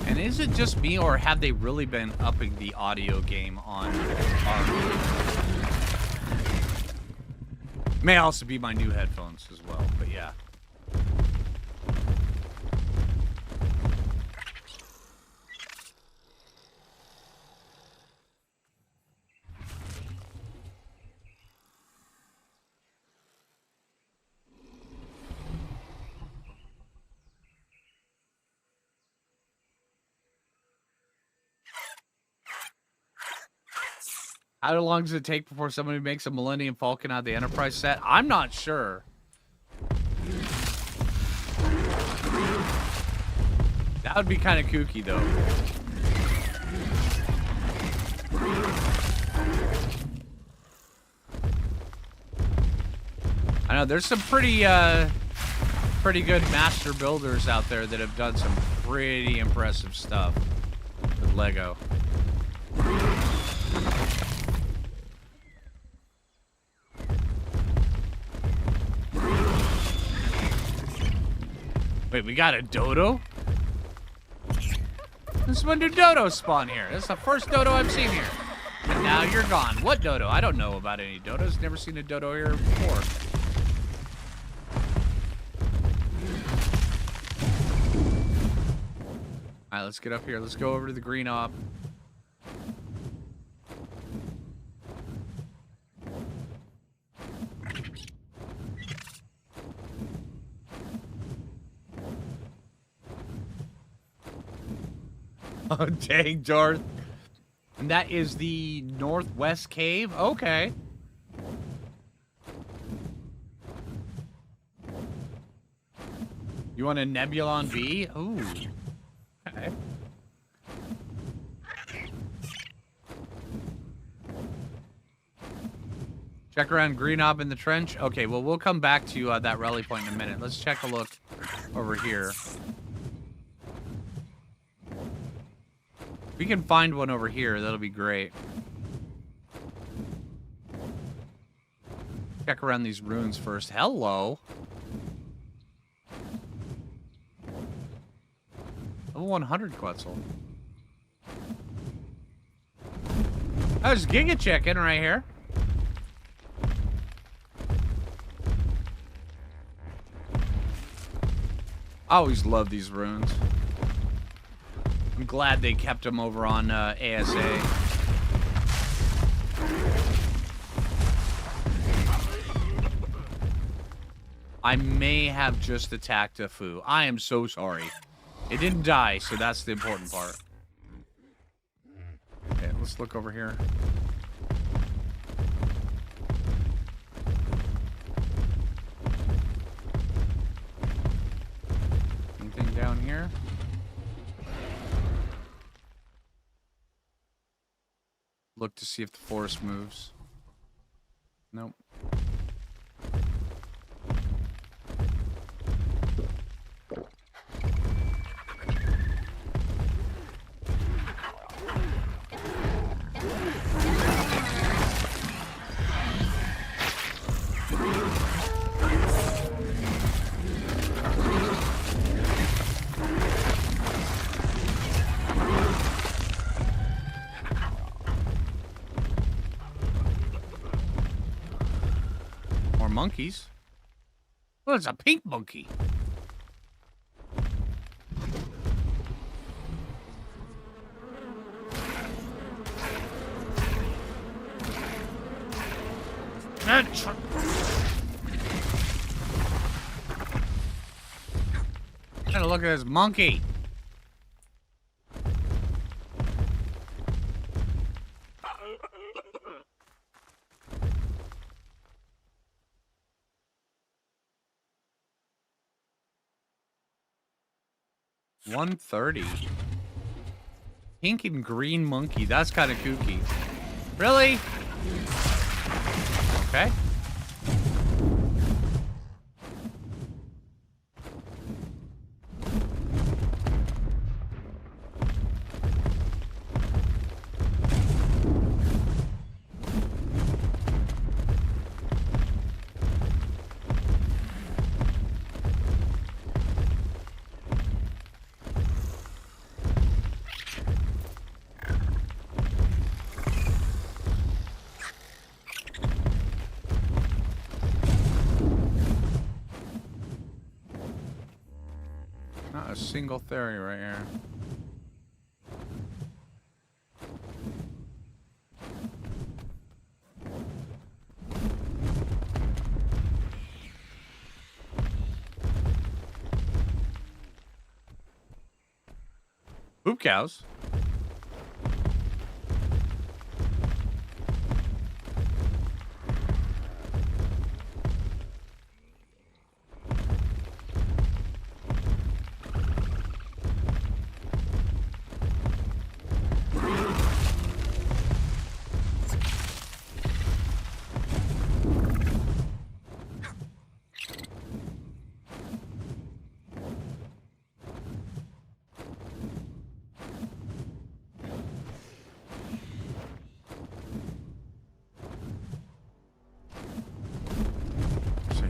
And is it just me, or have they really been upping the audio game on our... May also be my new headphones as well, but yeah. How long does it take before somebody makes a Millennium Falcon out of the Enterprise set? I'm not sure. That would be kind of kooky, though. I know there's some pretty good master builders out there that have done some pretty impressive stuff with Lego. Wait, we got a dodo? There's one new dodo spawn here. This is the first dodo I've seen here. And now you're gone. What dodo? I don't know about any dodos. Never seen a dodo here before. Alright, let's get up here. Let's go over to the green ob. Oh, dang, Darth. And that is the Northwest Cave? Okay. You want a Nebulon V? Ooh. Okay. Check around Green Ob in the trench. Okay, well, we'll come back to that rally point in a minute. Let's check a look over here. We can find one over here. That'll be great. Check around these ruins first. Hello. Level 100 Quetzal. There's Giga Chicken right here. I always love these ruins. I'm glad they kept them over on ASA. I may have just attacked a foo. I am so sorry. It didn't die, so that's the important part. Okay, let's look over here. Anything down here? Look to see if the forest moves. Nope. Monkeys. Well, it's a pink monkey. Gotta look at this monkey. $130. Pink and green monkey. That's kind of kooky. Really? Okay. single theory right here. Poop cows.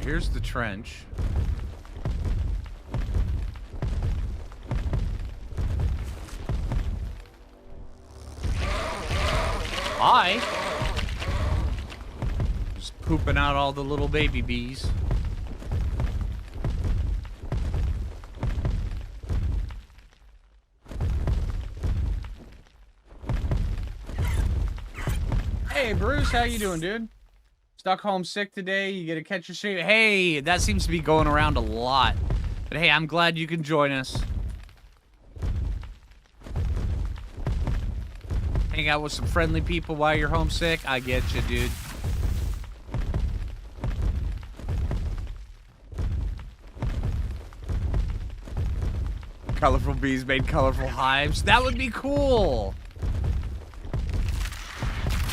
Here's the trench. Hi. Just pooping out all the little baby bees. Hey, Bruce, how you doing, dude? Stuck home sick today. You get to catch your stream. Hey, that seems to be going around a lot. But hey, I'm glad you can join us. Hang out with some friendly people while you're homesick. I get you, dude. Colorful bees made colorful hives. That would be cool.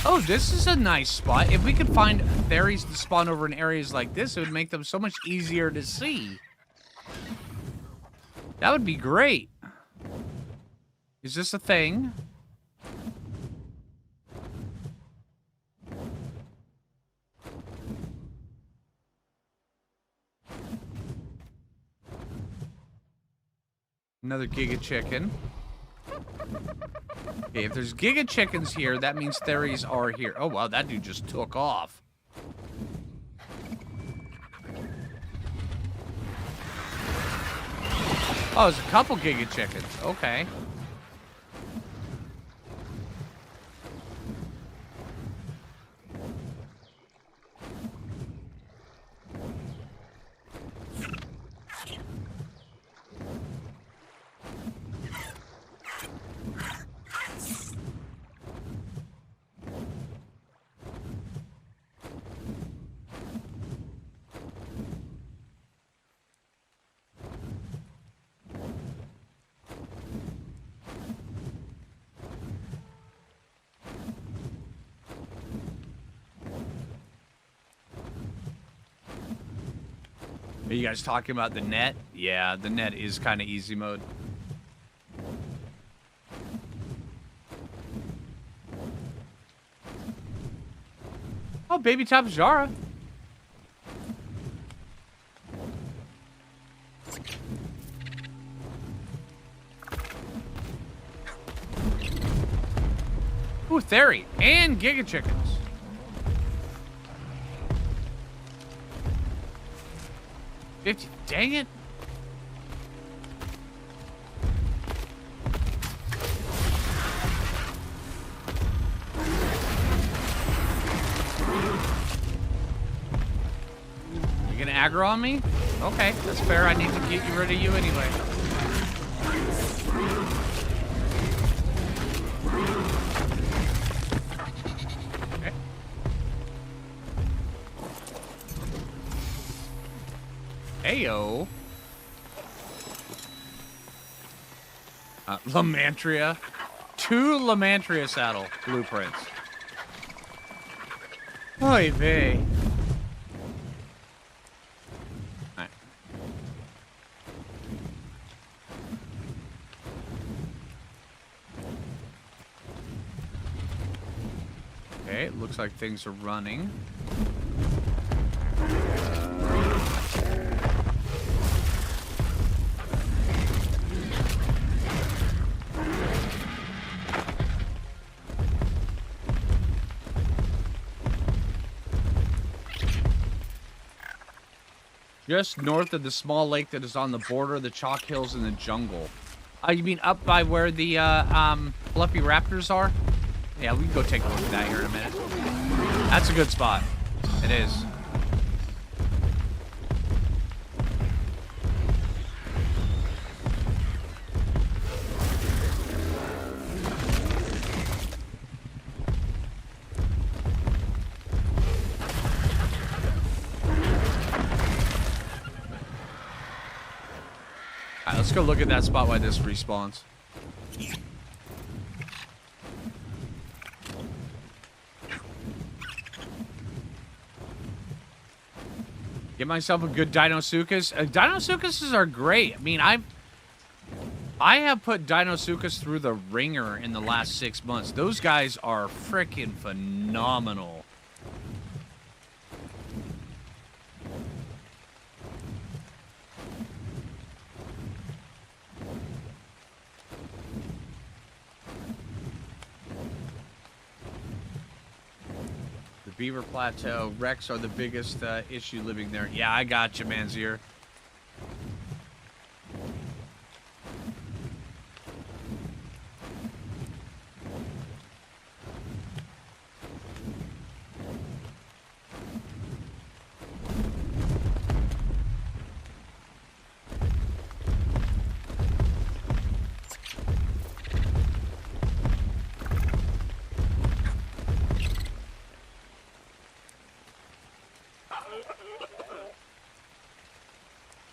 Oh, this is a nice spot. If we could find theris to spawn over in areas like this, it would make them so much easier to see. That would be great. Is this a thing? Another Giga Chicken. Okay, if there's Giga Chickens here, that means theris are here. Oh, wow, that dude just took off. Oh, there's a couple Giga Chickens. Okay. Are you guys talking about the net? Yeah, the net is kind of easy mode. Oh, baby top Jara. Ooh, Theri and Giga Chickens. Dang it. You gonna aggro on me? Okay, that's fair. I need to get rid of you anyway. Heyo. Lamantria. 2 Lamantria saddle blueprints. Oy vey. Alright. Okay, it looks like things are running. Just north of the small lake that is on the border of the chalk hills and the jungle. You mean up by where the fluffy raptors are? Yeah, we can go take a look at that here in a minute. That's a good spot. It is. Alright, let's go look at that spot while this respawns. Get myself a good Deinosuchus. Deinosuchuses are great. I mean, I have put Deinosuchus through the ringer in the last 6 months. Those guys are freaking phenomenal. Beaver Plateau. Rex are the biggest issue living there. Yeah, I got you, Manzier.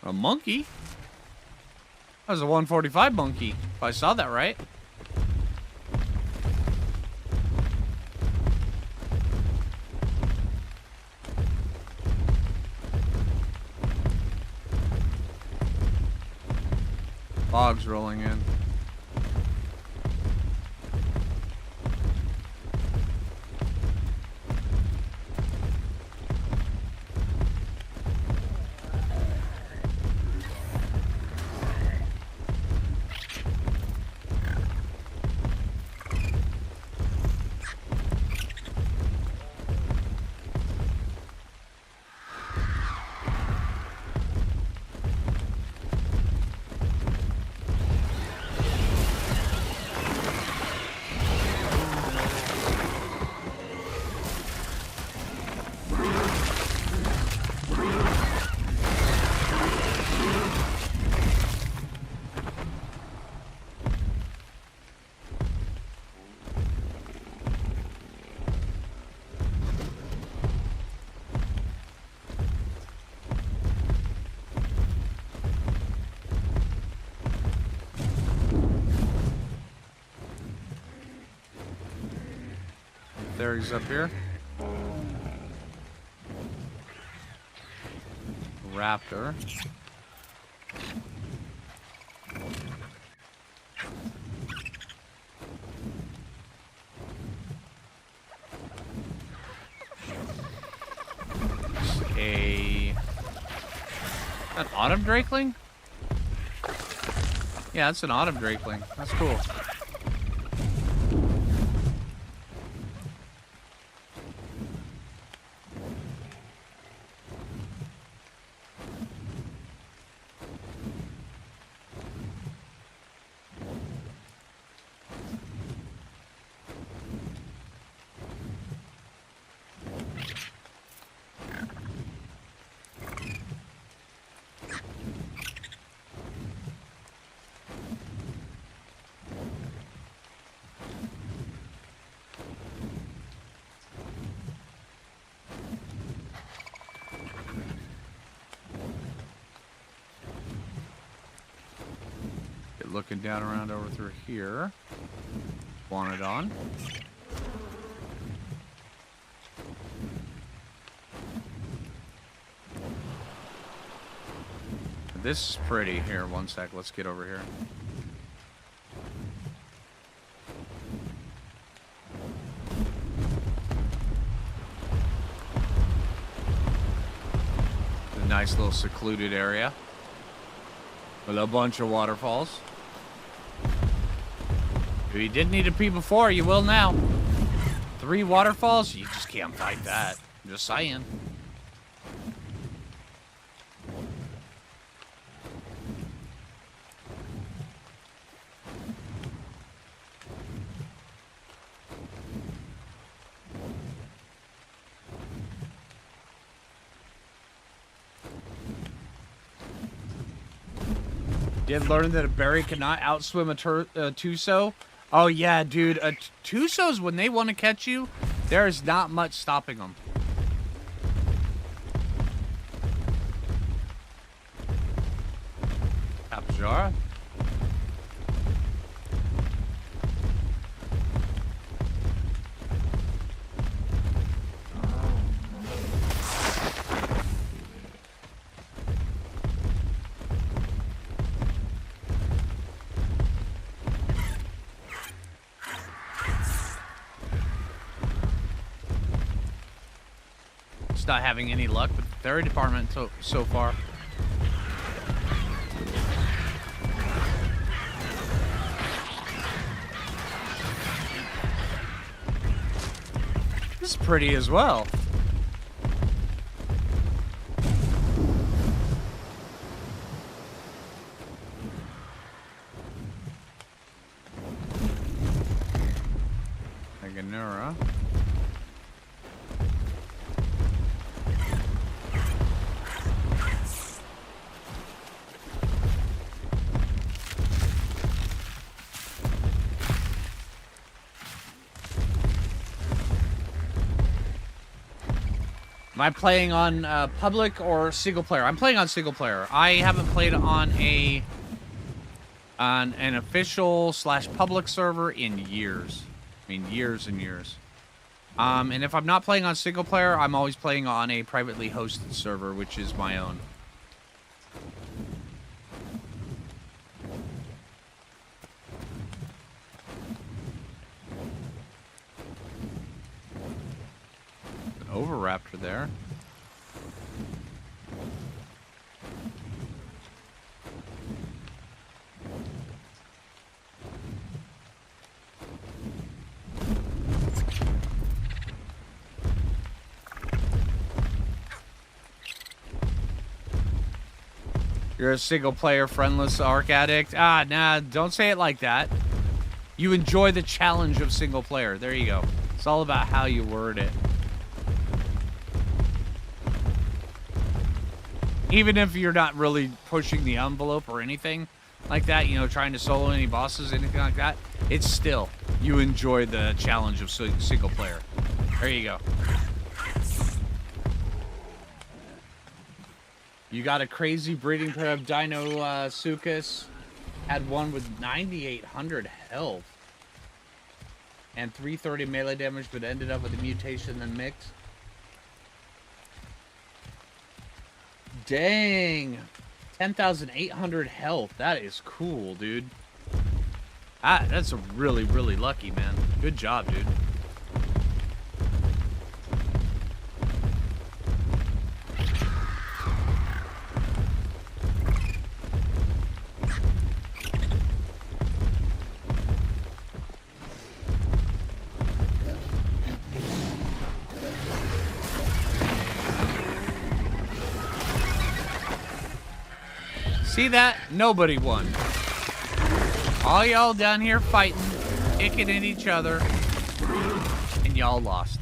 A monkey? That was a 145 monkey, if I saw that right. Fog's rolling in. There he's up here. Raptor. An autumn drakeling? Yeah, that's an autumn drakeling. That's cool. Looking down around over through here. Want it on. This is pretty. Here, one sec. Let's get over here. A nice little secluded area with a bunch of waterfalls. If you didn't need to pee before, you will now. 3 waterfalls? You just can't fight that. I'm just saying. Did learn that a berry cannot outswim a Tuso. Oh yeah, dude. Tusos, when they want to catch you, there is not much stopping them. Apjara. Not having any luck with the third department so far. This is pretty as well. Meganura. Am I playing on public or single player? I'm playing on single player. I haven't played on an official / public server in years. I mean, years and years. And if I'm not playing on single player, I'm always playing on a privately hosted server, which is my own. Overraptor there. You're a single player friendless Ark addict? Ah, nah, don't say it like that. You enjoy the challenge of single player. There you go. It's all about how you word it. Even if you're not really pushing the envelope or anything like that, you know, trying to solo any bosses, anything like that, it's still, you enjoy the challenge of single player. There you go. You got a crazy breeding pair of Dinosaurus. Had one with 9,800 health. And 330 melee damage, but ended up with a mutation and mix. Dang. 10,800 health. That is cool, dude. That's a really, really lucky, man. Good job, dude. See that? Nobody won. All y'all down here fighting, kicking at each other, and y'all lost.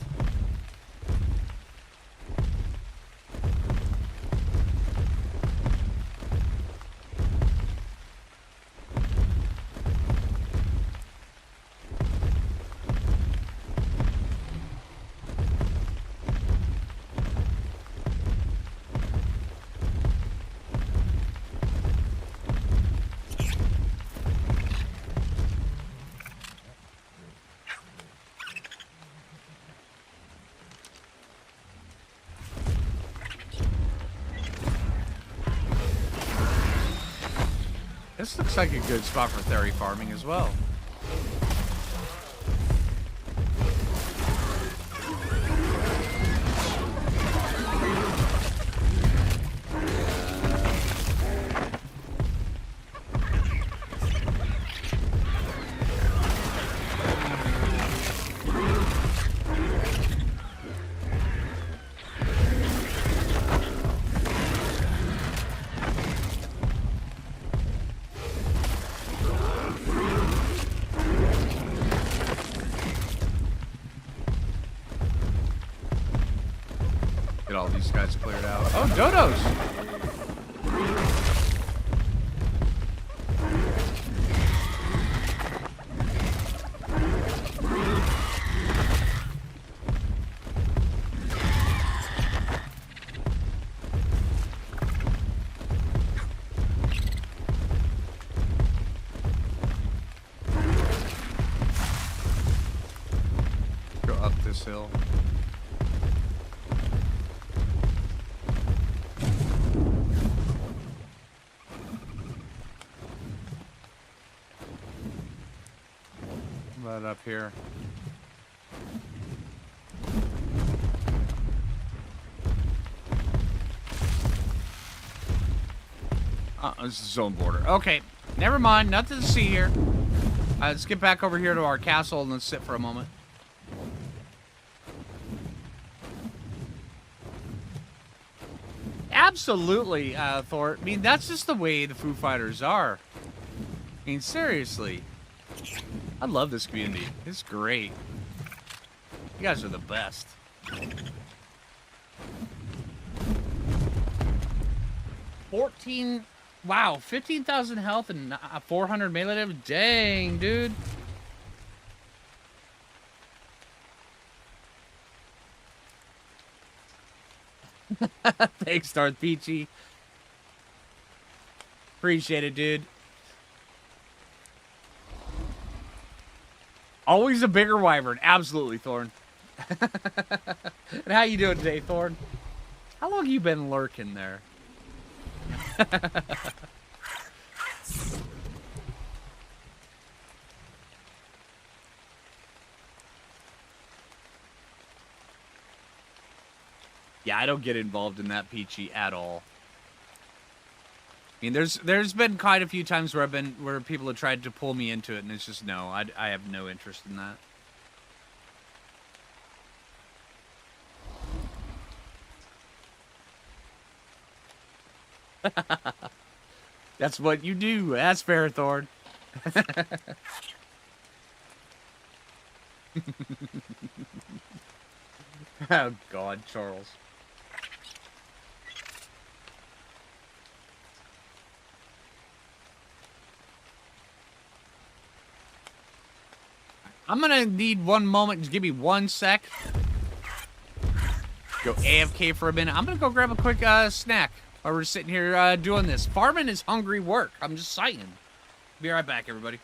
This looks like a good spot for Theri farming as well. Get all these guys cleared out. Oh, dodos! this hill. What about up here? This is zone border. Okay, never mind. Nothing to see here. Let's get back over here to our castle and let's sit for a moment. Absolutely, Thor. I mean, that's just the way the Foo Fighters are. I mean, seriously. I love this community. It's great. You guys are the best. Wow, 15,000 health and 400 melee damage. Dang, dude. Thanks, Darth Peachy. Appreciate it, dude. Always a bigger wyvern. Absolutely, Thorn. And how you doing today, Thorn? How long have you been lurking there? Yeah, I don't get involved in that, Peachy, at all. I mean, there's been quite a few times where people have tried to pull me into it, and it's just no, I have no interest in that. That's what you do. That's fair, Thorn. Oh God, Charles. I'm gonna need one moment. Just give me 1 sec. Go AFK for a minute. I'm gonna go grab a quick snack while we're sitting here doing this. Farming is hungry work. I'm just saying. Be right back, everybody.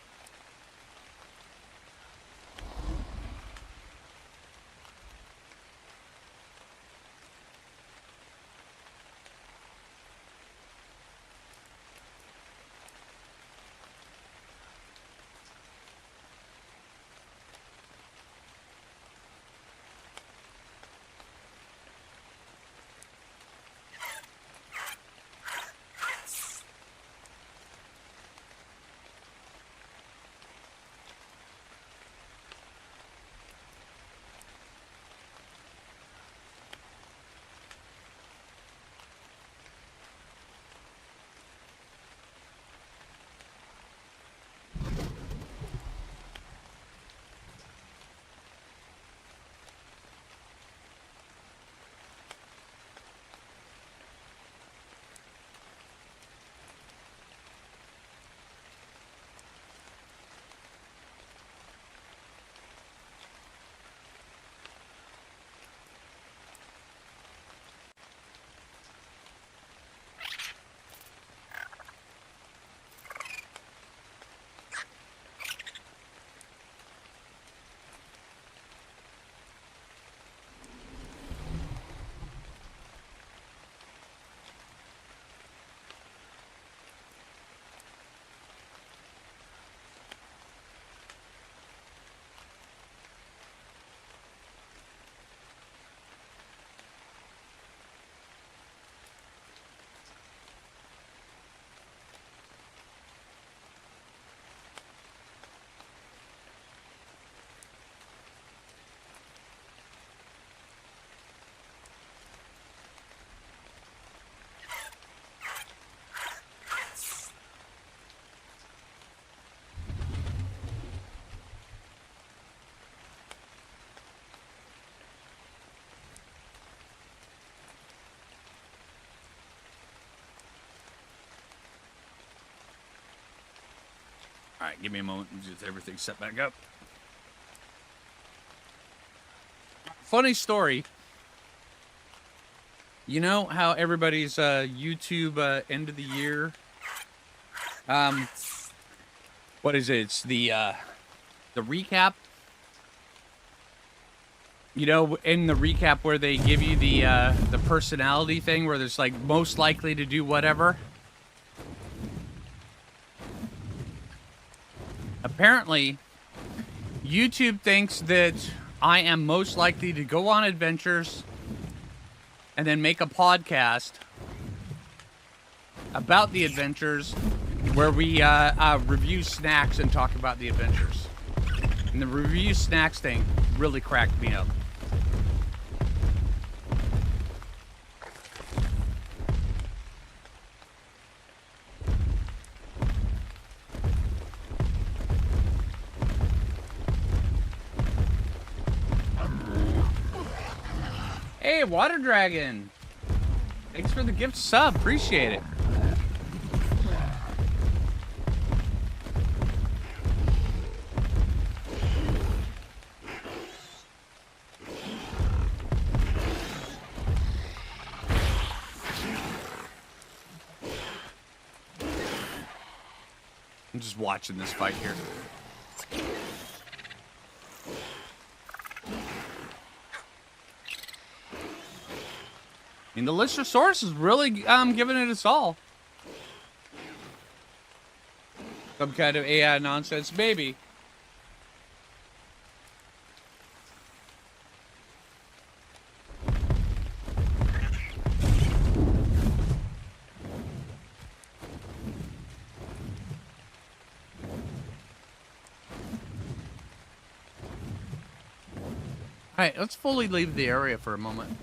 All right, give me a moment and get everything set back up. Funny story. You know how everybody's YouTube end of the year? What is it? It's the recap. You know, in the recap where they give you the personality thing, where there's like most likely to do whatever. Apparently, YouTube thinks that I am most likely to go on adventures and then make a podcast about the adventures where we review snacks and talk about the adventures. And the review snacks thing really cracked me up. Hey, Water Dragon! Thanks for the gift sub, appreciate it. I'm just watching this fight here. I mean, the Lysosaurus is really giving it its all. Some kind of AI nonsense, maybe. Alright, let's fully leave the area for a moment.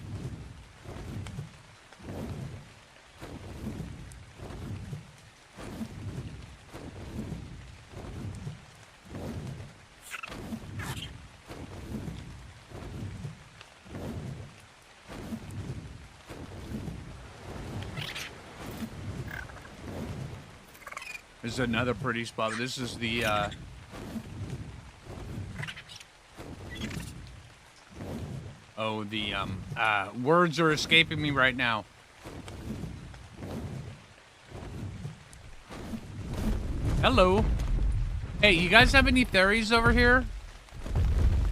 This is another pretty spot. This is the, words are escaping me right now. Hello. Hey, you guys have any theories over here?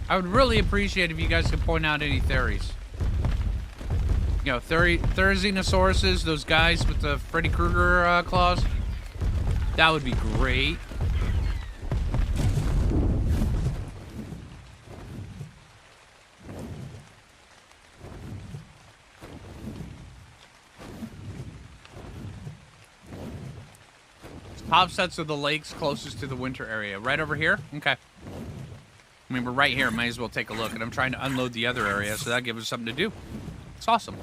I would really appreciate if you guys could point out any theories. You know, Therizinosaurus, those guys with the Freddy Krueger claws. That would be great. Top sets of the lakes closest to the winter area. Right over here? Okay. I mean, we're right here. Might as well take a look. And I'm trying to unload the other area, so that gives us something to do. It's awesome.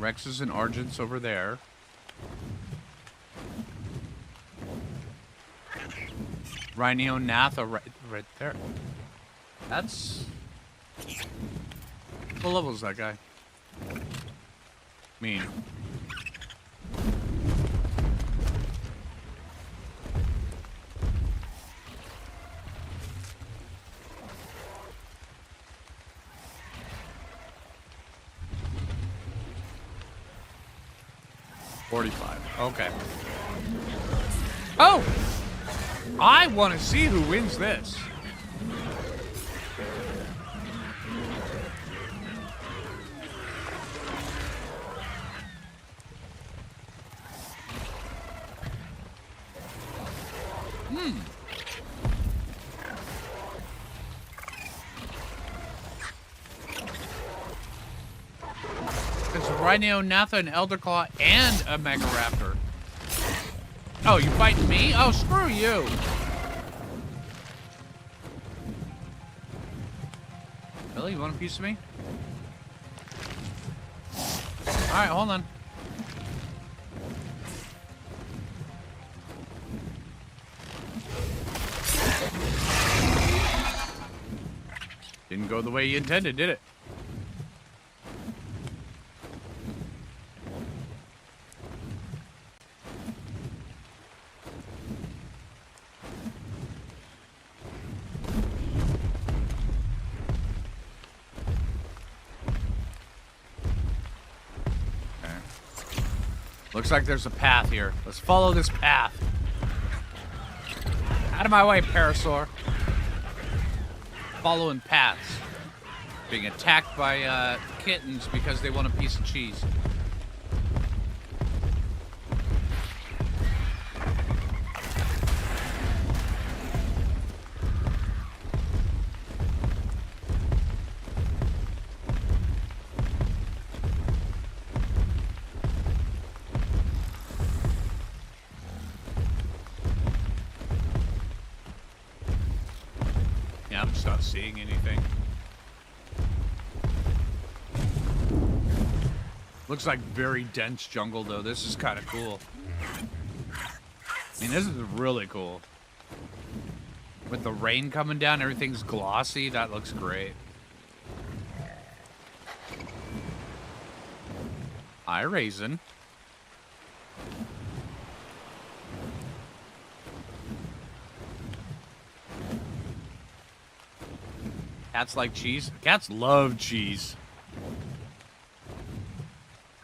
Rexes and Argents over there. Rhino-Natha right there. That's... What level is that guy? Mean. Okay. Oh! I want to see who wins this. It's Rhino-Natha, an Elderclaw, and a Megaraptor. Oh, you fighting me? Oh, screw you. Really? You want a piece of me? Alright, hold on. Didn't go the way you intended, did it? Looks like there's a path here. Let's follow this path. Out of my way, Parasaur. Following paths. Being attacked by kittens because they want a piece of cheese. I'm just not seeing anything. Looks like very dense jungle, though. This is kind of cool. I mean, this is really cool. With the rain coming down, everything's glossy. That looks great. Hi, Raisin. Cats like cheese? Cats love cheese.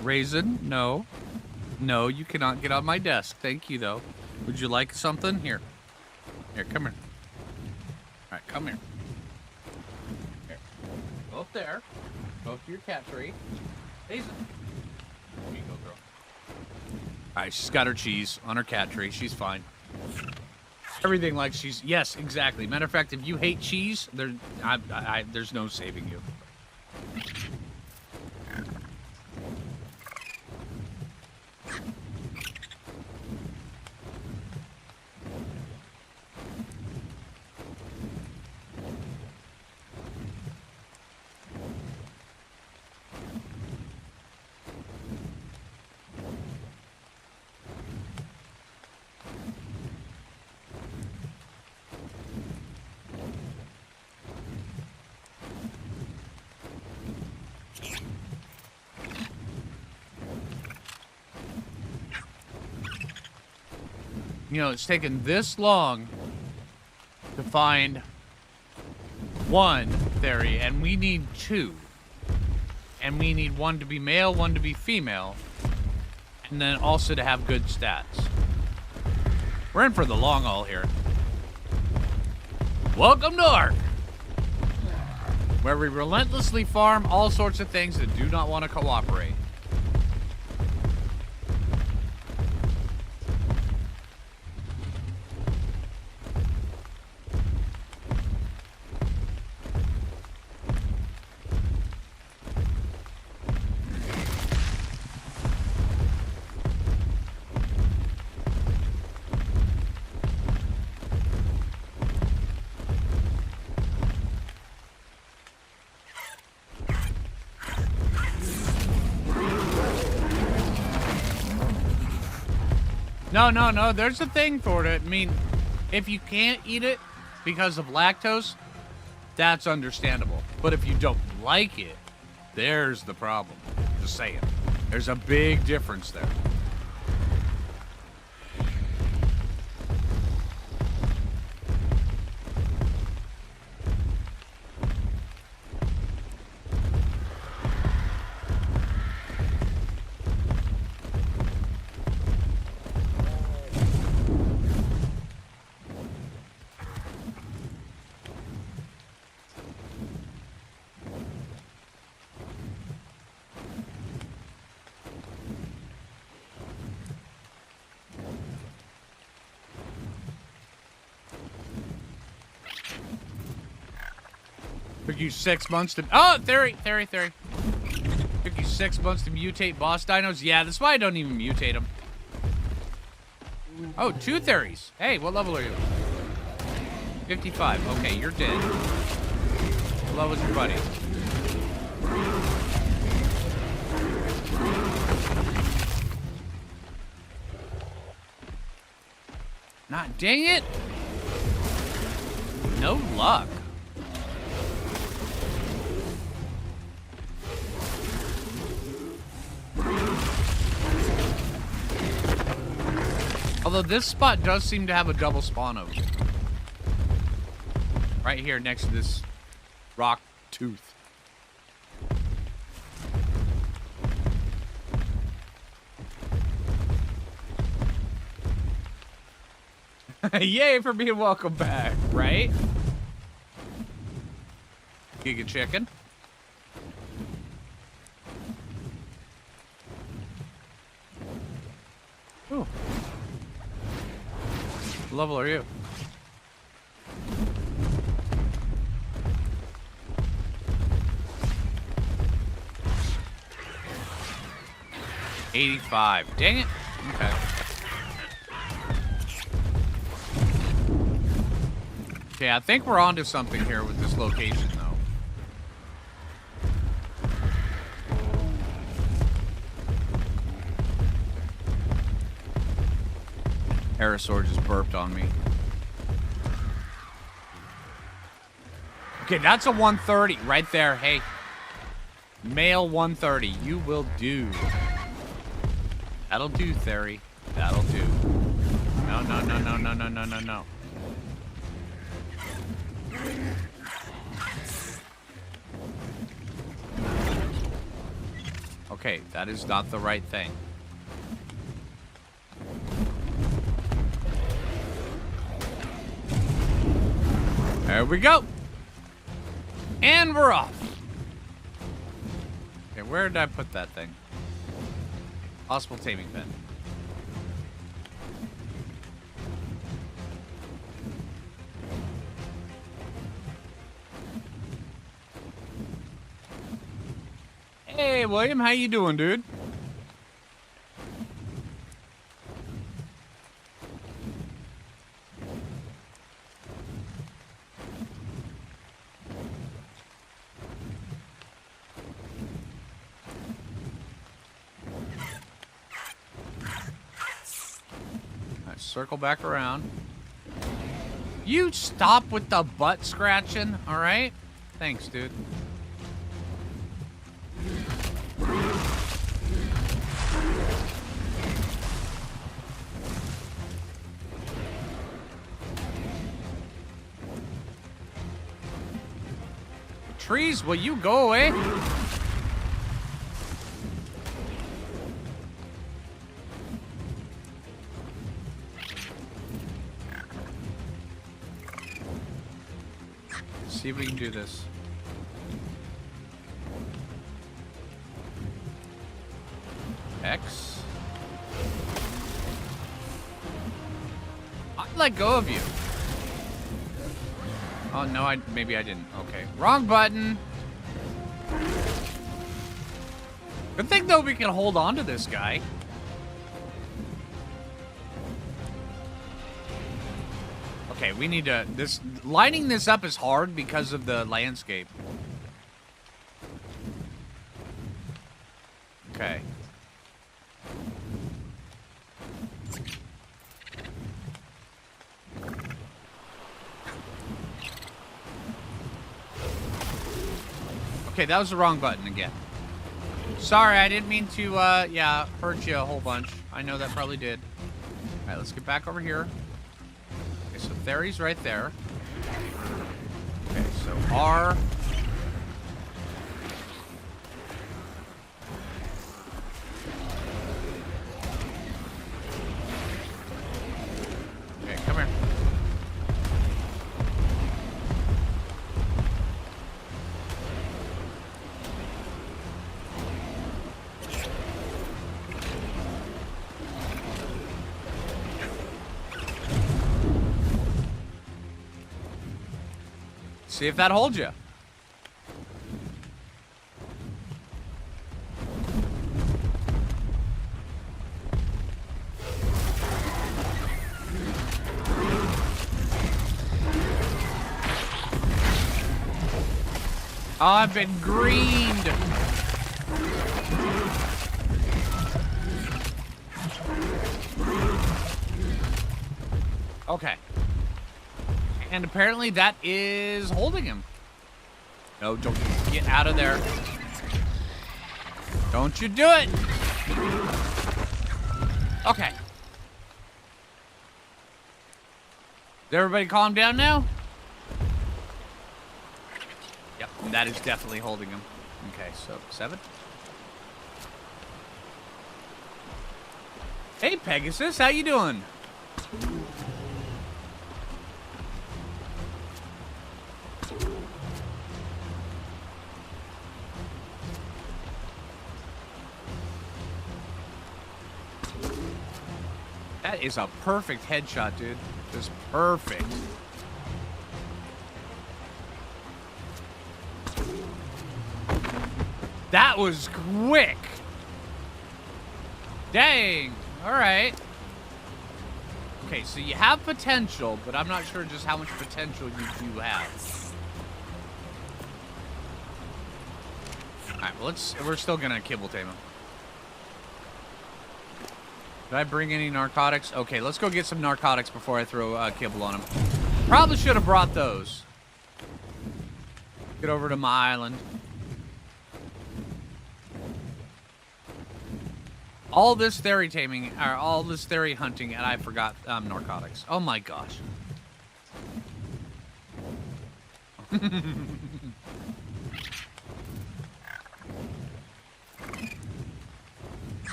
Raisin? No. No, you cannot get on my desk. Thank you, though. Would you like something? Here. Here, come here. All right, come here. Here. Go up there. Go up to your cat tree. Raisin. There you go, girl. All right, she's got her cheese on her cat tree. She's fine. Everything like cheese. Yes, exactly. Matter of fact, if you hate cheese, there's no saving you. You know, it's taken this long to find one Theri, and we need two. And we need one to be male, one to be female, and then also to have good stats. We're in for the long haul here. Welcome to Ark, where we relentlessly farm all sorts of things that do not want to cooperate. No, there's a thing for it. I mean, if you can't eat it because of lactose, that's understandable. But if you don't like it, there's the problem. Just saying. There's a big difference there. Took you 6 months to... Oh, Theory. Took you 6 months to mutate boss dinos? Yeah, that's why I don't even mutate them. Oh, 2 Theories. Hey, what level are you? 55. Okay, you're dead. What level is your buddy? Not dang it. No luck. Although this spot does seem to have a double spawn over here. Right here next to this rock tooth. Yay for being welcome back, right? Giga chicken. Ooh. What level are you? $85. Dang it. Okay. Okay, I think we're onto something here with this location, though. Pterosaur just burped on me. Okay, that's a 130 right there. Hey, male 130. You will do. That'll do, Theri. That'll do. No, no, no, no, no, no, no, no, no. Okay, that is not the right thing. There we go. And we're off. Okay, where did I put that thing? Possible taming pen. Hey, William, how you doing, dude? Circle back around. You stop with the butt scratching, all right? Thanks, dude. Trees, will you go away? See if we can do this. X. I let go of you. Oh no, maybe I didn't. Okay, wrong button. Good thing though we can hold on to this guy. Okay, we need to... lining this up is hard because of the landscape. Okay. Okay, that was the wrong button again. Sorry, I didn't mean to, yeah, hurt you a whole bunch. I know that probably did. Alright, let's get back over here. Okay, so Theri's right there. Okay, so R. Okay, come here. See if that holds you. Oh, I've been greened. Okay. And apparently that is holding him. No, don't get out of there. Don't you do it. Okay. Did everybody calm down now? Yep, that is definitely holding him. Okay, so 7. Hey, Pegasus, how you doing? That is a perfect headshot, dude. Just perfect. That was quick. Dang. All right. Okay, so you have potential, but I'm not sure just how much potential you do have. All right, well, we're still gonna kibble tame him. Did I bring any narcotics? Okay, let's go get some narcotics before I throw kibble on him. Probably should have brought those. Get over to my island. All this theory taming, or all this theory hunting, and I forgot narcotics. Oh my gosh.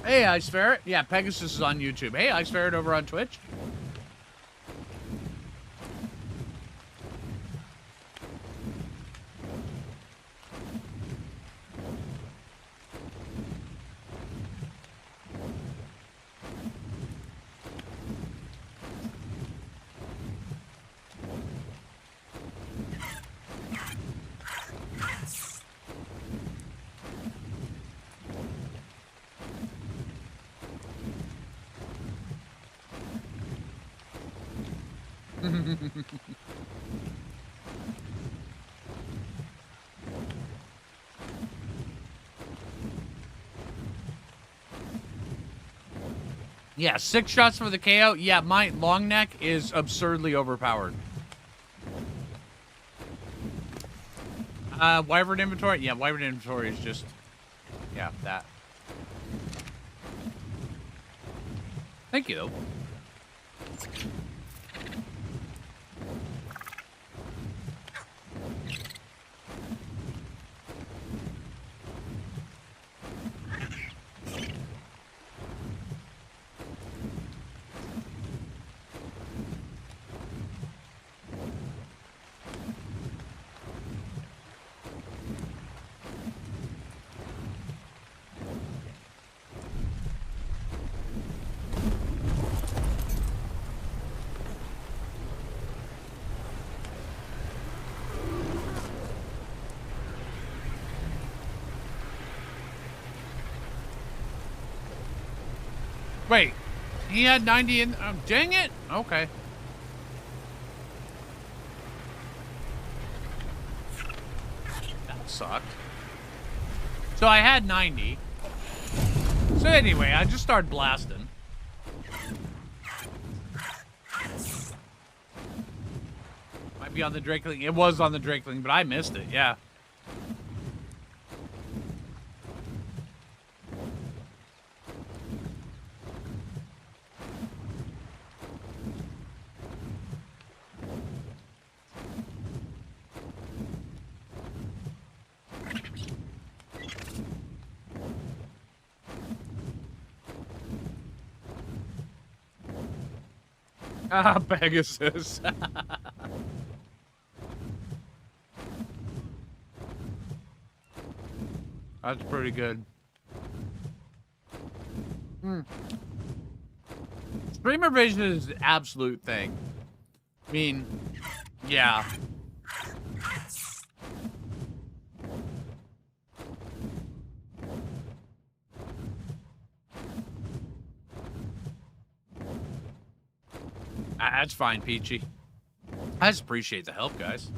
Hey, Ice Ferret. Yeah, Pegasus is on YouTube. Hey, Ice Ferret over on Twitch. Yeah, 6 shots for the KO. Yeah, my long neck is absurdly overpowered. Wyvern inventory? Yeah, Wyvern inventory is just... Yeah, that. Thank you, though. Wait, he had 90 in... Oh, dang it! Okay. That sucked. So I had 90. So anyway, I just started blasting. Might be on the Drakeling. It was on the Drakeling, but I missed it, yeah. Ah, Pegasus. That's pretty good. Streamer vision is the absolute thing. I mean, yeah. That's fine, Peachy. I just appreciate the help, guys.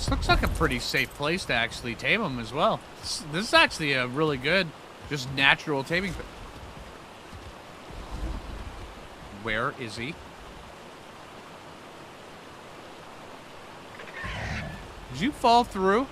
This looks like a pretty safe place to actually tame them as well. This is actually a really good, just natural taming. Where is he? Did you fall through?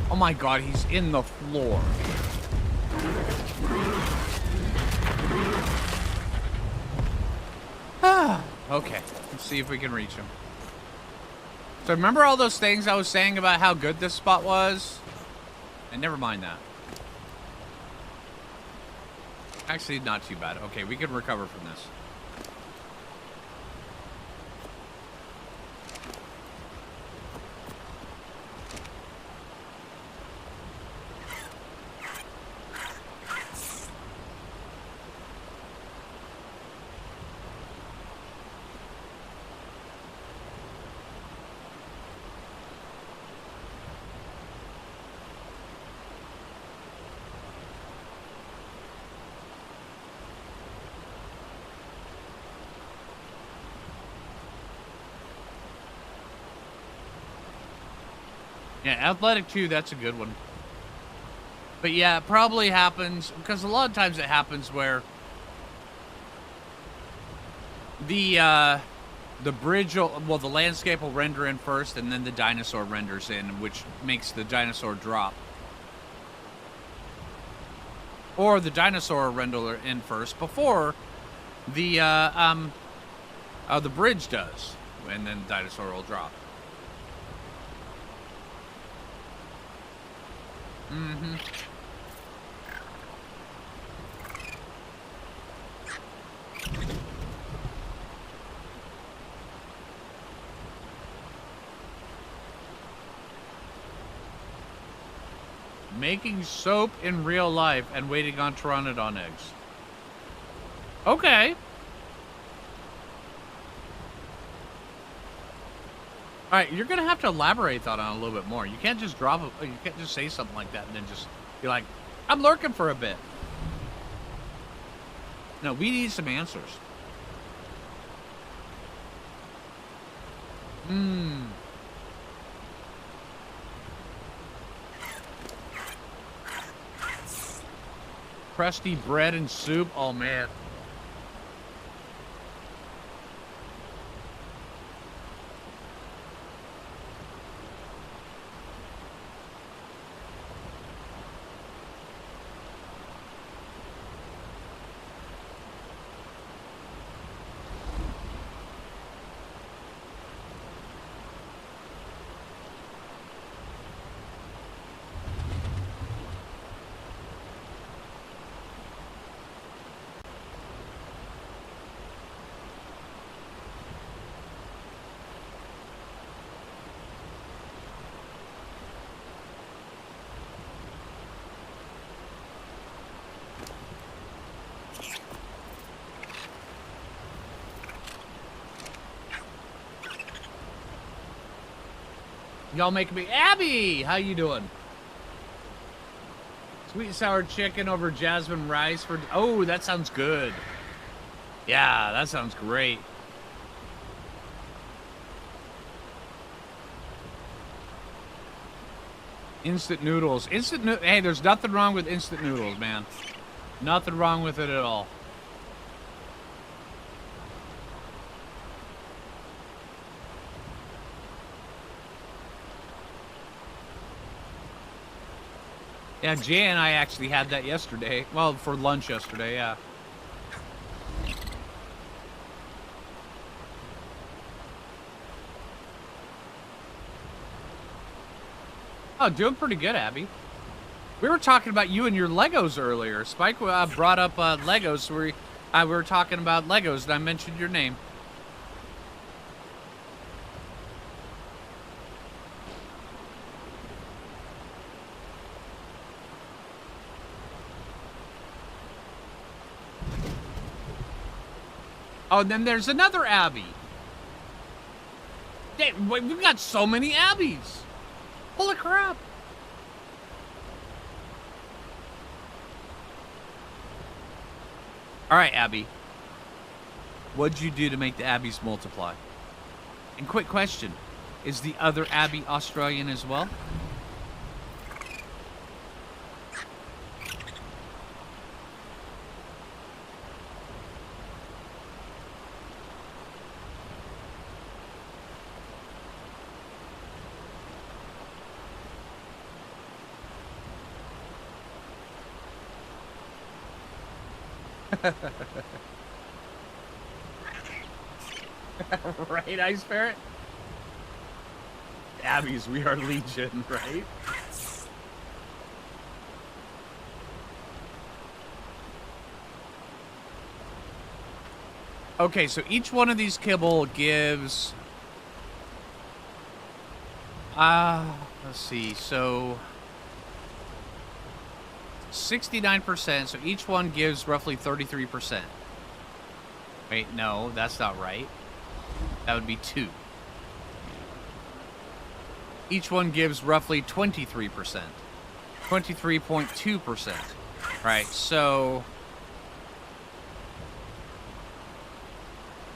Oh my god, he's in the floor. Okay, let's see if we can reach him. So remember all those things I was saying about how good this spot was? And never mind that. Actually, not too bad. Okay, we can recover from this. Yeah, athletic too, that's a good one. But yeah, it probably happens, because a lot of times it happens where the bridge will, well, the landscape will render in first, and then the dinosaur renders in, which makes the dinosaur drop. Or the dinosaur will render in first before the bridge does, and then the dinosaur will drop. Mm-hmm. Making soap in real life and waiting on pteranodon eggs. Okay. All right, you're gonna have to elaborate that on a little bit more. You can't just drop you can't just say something like that and then just be like, I'm lurking for a bit. No, we need some answers. Crusty bread and soup. Oh man. Y'all making me... Abby! How you doing? Sweet and sour chicken over jasmine rice for... Oh, that sounds good. Yeah, that sounds great. Instant noodles. Hey, there's nothing wrong with instant noodles, man. Nothing wrong with it at all. Yeah, Jay and I actually had that yesterday. Well, for lunch yesterday, yeah. Oh, doing pretty good, Abby. We were talking about you and your Legos earlier. Spike brought up Legos, so we were talking about Legos, and I mentioned your name. Oh, and then there's another Abbey. Damn, we've got so many Abbeys. Holy crap. All right, Abbey. What'd you do to make the Abbeys multiply? And quick question. Is the other Abbey Australian as well? Right, Ice Ferret? Abbeys, we are legion, right? Okay, so each one of these kibble gives... let's see, so... 69%, so each one gives roughly 33%. Wait, no, that's not right. That would be 2. Each one gives roughly 23%. 23.2%. Right, so...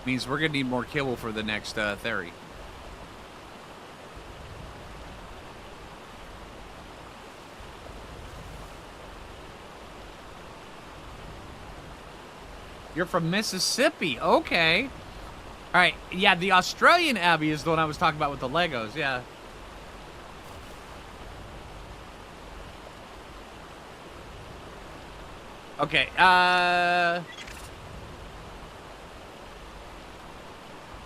means we're going to need more kibble for the next Theri. You're from Mississippi. Okay. All right. Yeah, the Australian Abbey is the one I was talking about with the Legos. Yeah. Okay.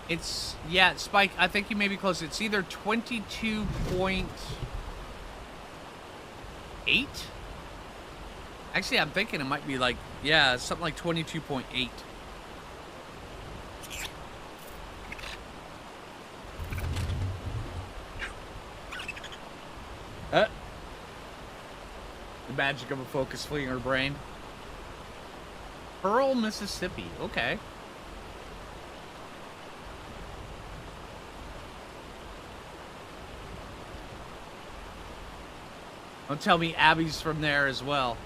It's, yeah, Spike, I think you may be close. It's either 22.8. Actually, I'm thinking it might be like, yeah, something like 22.8. The magic of a focus fleeing her brain. Pearl, Mississippi. Okay. Don't tell me Abby's from there as well.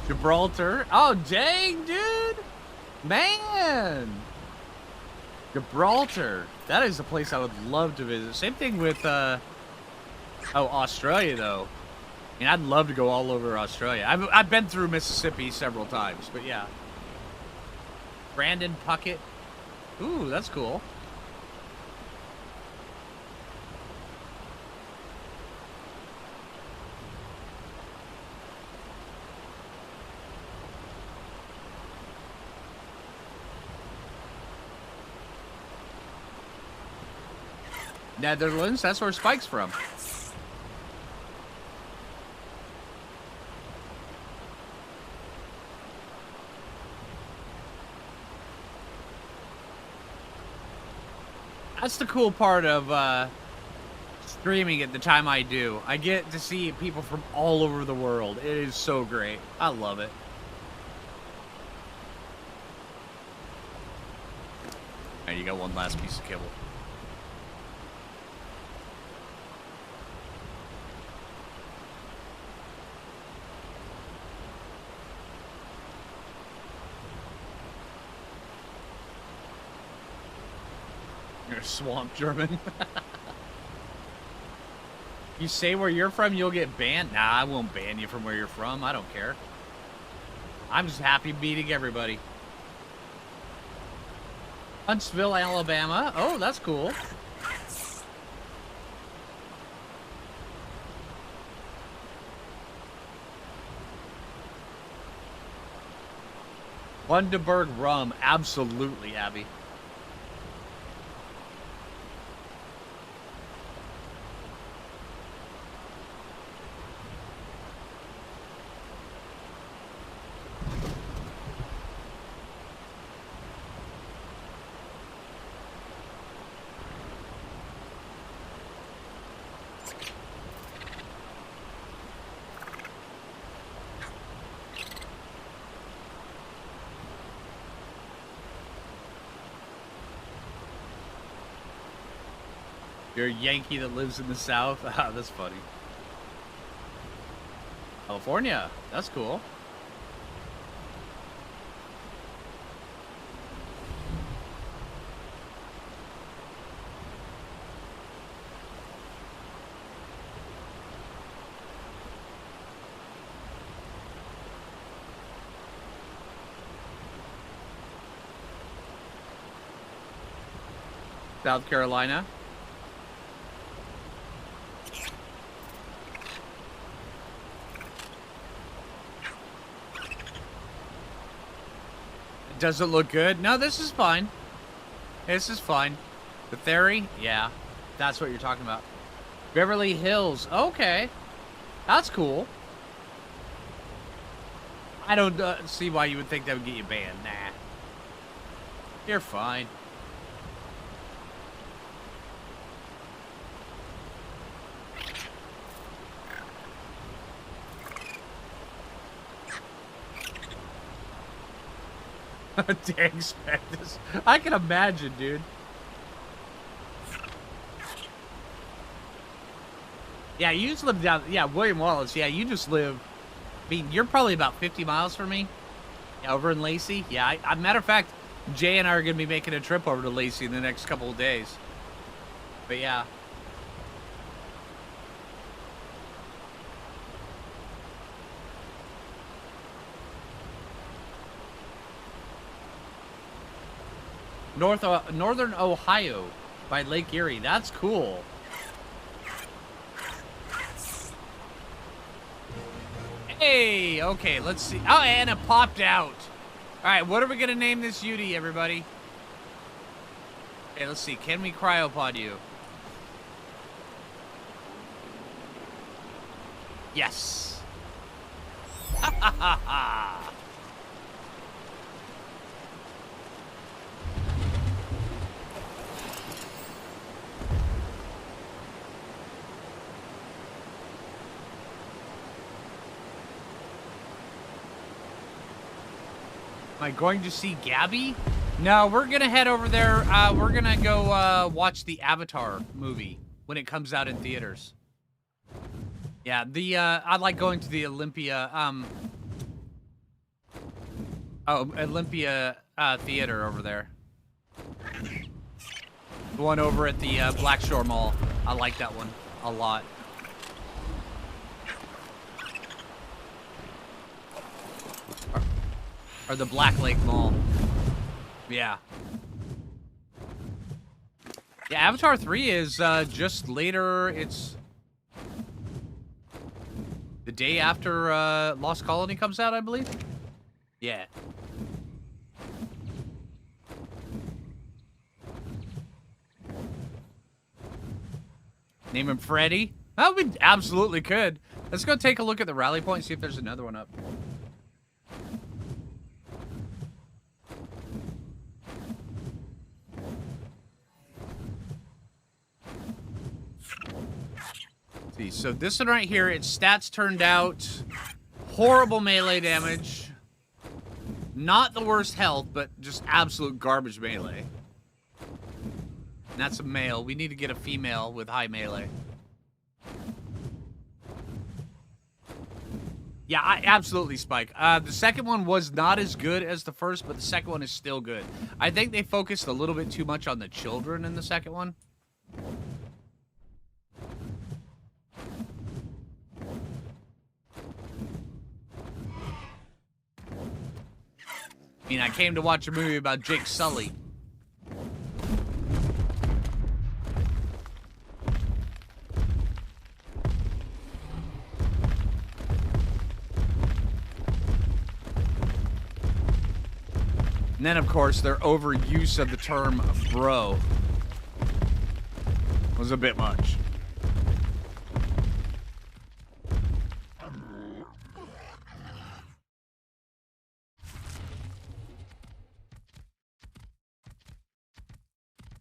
Gibraltar. Oh, dang, dude. Man. Gibraltar. That is a place I would love to visit. Same thing with, oh, Australia, though. I mean, I'd love to go all over Australia. I've been through Mississippi several times, but yeah. Brandon Puckett. Ooh, that's cool. Netherlands, that's where Spike's from. That's the cool part of streaming at the time I do. I get to see people from all over the world. It is so great. I love it. All right, you got one last piece of kibble. You're a swamp German. You say where you're from, you'll get banned. Nah, I won't ban you from where you're from. I don't care. I'm just happy meeting everybody. Huntsville, Alabama. Oh, that's cool. Bundaberg rum. Absolutely, Abby. You're a Yankee that lives in the South? Ah, that's funny. California. That's cool. South Carolina. Does it look good? No, this is fine. This is fine. The Theory? Yeah. That's what you're talking about. Beverly Hills. Okay. That's cool. I don't see why you would think that would get you banned. Nah. You're fine. Dang, Spectus. I can imagine, dude. Yeah, you just live down... Yeah, William Wallace. Yeah, you just live... I mean, you're probably about 50 miles from me. Yeah, over in Lacey. Yeah, matter of fact, Jay and I are going to be making a trip over to Lacey in the next couple of days. But yeah. Northern Ohio by Lake Erie. That's cool. Hey, okay, let's see. Oh, and it popped out. All right, what are we going to name this Yutty, everybody? Okay, let's see. Can we cryopod you? Yes. Ha ha ha ha. Am I going to see Gabby? No, we're going to head over there. We're going to go watch the Avatar movie when it comes out in theaters. Yeah, I like going to the Olympia, Olympia Theater over there. The one over at the Blackshore Mall. I like that one a lot. Or the Black Lake Mall. Yeah. Yeah, Avatar 3 is just later. It's the day after Lost Colony comes out, I believe. Yeah. Name him Freddy? Oh, we absolutely could. Let's go take a look at the rally point and see if there's another one up. See, so this one right here, its stats turned out horrible melee damage. Not the worst health, but just absolute garbage melee. And that's a male. We need to get a female with high melee. Yeah, absolutely, Spike. The second one was not as good as the first, but the second one is still good. I think they focused a little bit too much on the children in the second one. I mean, I came to watch a movie about Jake Sully. And then, of course, their overuse of the term bro was a bit much.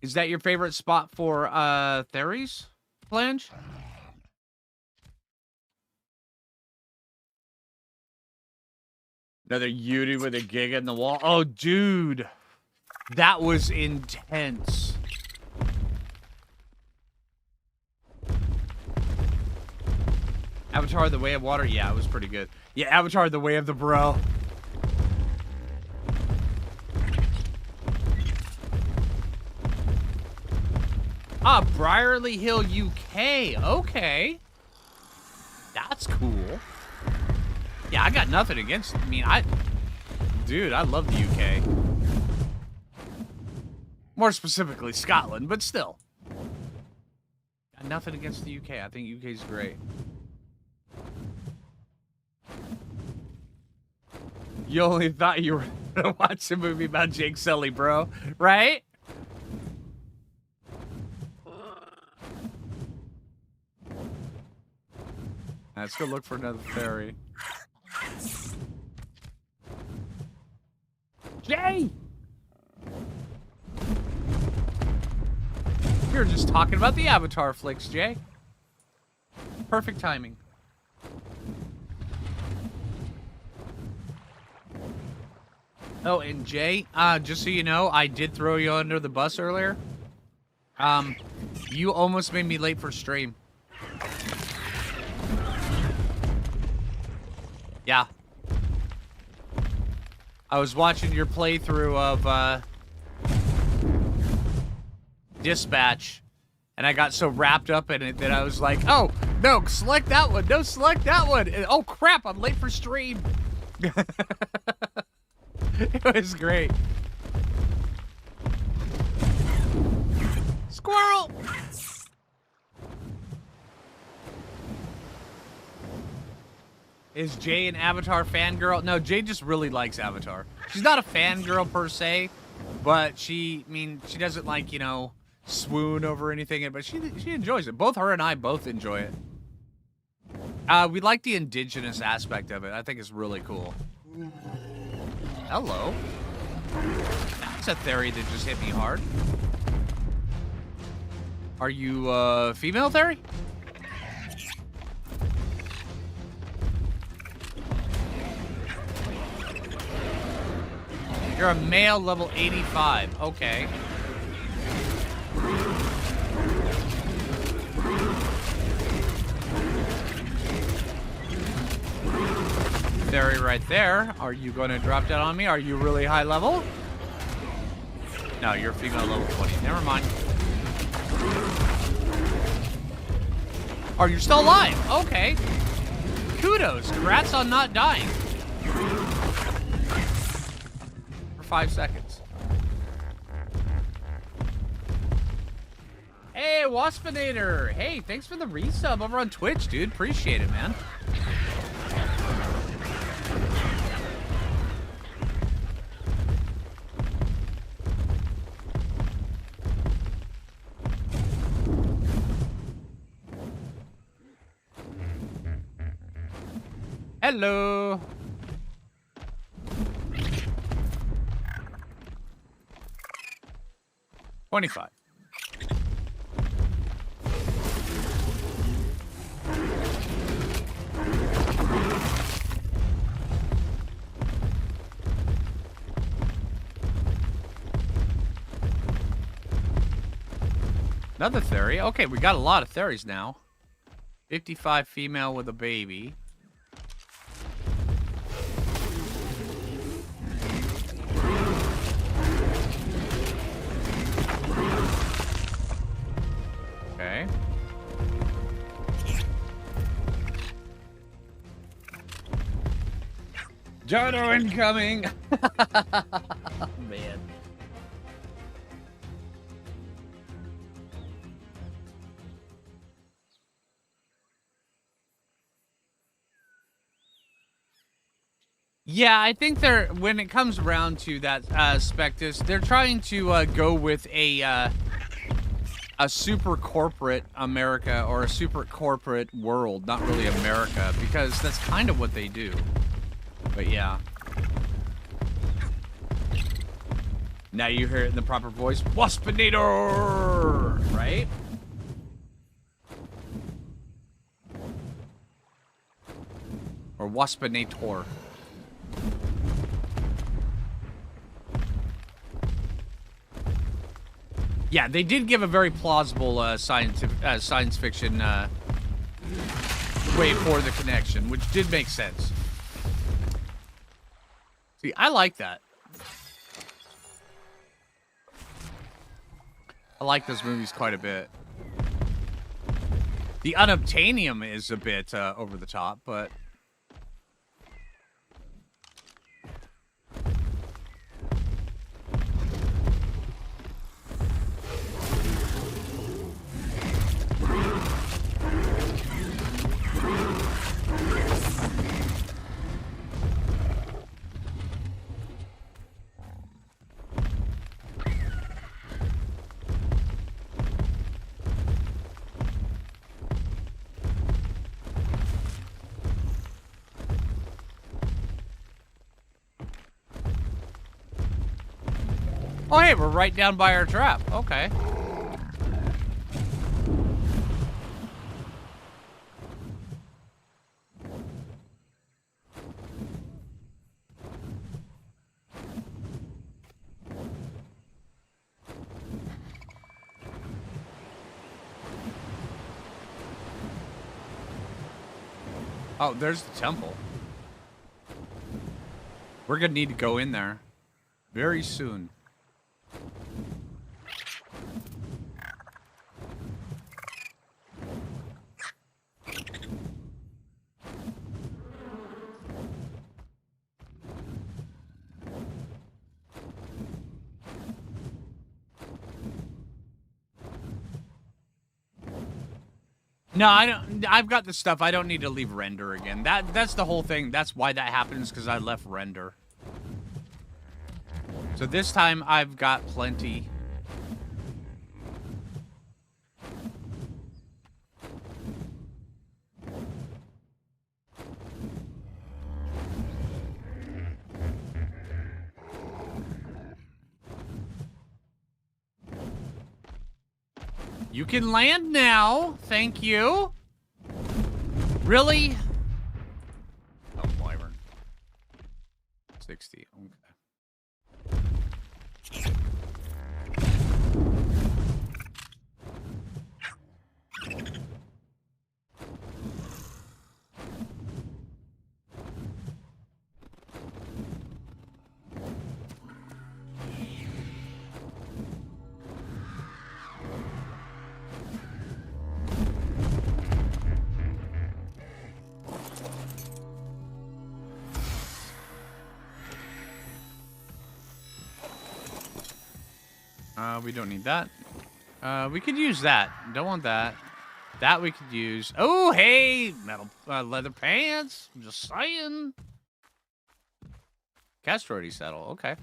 Is that your favorite spot for Theris, Flange? Another Yutty with a gig in the wall. Oh, dude. That was intense. Avatar: The Way of Water? Yeah, it was pretty good. Yeah, Avatar: The Way of the Bro. Ah, Briarly Hill, UK. Okay. That's cool. Yeah, I got nothing against... I mean, Dude, I love the UK. More specifically, Scotland, but still. Got nothing against the UK. I think UK's great. You only thought you were gonna watch a movie about Jake Sully, bro. Right? Let's go look for another ferry. Jay! You're just talking about the Avatar flicks, Jay. Perfect timing. Oh, and Jay, just so you know, I did throw you under the bus earlier. You almost made me late for stream. Yeah. I was watching your playthrough of, Dispatch, and I got so wrapped up in it that I was like, oh, no, select that one. No, select that one. And, oh, crap, I'm late for stream. It was great. Squirrel! Is Jay an Avatar fangirl? No, Jay just really likes Avatar. She's not a fangirl per se, but she doesn't like, you know, swoon over anything, but she enjoys it. Both her and I both enjoy it. We like the indigenous aspect of it. I think it's really cool. Hello. That's a theory that just hit me hard. Are you, female theory? You're a male level 85. Okay. Theory right there. Are you going to drop that on me? Are you really high level? No, you're female level 20. Never mind. Oh, you're still alive. Okay. Kudos. Congrats on not dying. For 5 seconds. Hey, Waspinator. Hey, thanks for the resub over on Twitch, dude. Appreciate it, man. Hello. $25. Another theory. Okay, we got a lot of theories now. 55 female with a baby. Okay. Jono incoming! Oh, man. Yeah, I think they're, when it comes around to that Spectus, they're trying to go with a super corporate America or a super corporate world, not really America, because that's kind of what they do. But yeah. Now you hear it in the proper voice. Waspinator! Right? Or Waspinator. Yeah, they did give a very plausible science fiction wait for the connection, which did make sense. See, I like that. I like those movies quite a bit. The unobtainium is a bit over the top, but... Oh, hey, we're right down by our trap. Okay. Oh, there's the temple. We're gonna need to go in there very soon. No, I don't. I've got the stuff. I don't need to leave render again. That's the whole thing. That's why that happens, because I left render. So this time I've got plenty. You can land now. Thank you. Really? Oh, wyvern. 60. Okay. We don't need that. We could use that. Don't want that. That we could use. Oh, hey! Metal leather pants. I'm just saying. Castority saddle. Okay.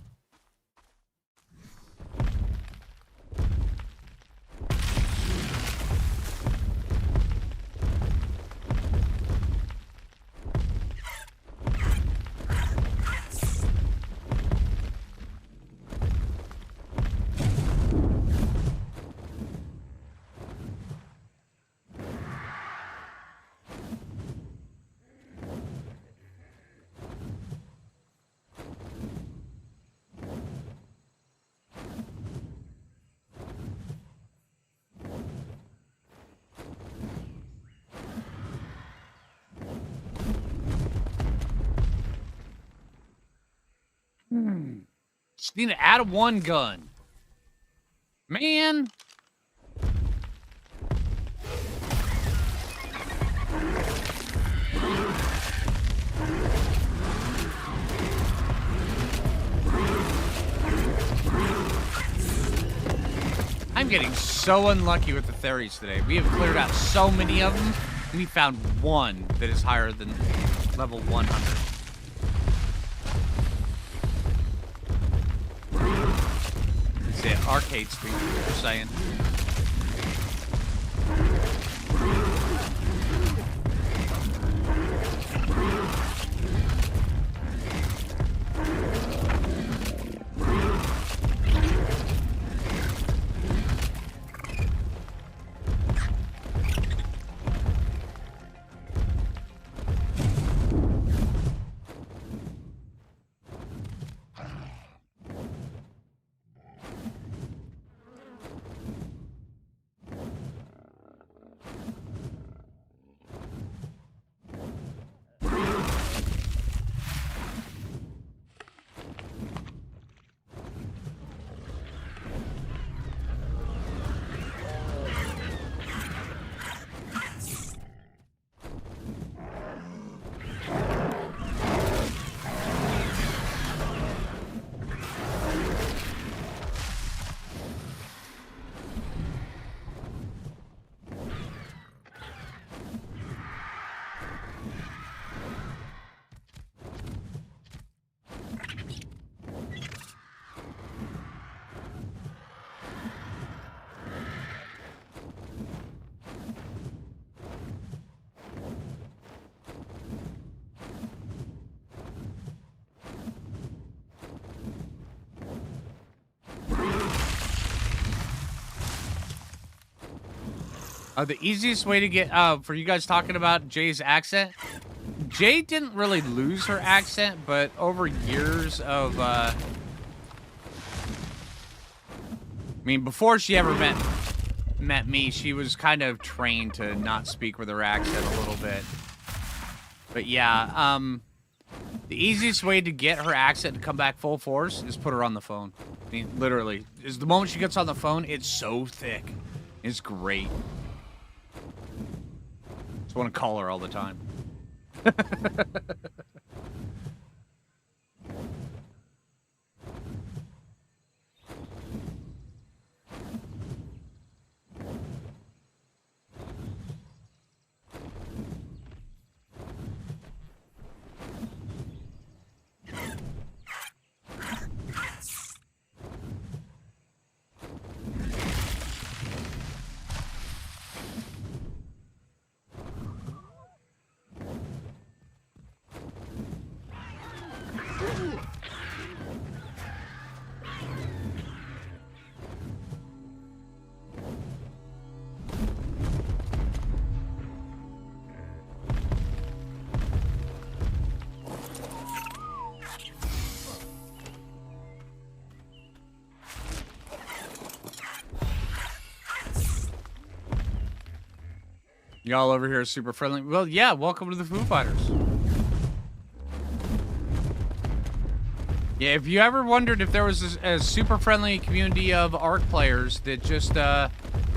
Just need to add one gun. Man. I'm getting so unlucky with the Theris today. We have cleared out so many of them, and we found one that is higher than level 100. It's arcade street, you're saying. The easiest way to get, for you guys talking about Jay's accent, Jay didn't really lose her accent, but over years of, I mean, before she ever met me, she was kind of trained to not speak with her accent a little bit. But yeah, the easiest way to get her accent to come back full force is put her on the phone. I mean, literally, is the moment she gets on the phone, it's so thick. It's great. Just want to call her all the time. Y'all over here are super friendly. Well, yeah, welcome to the Foo Fighters. Yeah, if you ever wondered if there was a super friendly community of ARK players that just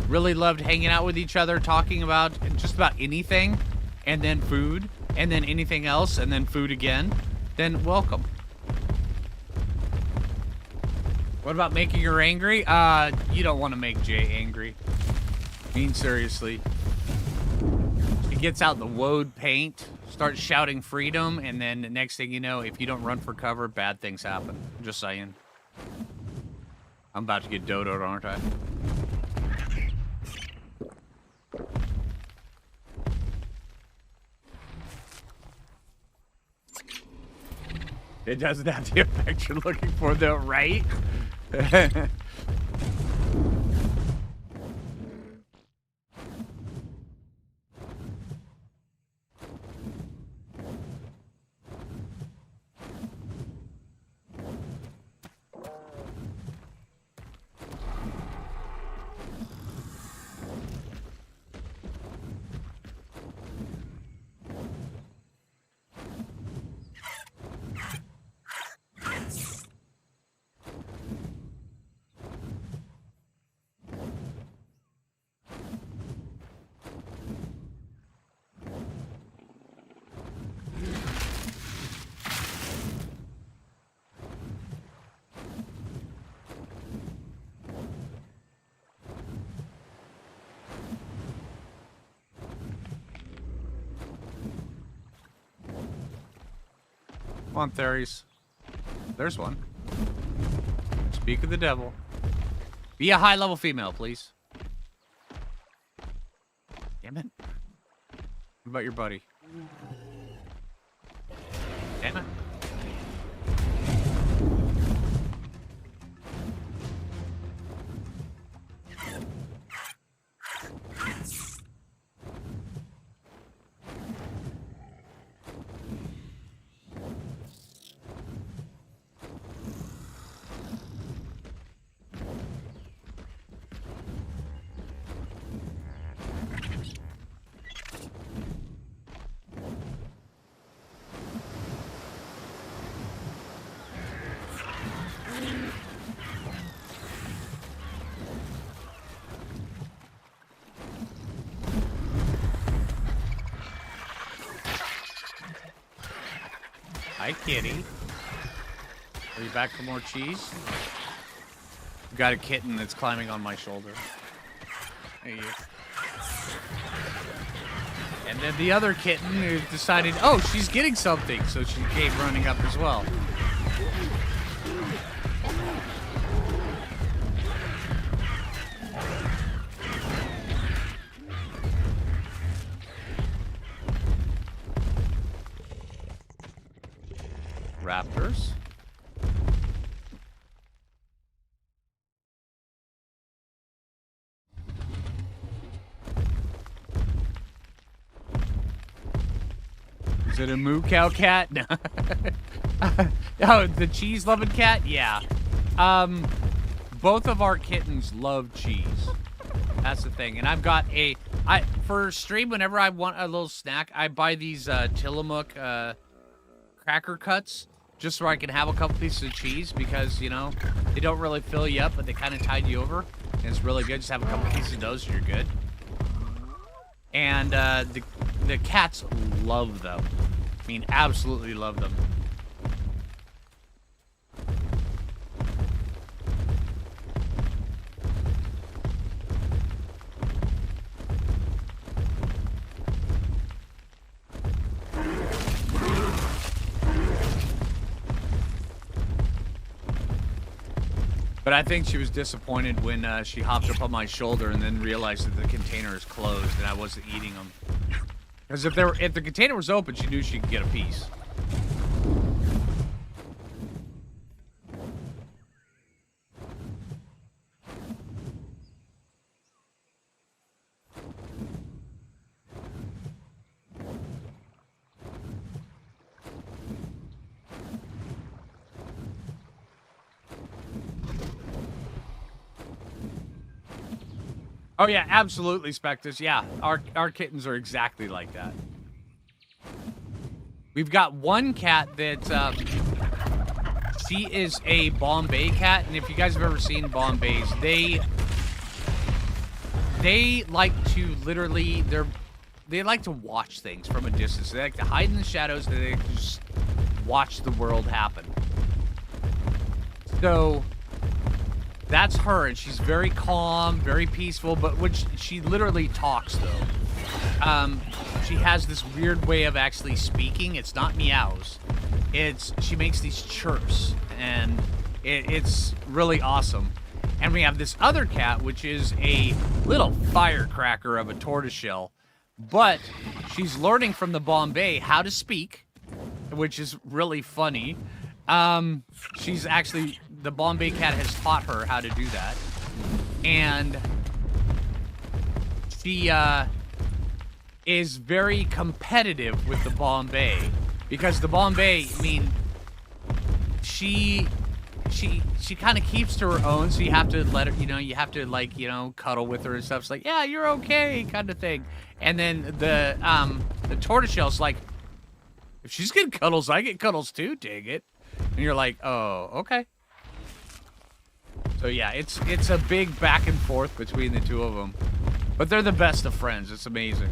really loved hanging out with each other, talking about just about anything, and then food, and then anything else, and then food again, then welcome. What about making her angry? You don't want to make Jay angry. I mean, seriously. He gets out the woad paint, starts shouting freedom, and then the next thing you know, if you don't run for cover, bad things happen. Just saying. I'm about to get dodoed, aren't I? It doesn't have the effect you're looking for, though, right? Come on, Theris. There's one. Speak of the devil. Be a high-level female, please. Damn it. What about your buddy? Damn it. Hi, kitty. Are you back for more cheese? Got a kitten that's climbing on my shoulder. Hey. And then the other kitten who decided, oh, she's getting something, so she came running up as well. Raptors. Is it a moo cow cat? No. Oh, the cheese-loving cat? Yeah. Both of our kittens love cheese. That's the thing. And I've got for stream, whenever I want a little snack, I buy these Tillamook cracker cuts just so I can have a couple pieces of cheese because, you know, they don't really fill you up, but they kind of tide you over. And it's really good. Just have a couple pieces of those and you're good. And the cats love them. I mean, absolutely love them. But I think she was disappointed when she hopped up on my shoulder and then realized that the container is closed and I wasn't eating them. Because if the container was open, she knew she could get a piece. Oh yeah, absolutely, Spectus. Yeah, our kittens are exactly like that. We've got one cat that she is a Bombay cat, and if you guys have ever seen Bombays, they like to literally they like to watch things from a distance. They like to hide in the shadows. They like to just watch the world happen. So that's her, and she's very calm, very peaceful, but when she literally talks, though. She has this weird way of actually speaking. It's not meows. She makes these chirps, and it's really awesome. And we have this other cat, which is a little firecracker of a tortoiseshell, but she's learning from the Bombay how to speak, which is really funny. She's actually... The Bombay cat has taught her how to do that. And she is very competitive with the Bombay. Because the Bombay, I mean, she kind of keeps to her own, so you have to let her, you know, you have to, like, you know, cuddle with her and stuff. It's like, yeah, you're okay, kind of thing. And then the tortoiseshell's like, if she's getting cuddles, I get cuddles too, dang it. And you're like, oh, okay. So yeah, it's a big back and forth between the two of them. But they're the best of friends. It's amazing.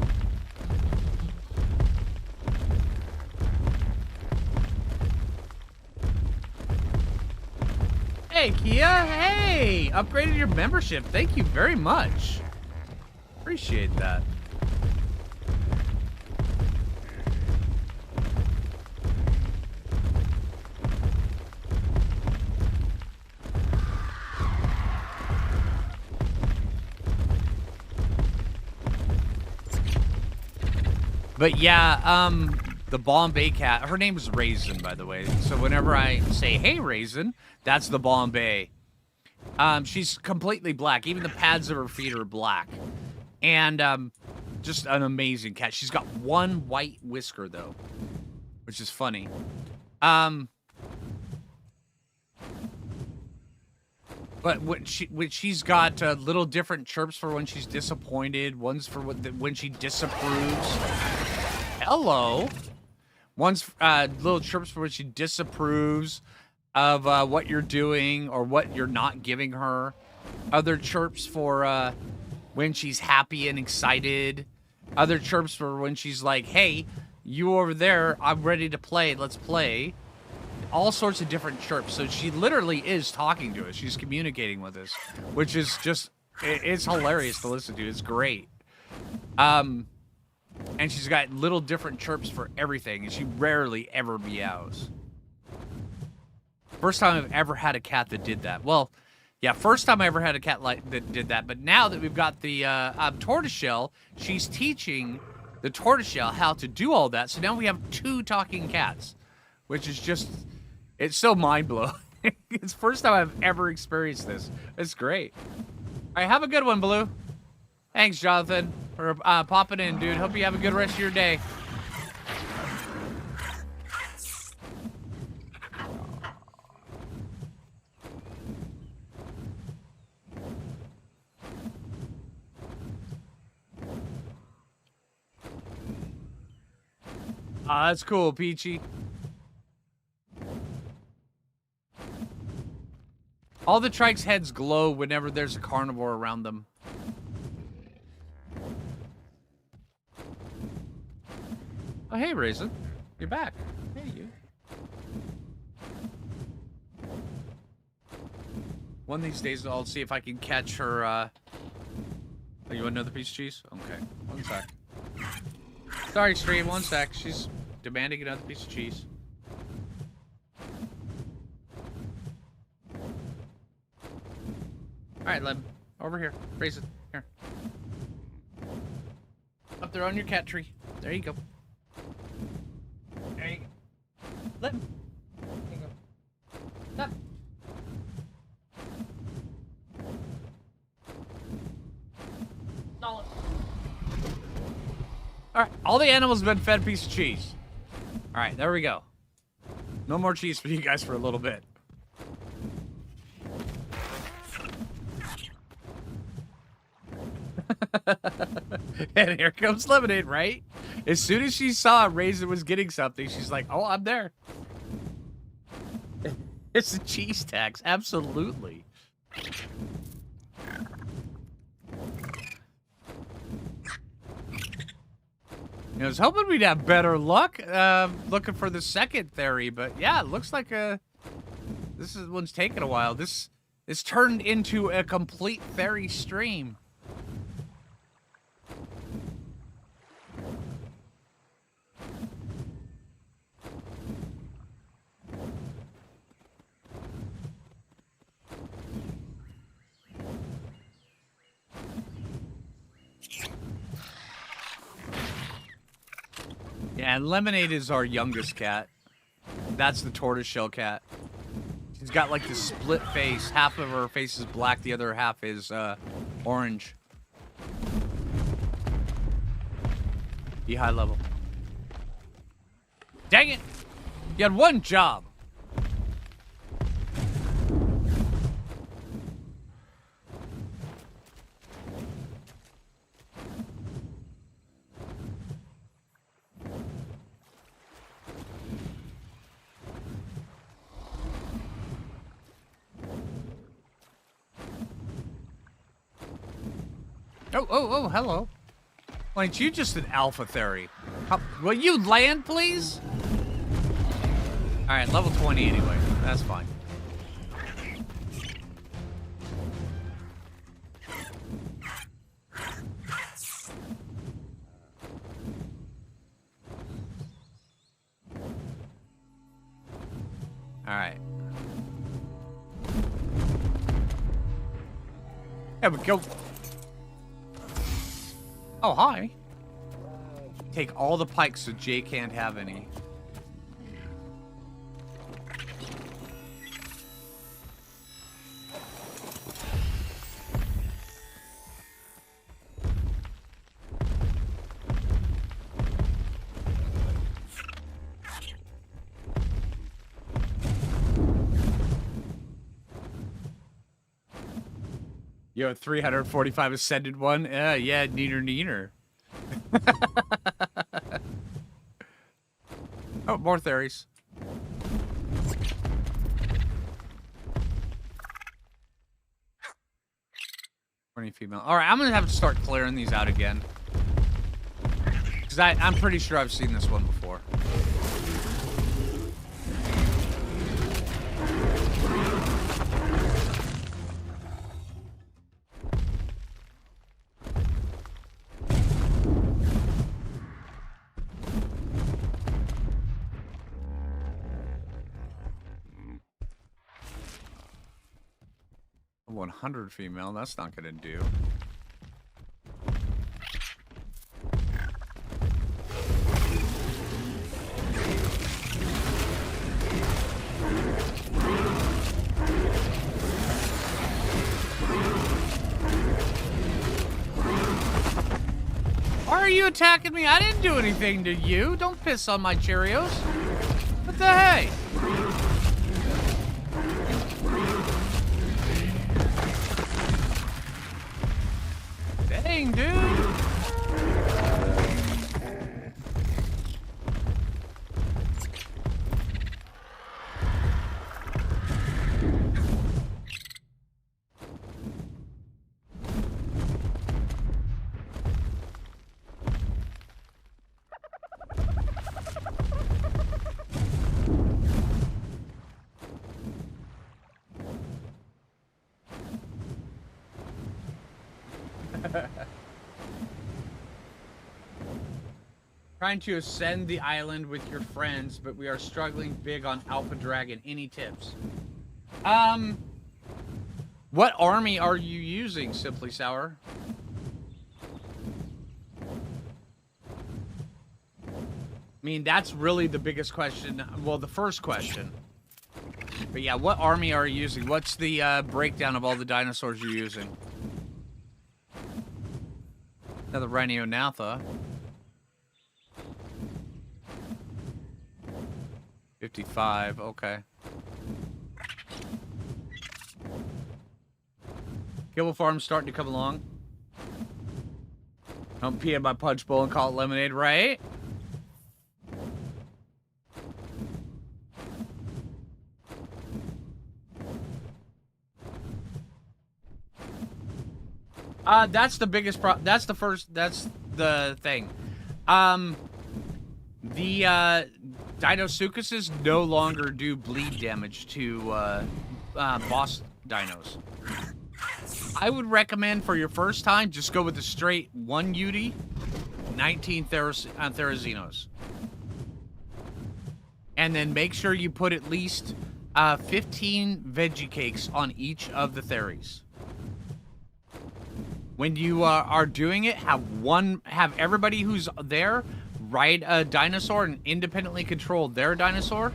Hey, Kia. Hey! Upgraded your membership. Thank you very much. Appreciate that. But yeah, the Bombay cat, her name is Raisin, by the way. So whenever I say, hey, Raisin, that's the Bombay. She's completely black. Even the pads of her feet are black. And just an amazing cat. She's got one white whisker, though, which is funny. But she's got little different chirps for when she's disappointed. One's for when she disapproves. Hello. One's little chirps for when she disapproves of what you're doing or what you're not giving her. Other chirps for when she's happy and excited. Other chirps for when she's like, hey, you over there, I'm ready to play. Let's play. All sorts of different chirps. So she literally is talking to us. She's communicating with us, which is just, it's hilarious to listen to. It's great. And she's got little different chirps for everything, and she rarely ever meows. First time I've ever had a cat that did that. Well, yeah, first time I ever had a cat that did that. But now that we've got the tortoiseshell, she's teaching the tortoiseshell how to do all that. So now we have 2 talking cats, which is just, it's so mind-blowing. It's the first time I've ever experienced this. It's great. All right, have a good one, Blue. Thanks, Jonathan, for popping in, dude. Hope you have a good rest of your day. Ah, that's cool, Peachy. All the trike's heads glow whenever there's a carnivore around them. Oh, hey, Raisin. You're back. Hey, you. One of these days, I'll see if I can catch her, Oh, you want another piece of cheese? Okay. One sec. Sorry, stream. One sec. She's demanding another piece of cheese. Alright, Lem. Over here. Raisin. Here. Up there on your cat tree. There you go. There you go. Lem. There you go. Up. Alright, all the animals have been fed a piece of cheese. Alright, there we go. No more cheese for you guys for a little bit. And here comes Lemonade, right? As soon as she saw Raisin was getting something, she's like, oh, I'm there. It's a cheese tax, absolutely. I was hoping we'd have better luck looking for the second theory, but yeah, it looks like this one's taking a while. This turned into a complete theory stream. Yeah, and Lemonade is our youngest cat. That's the tortoiseshell cat. She's got like this split face. Half of her face is black, the other half is orange. Be high level. Dang it! You had one job. Oh, hello. Why ain't you just an alpha theory? Will you land, please? Alright, level 20 anyway. That's fine. Alright. Yeah, but go... Oh, hi. Take all the pikes so Jay can't have any. Yo, 345 ascended one. Yeah, neener. Oh, more theories. Female. All right, I'm gonna have to start clearing these out again because I'm pretty sure I've seen this one before. A 100 female, that's not gonna do. Why are you attacking me? I didn't do anything to you. Don't piss on my Cheerios. What the hey? Dang, dude. Trying to ascend the island with your friends, but we are struggling big on Alpha Dragon. Any tips? What army are you using, Simply Sour? I mean, that's really the biggest question. Well, the first question. But yeah, what army are you using? What's the breakdown of all the dinosaurs you're using? Another Rhinonautha. 55, okay. Kibble Farm's starting to come along. Don't pee in my punch bowl and call it lemonade, right? That's the biggest that's the thing. The Dinosuchuses no longer do bleed damage to boss dinos. I would recommend for your first time, just go with the straight 1 Yuty, 19 Therizinos. And then make sure you put at least 15 veggie cakes on each of the Theris. When you are doing it, have everybody who's there ride a dinosaur and independently control their dinosaur,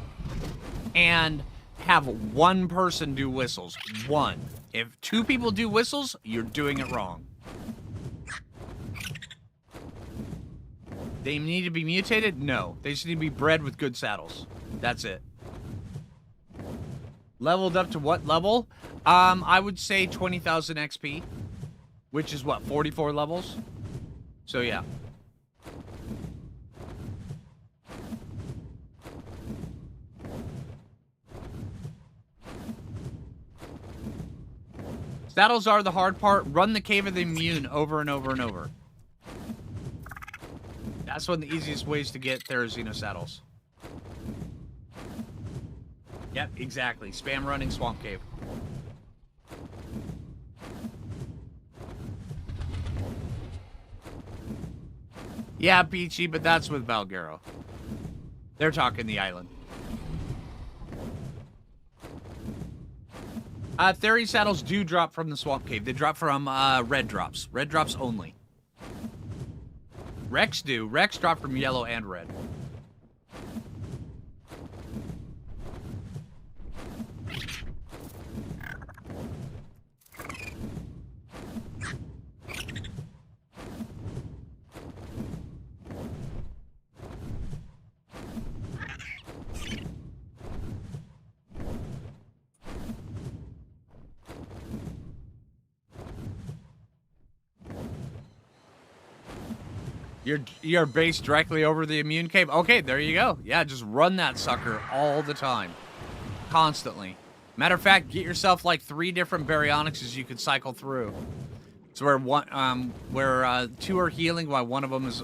and have one person do whistles. One. If 2 people do whistles, you're doing it wrong. They need to be mutated? No. They just need to be bred with good saddles. That's it. Leveled up to what level? I would say 20,000 XP. Which is what, 44 levels? So yeah. Saddles are the hard part. Run the Cave of the Immune over and over and over. That's one of the easiest ways to get Therizino saddles. Yep, exactly. Spam running Swamp Cave. Yeah, Peachy, but that's with Valguero. They're talking the island. Theory saddles do drop from the Swamp Cave. They drop from red drops. Red drops only. Rex do. Rex drop from yellow and red. You're based directly over the immune cave? Okay, there you go. Yeah, just run that sucker all the time. Constantly. Matter of fact, get yourself like 3 different baryonyxes you could cycle through. So where 2 are healing while one of them is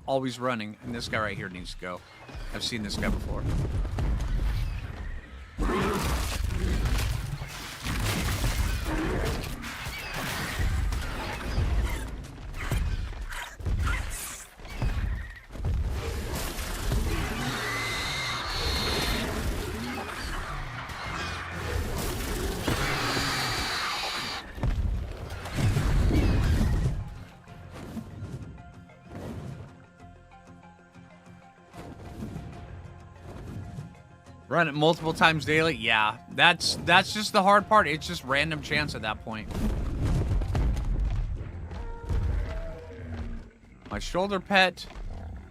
always running. And this guy right here needs to go. I've seen this guy before. Run it multiple times daily? Yeah, that's just the hard part. It's just random chance at that point. My shoulder pet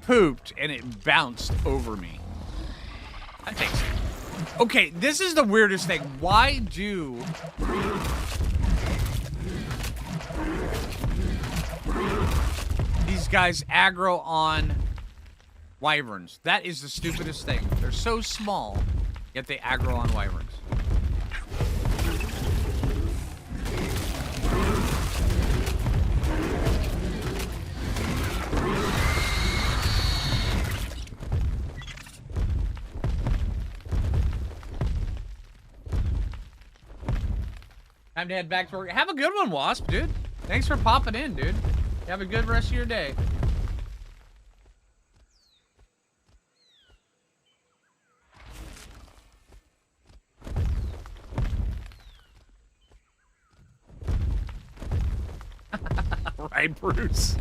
pooped and it bounced over me. That takes it. Okay, this is the weirdest thing. Why do these guys aggro on wyverns? That is the stupidest thing. They're so small, yet they aggro on wyverns. Time to head back to work. Have a good one, Wasp, dude. Thanks for popping in, dude. Have a good rest of your day. Right, Bruce?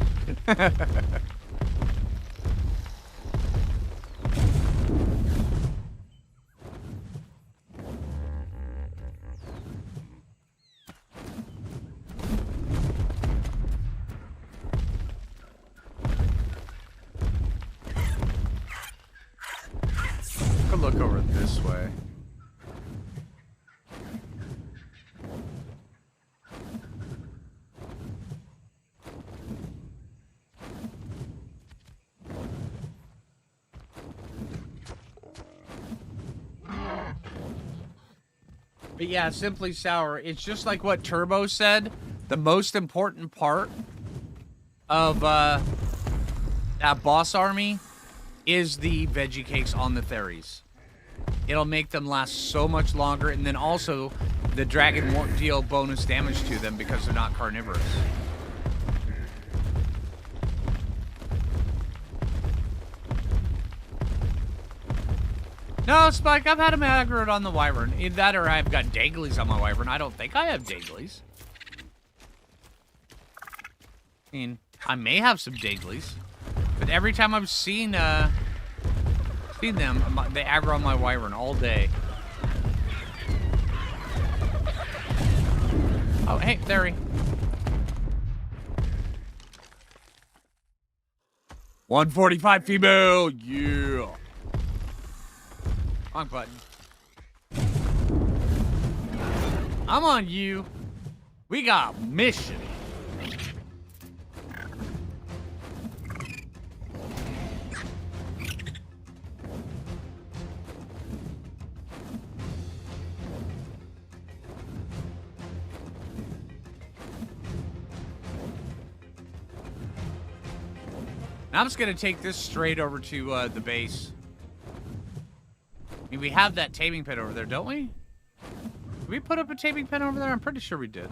Could look over this way. But yeah, Simply Sour, it's just like what Turbo said. The most important part of that boss army is the veggie cakes on the Theris. It'll make them last so much longer, and then also the dragon won't deal bonus damage to them because they're not carnivorous. No, Spike, I've had him aggroed on the wyvern. Either that or I've got daglies on my wyvern. I don't think I have daglies. I mean, I may have some daglies. But every time I've seen them, they aggro on my wyvern all day. Oh, hey, Theri. 145 female, yeah. Wrong button. I'm on you. We got mission. I'm just gonna take this straight over to the base. I mean, we have that taming pen over there, don't we? Did we put up a taming pen over there? I'm pretty sure we did.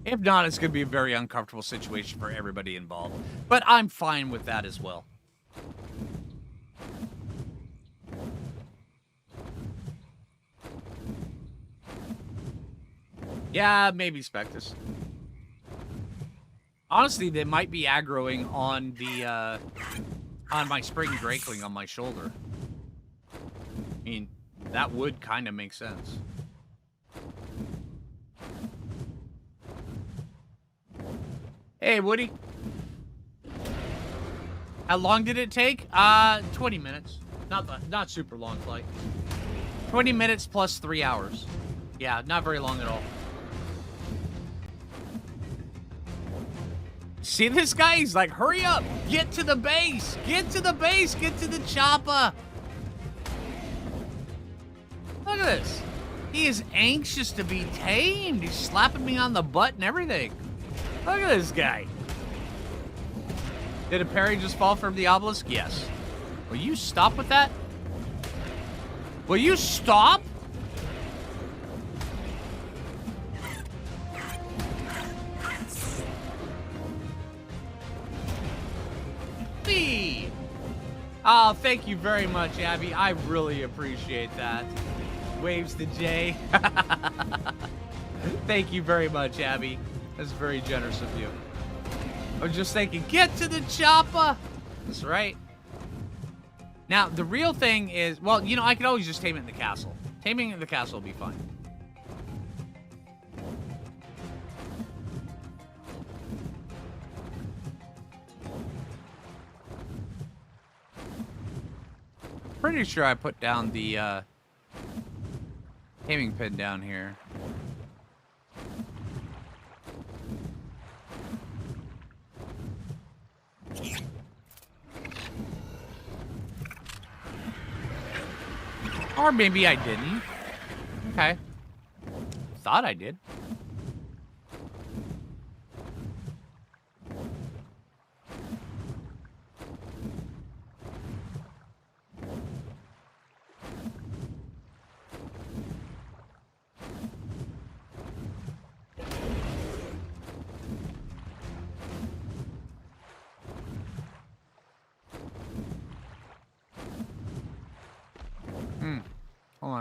If not, it's going to be a very uncomfortable situation for everybody involved. But I'm fine with that as well. Yeah, maybe Spectus. Honestly, they might be aggroing on the, on my spring drakeling on my shoulder. I mean, that would kind of make sense. Hey, Woody. How long did it take? 20 minutes. Not super long flight. 20 minutes plus 3 hours. Yeah, not very long at all. See this guy? He's like, hurry up! Get to the base! Get to the base! Get to the chopper! Look at this. He is anxious to be tamed. He's slapping me on the butt and everything. Look at this guy. Did a parry just fall from the obelisk? Yes. Will you stop with that? Will you stop? Oh, thank you very much, Abby. I really appreciate that. Waves to Jay. Thank you very much, Abby. That's very generous of you. I was just thinking, get to the chopper. That's right. Now, the real thing is, well, you know, I could always just tame it in the castle. Taming it in the castle will be fine. Pretty sure I put down the taming pin down here. Or maybe I didn't. Okay. Thought I did.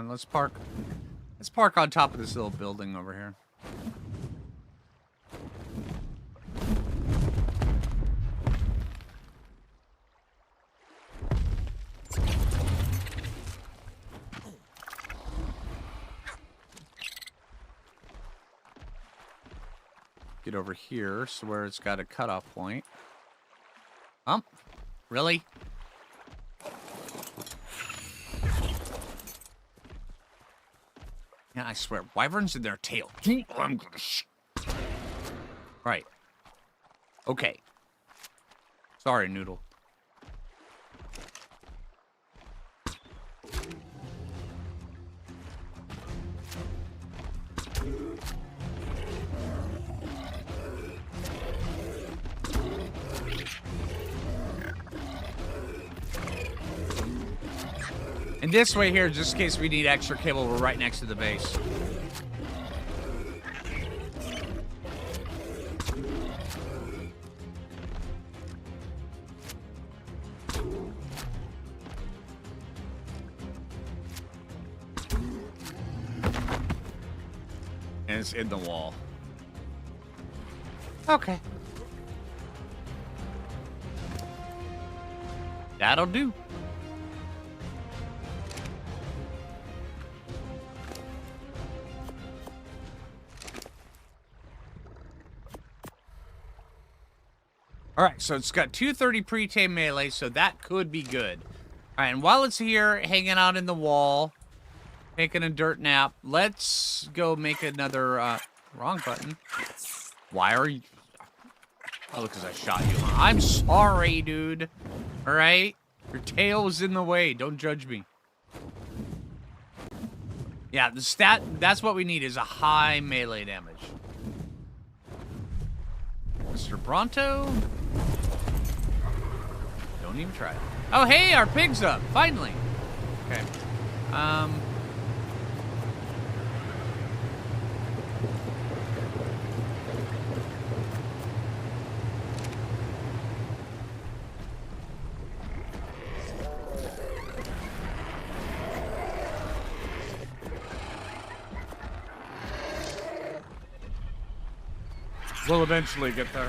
on. Let's park. Let's park on top of this little building over here. Get over here, so where it's got a cutoff point. Really? Yeah, I swear, wyverns in their tail. I'm gonna right. Okay. Sorry, Noodle. And this way here, just in case we need extra cable, we're right next to the base. And it's in the wall. Okay. That'll do. All right, so it's got 230 pre-tame melee, so that could be good. All right, and while it's here, hanging out in the wall, taking a dirt nap, let's go make another, wrong button. Why are you? Oh, because I shot you. I'm sorry, dude. All right? Your tail was in the way. Don't judge me. Yeah, the stat, that's what we need, is a high melee damage. Mr. Bronto? Don't even try it. Oh, hey, our pig's up. Finally. Okay. We'll eventually get there.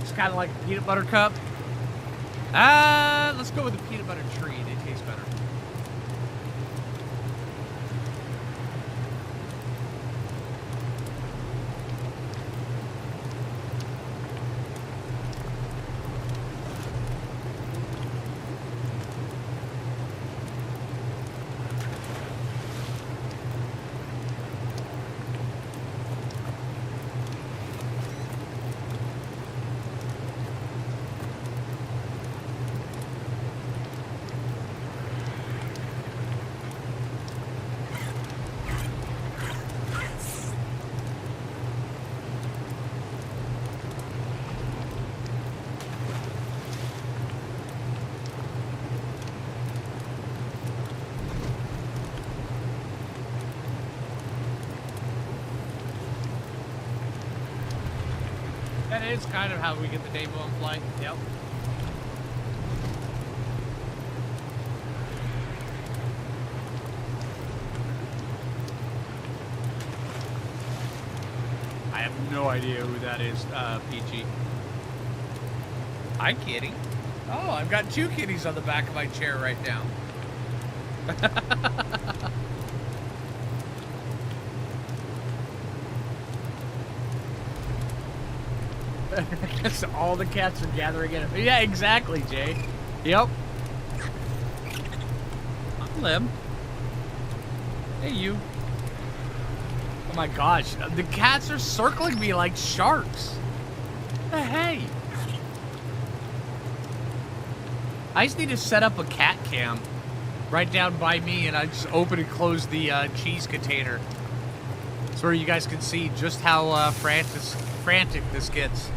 It's kind of like a peanut butter cup. Let's go with the peanut butter tree. It tastes better. That is kind of how we get the Davo in flight. Yep. I have no idea who that is, PG. Hi, kitty. Oh, I've got two kitties on the back of my chair right now. So all the cats are gathering in. Yeah, exactly, Jay. Yep. I'm Lem. Hey, you. Oh my gosh, the cats are circling me like sharks. What the hey? I just need to set up a cat cam right down by me, and I just open and close the cheese container. So you guys can see just how frantic this gets.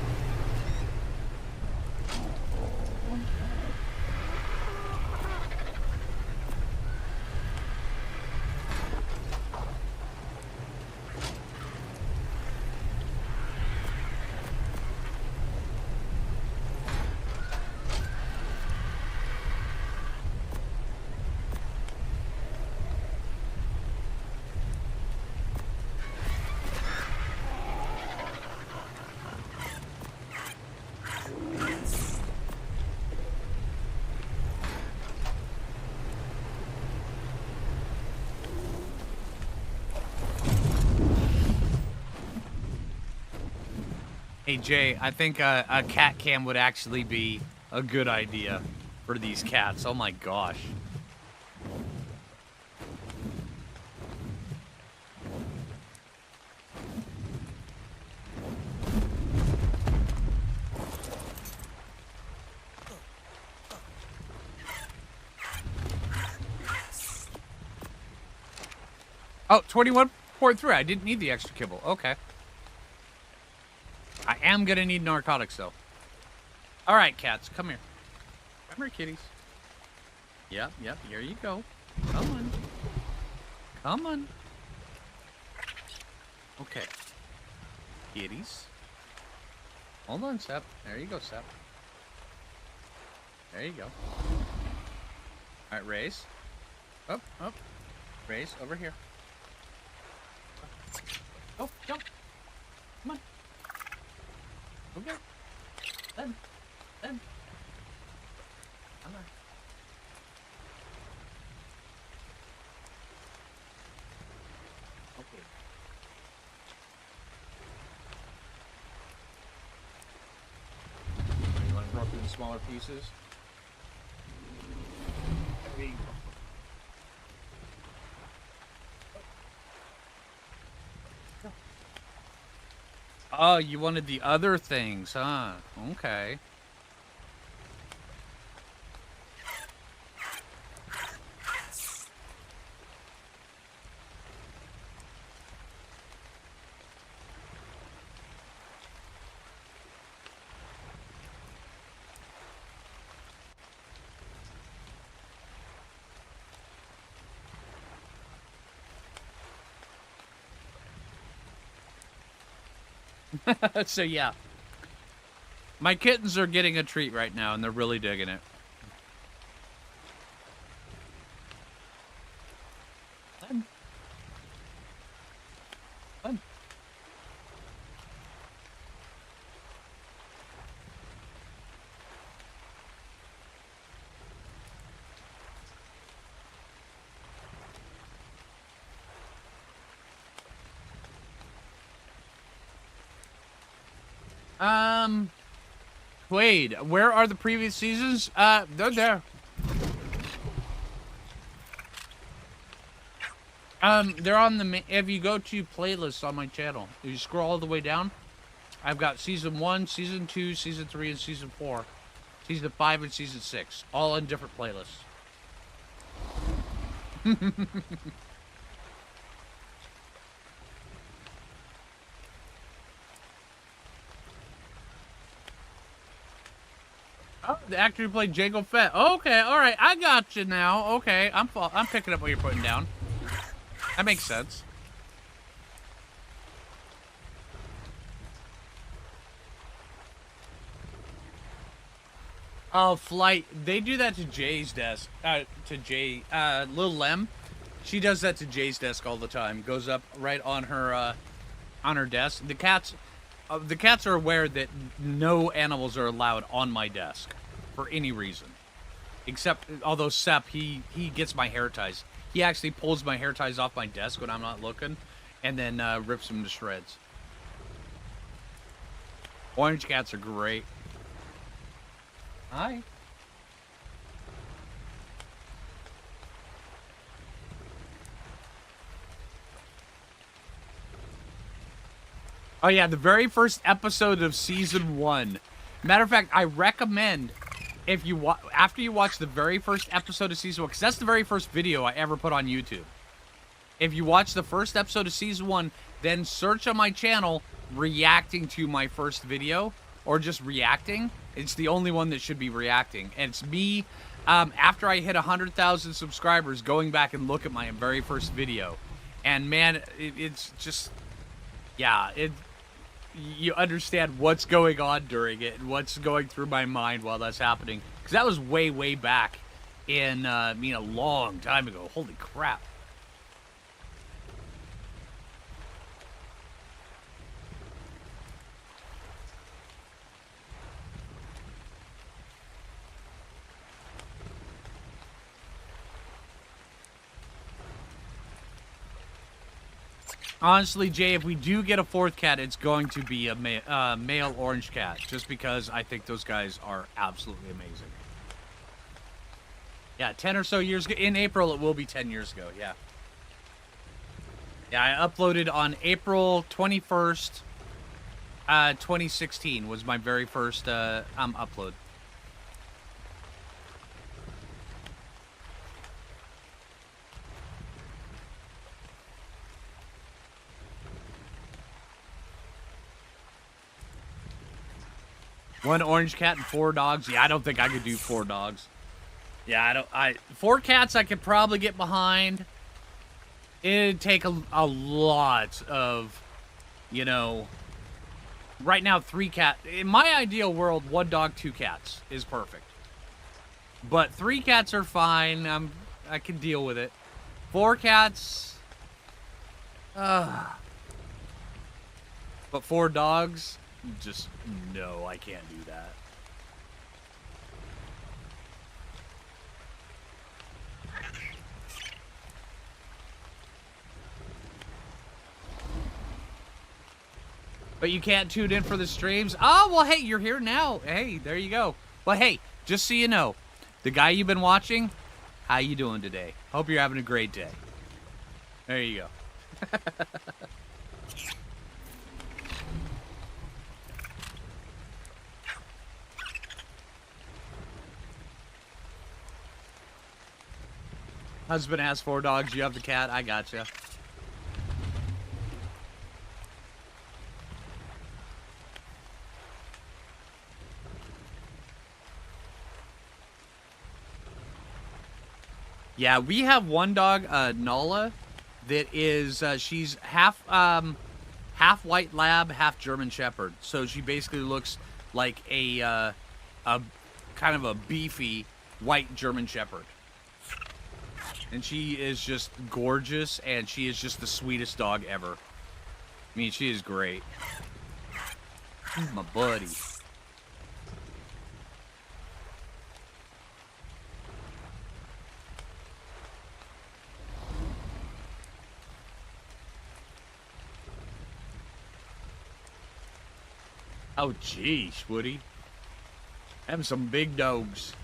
Hey, Jay, I think a cat cam would actually be a good idea for these cats. Oh my gosh. Oh, 21.3. I didn't need the extra kibble. Okay. I am going to need narcotics, though. All right, cats. Come here. Come here, kitties. Yep. Here you go. Come on. Come on. Okay. Kitties. Hold on, Sep. There you go, Sep. There you go. All right, raise. Up. Raise over here. Oh, jump. Come on. Okay. Then. Come on. Okay. You want to broke into smaller pieces? There you go. Oh, you wanted the other things, huh? Okay. So yeah, my kittens are getting a treat right now, and they're really digging it. Fun. Wade, where are the previous seasons? They're there. They're on the, if you go to playlists on my channel, if you scroll all the way down, I've got season 1, season 2, season 3, and season 4. Season 5 and season 6, all in different playlists. Oh, the actor who played Jango Fett. Okay, all right, I got you now. Okay, I'm picking up what you're putting down. That makes sense. Oh, Flight. They do that to Jay's desk. Lil Lem. She does that to Jay's desk all the time. Goes up right on her desk. The cats are aware that no animals are allowed on my desk for any reason. Except, although Sep, he gets my hair ties. He actually pulls my hair ties off my desk when I'm not looking, and then rips them to shreds. Orange cats are great. Hi. Oh yeah, the very first episode of season 1. Matter of fact, I recommend if you after you watch the very first episode of season 1, because that's the very first video I ever put on YouTube. If you watch the first episode of season 1, then search on my channel reacting to my first video, or just reacting. It's the only one that should be reacting. And it's me, after I hit 100,000 subscribers, going back and look at my very first video. And man, it's just, yeah, you understand what's going on during it and what's going through my mind while that's happening. Because that was way, way back in, a long time ago. Holy crap. Honestly, Jay, if we do get a 4th cat, it's going to be a male orange cat, just because I think those guys are absolutely amazing. Yeah, 10 or so years ago. In April, it will be 10 years ago, yeah. Yeah, I uploaded on April 21st, 2016 was my very first upload. One orange cat and 4 dogs. Yeah, I don't think I could do 4 dogs. Yeah, 4 cats I could probably get behind. It'd take a lot of, right now 3 cats. In my ideal world, 1 dog, 2 cats is perfect. But 3 cats are fine. I can deal with it. 4 cats. But 4 dogs. Just, no, I can't do that. But you can't tune in for the streams? Oh, well, hey, you're here now. Hey, there you go. Well, hey, just so you know, the guy you've been watching, how you doing today? Hope you're having a great day. There you go. Husband has 4 dogs. You have the cat. I gotcha. Yeah, we have 1 dog, Nala, that is, she's half white lab, half German Shepherd. So she basically looks like a kind of a beefy white German Shepherd. And she is just gorgeous, and she is just the sweetest dog ever. I mean, she is great. My buddy. Oh, jeez, Woody. Them some big dogs.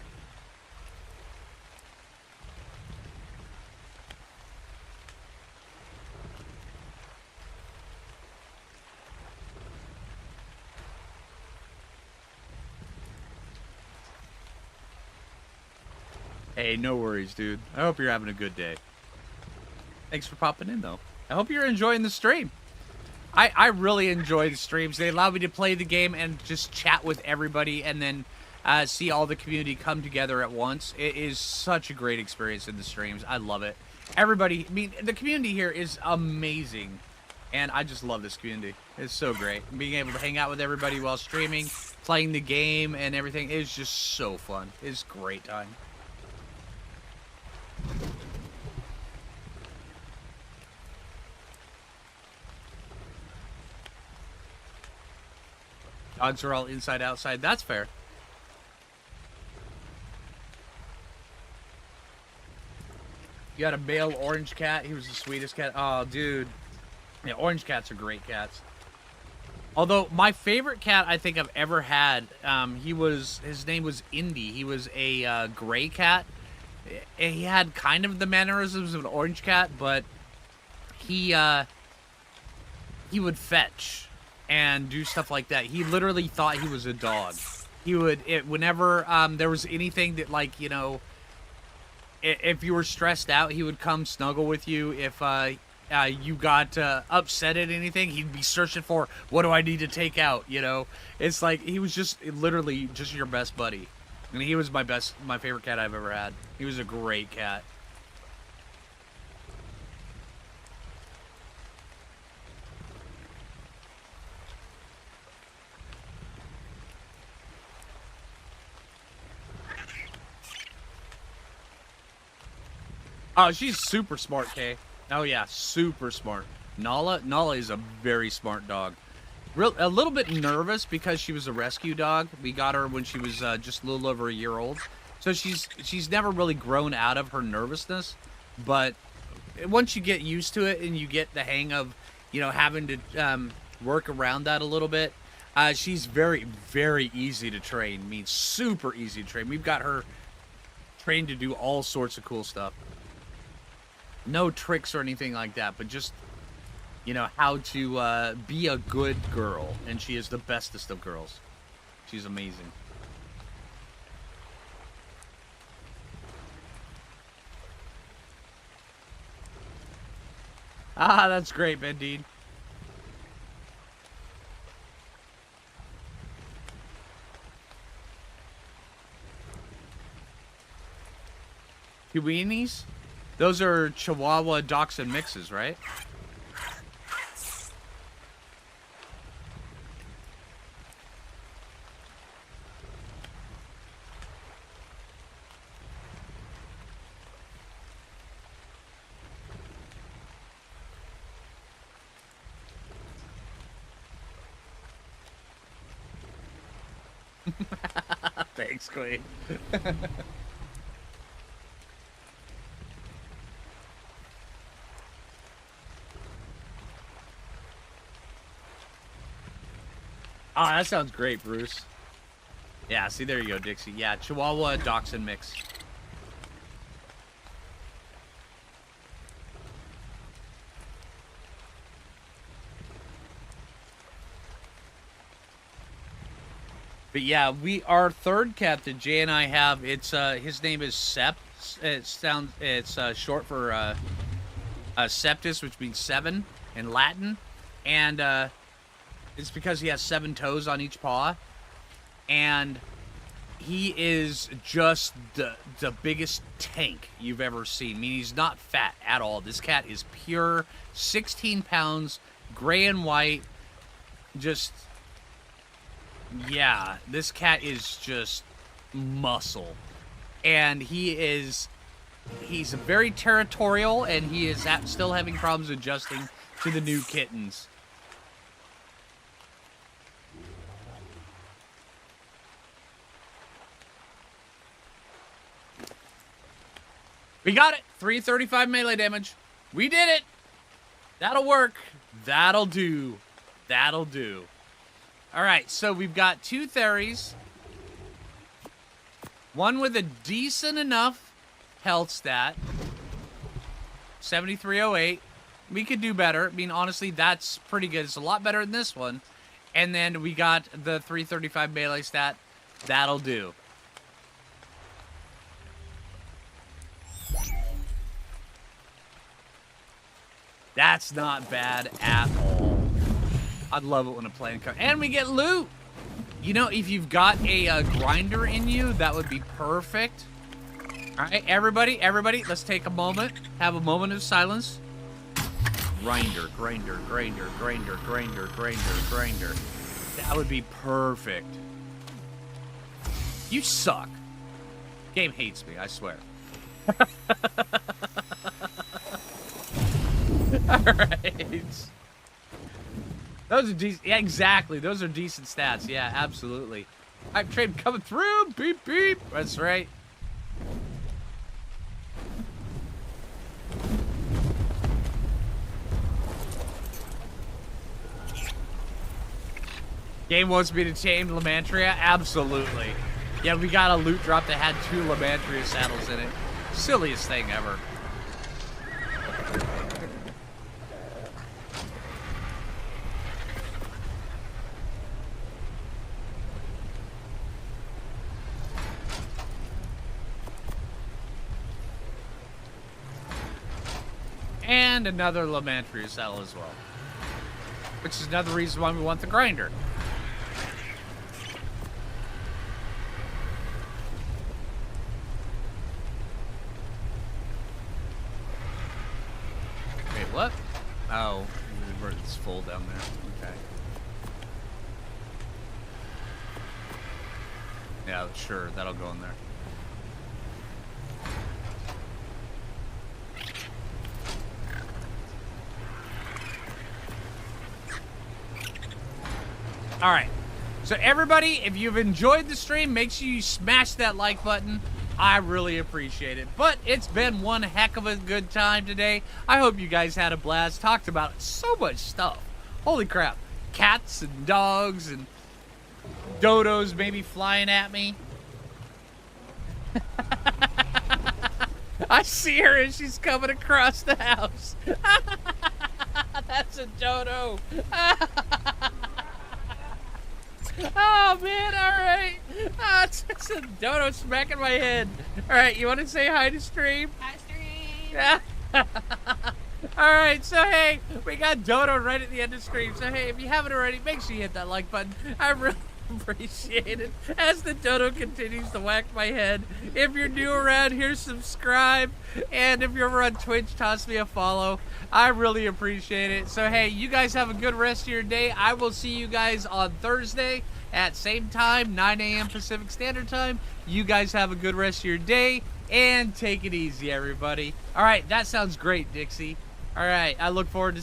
Hey, no worries, dude. I hope you're having a good day. Thanks for popping in, though. I hope you're enjoying the stream. I really enjoy the streams. They allow me to play the game and just chat with everybody and then see all the community come together at once. It is such a great experience in the streams. I love it. Everybody, I mean, the community here is amazing. And I just love this community. It's so great. Being able to hang out with everybody while streaming, playing the game and everything is just so fun. It's a great time. Dogs are all inside outside. That's fair. You got a male orange cat. He was the sweetest cat. Oh, dude. Yeah, orange cats are great cats. Although my favorite cat I think I've ever had, his name was Indy. He was a gray cat. He had kind of the mannerisms of an orange cat, but he would fetch and do stuff like that. He literally thought he was a dog. He would whenever there was anything that, like, you know, if you were stressed out, he would come snuggle with you. If you got upset at anything, he'd be searching for, what do I need to take out, you know? It's like, he was just literally just your best buddy. And he was my favorite cat I've ever had. He was a great cat. Oh, she's super smart, Kay. Oh yeah, super smart. Nala is a very smart dog. A little bit nervous because she was a rescue dog. We got her when she was just a little over a year old. So she's never really grown out of her nervousness. But once you get used to it and you get the hang of, you know, having to work around that a little bit, she's very, very easy to train. I mean, super easy to train. We've got her trained to do all sorts of cool stuff. No tricks or anything like that, but just, you know, how to be a good girl. And she is the bestest of girls. She's amazing. Ah, that's great, Bendeed. Kiwinis? Those are Chihuahua Dachshund mixes, right? Thanks, Queen. Oh, that sounds great, Bruce. Yeah, see, there you go, Dixie. Yeah, Chihuahua Dachshund mix. But yeah, our third cat that Jay and I have, it's his name is Sept. It's short for septus, which means seven in Latin, and it's because he has 7 toes on each paw, and he is just the biggest tank you've ever seen. I mean, he's not fat at all. This cat is pure 16 pounds, gray and white. Just, yeah, this cat is just muscle. And he's very territorial, and he is still having problems adjusting to the new kittens. We got it! 335 melee damage. We did it! That'll work. That'll do. That'll do. Alright, so we've got 2 Theris. One with a decent enough health stat. 7308. We could do better. I mean, honestly, that's pretty good. It's a lot better than this one. And then we got the 335 melee stat. That'll do. That's not bad at all. I'd love it when a plan comes. And we get loot! You know, if you've got a grinder in you, that would be perfect. Alright, everybody, let's take a moment. Have a moment of silence. Grinder, grinder, grinder, grinder, grinder, grinder, grinder. That would be perfect. You suck. Game hates me, I swear. Alright. Those are decent. Yeah, exactly. Those are decent stats. Yeah, absolutely. Hype train coming through. Beep, beep. That's right. Game wants me to tame Lamantria? Absolutely. Yeah, we got a loot drop that had 2 Lamantria saddles in it. Silliest thing ever. And another Lamantria saddle as well. Which is another reason why we want the grinder. Wait, what? Oh, it's full down there. Okay. Yeah, sure, that'll go in there. All right, so everybody, if you've enjoyed the stream, make sure you smash that like button. I really appreciate it. But it's been one heck of a good time today. I hope you guys had a blast. Talked about so much stuff. Holy crap. Cats and dogs and dodos maybe flying at me. I see her and she's coming across the house. That's a dodo. Oh, man, all right. It's just a dodo smacking my head. All right, you want to say hi to stream? Hi, stream. All right, so, hey, we got dodo right at the end of stream. So, hey, if you haven't already, make sure you hit that like button. I really appreciate it as the dodo continues to whack my head. If you're new around here, subscribe. And if you're over on Twitch, toss me a follow. I really appreciate it. So, hey, you guys have a good rest of your day. I will see you guys on Thursday at same time, 9 a.m. Pacific Standard Time. You guys have a good rest of your day, and take it easy, everybody. All right, that sounds great, Dixie. All right, I look forward to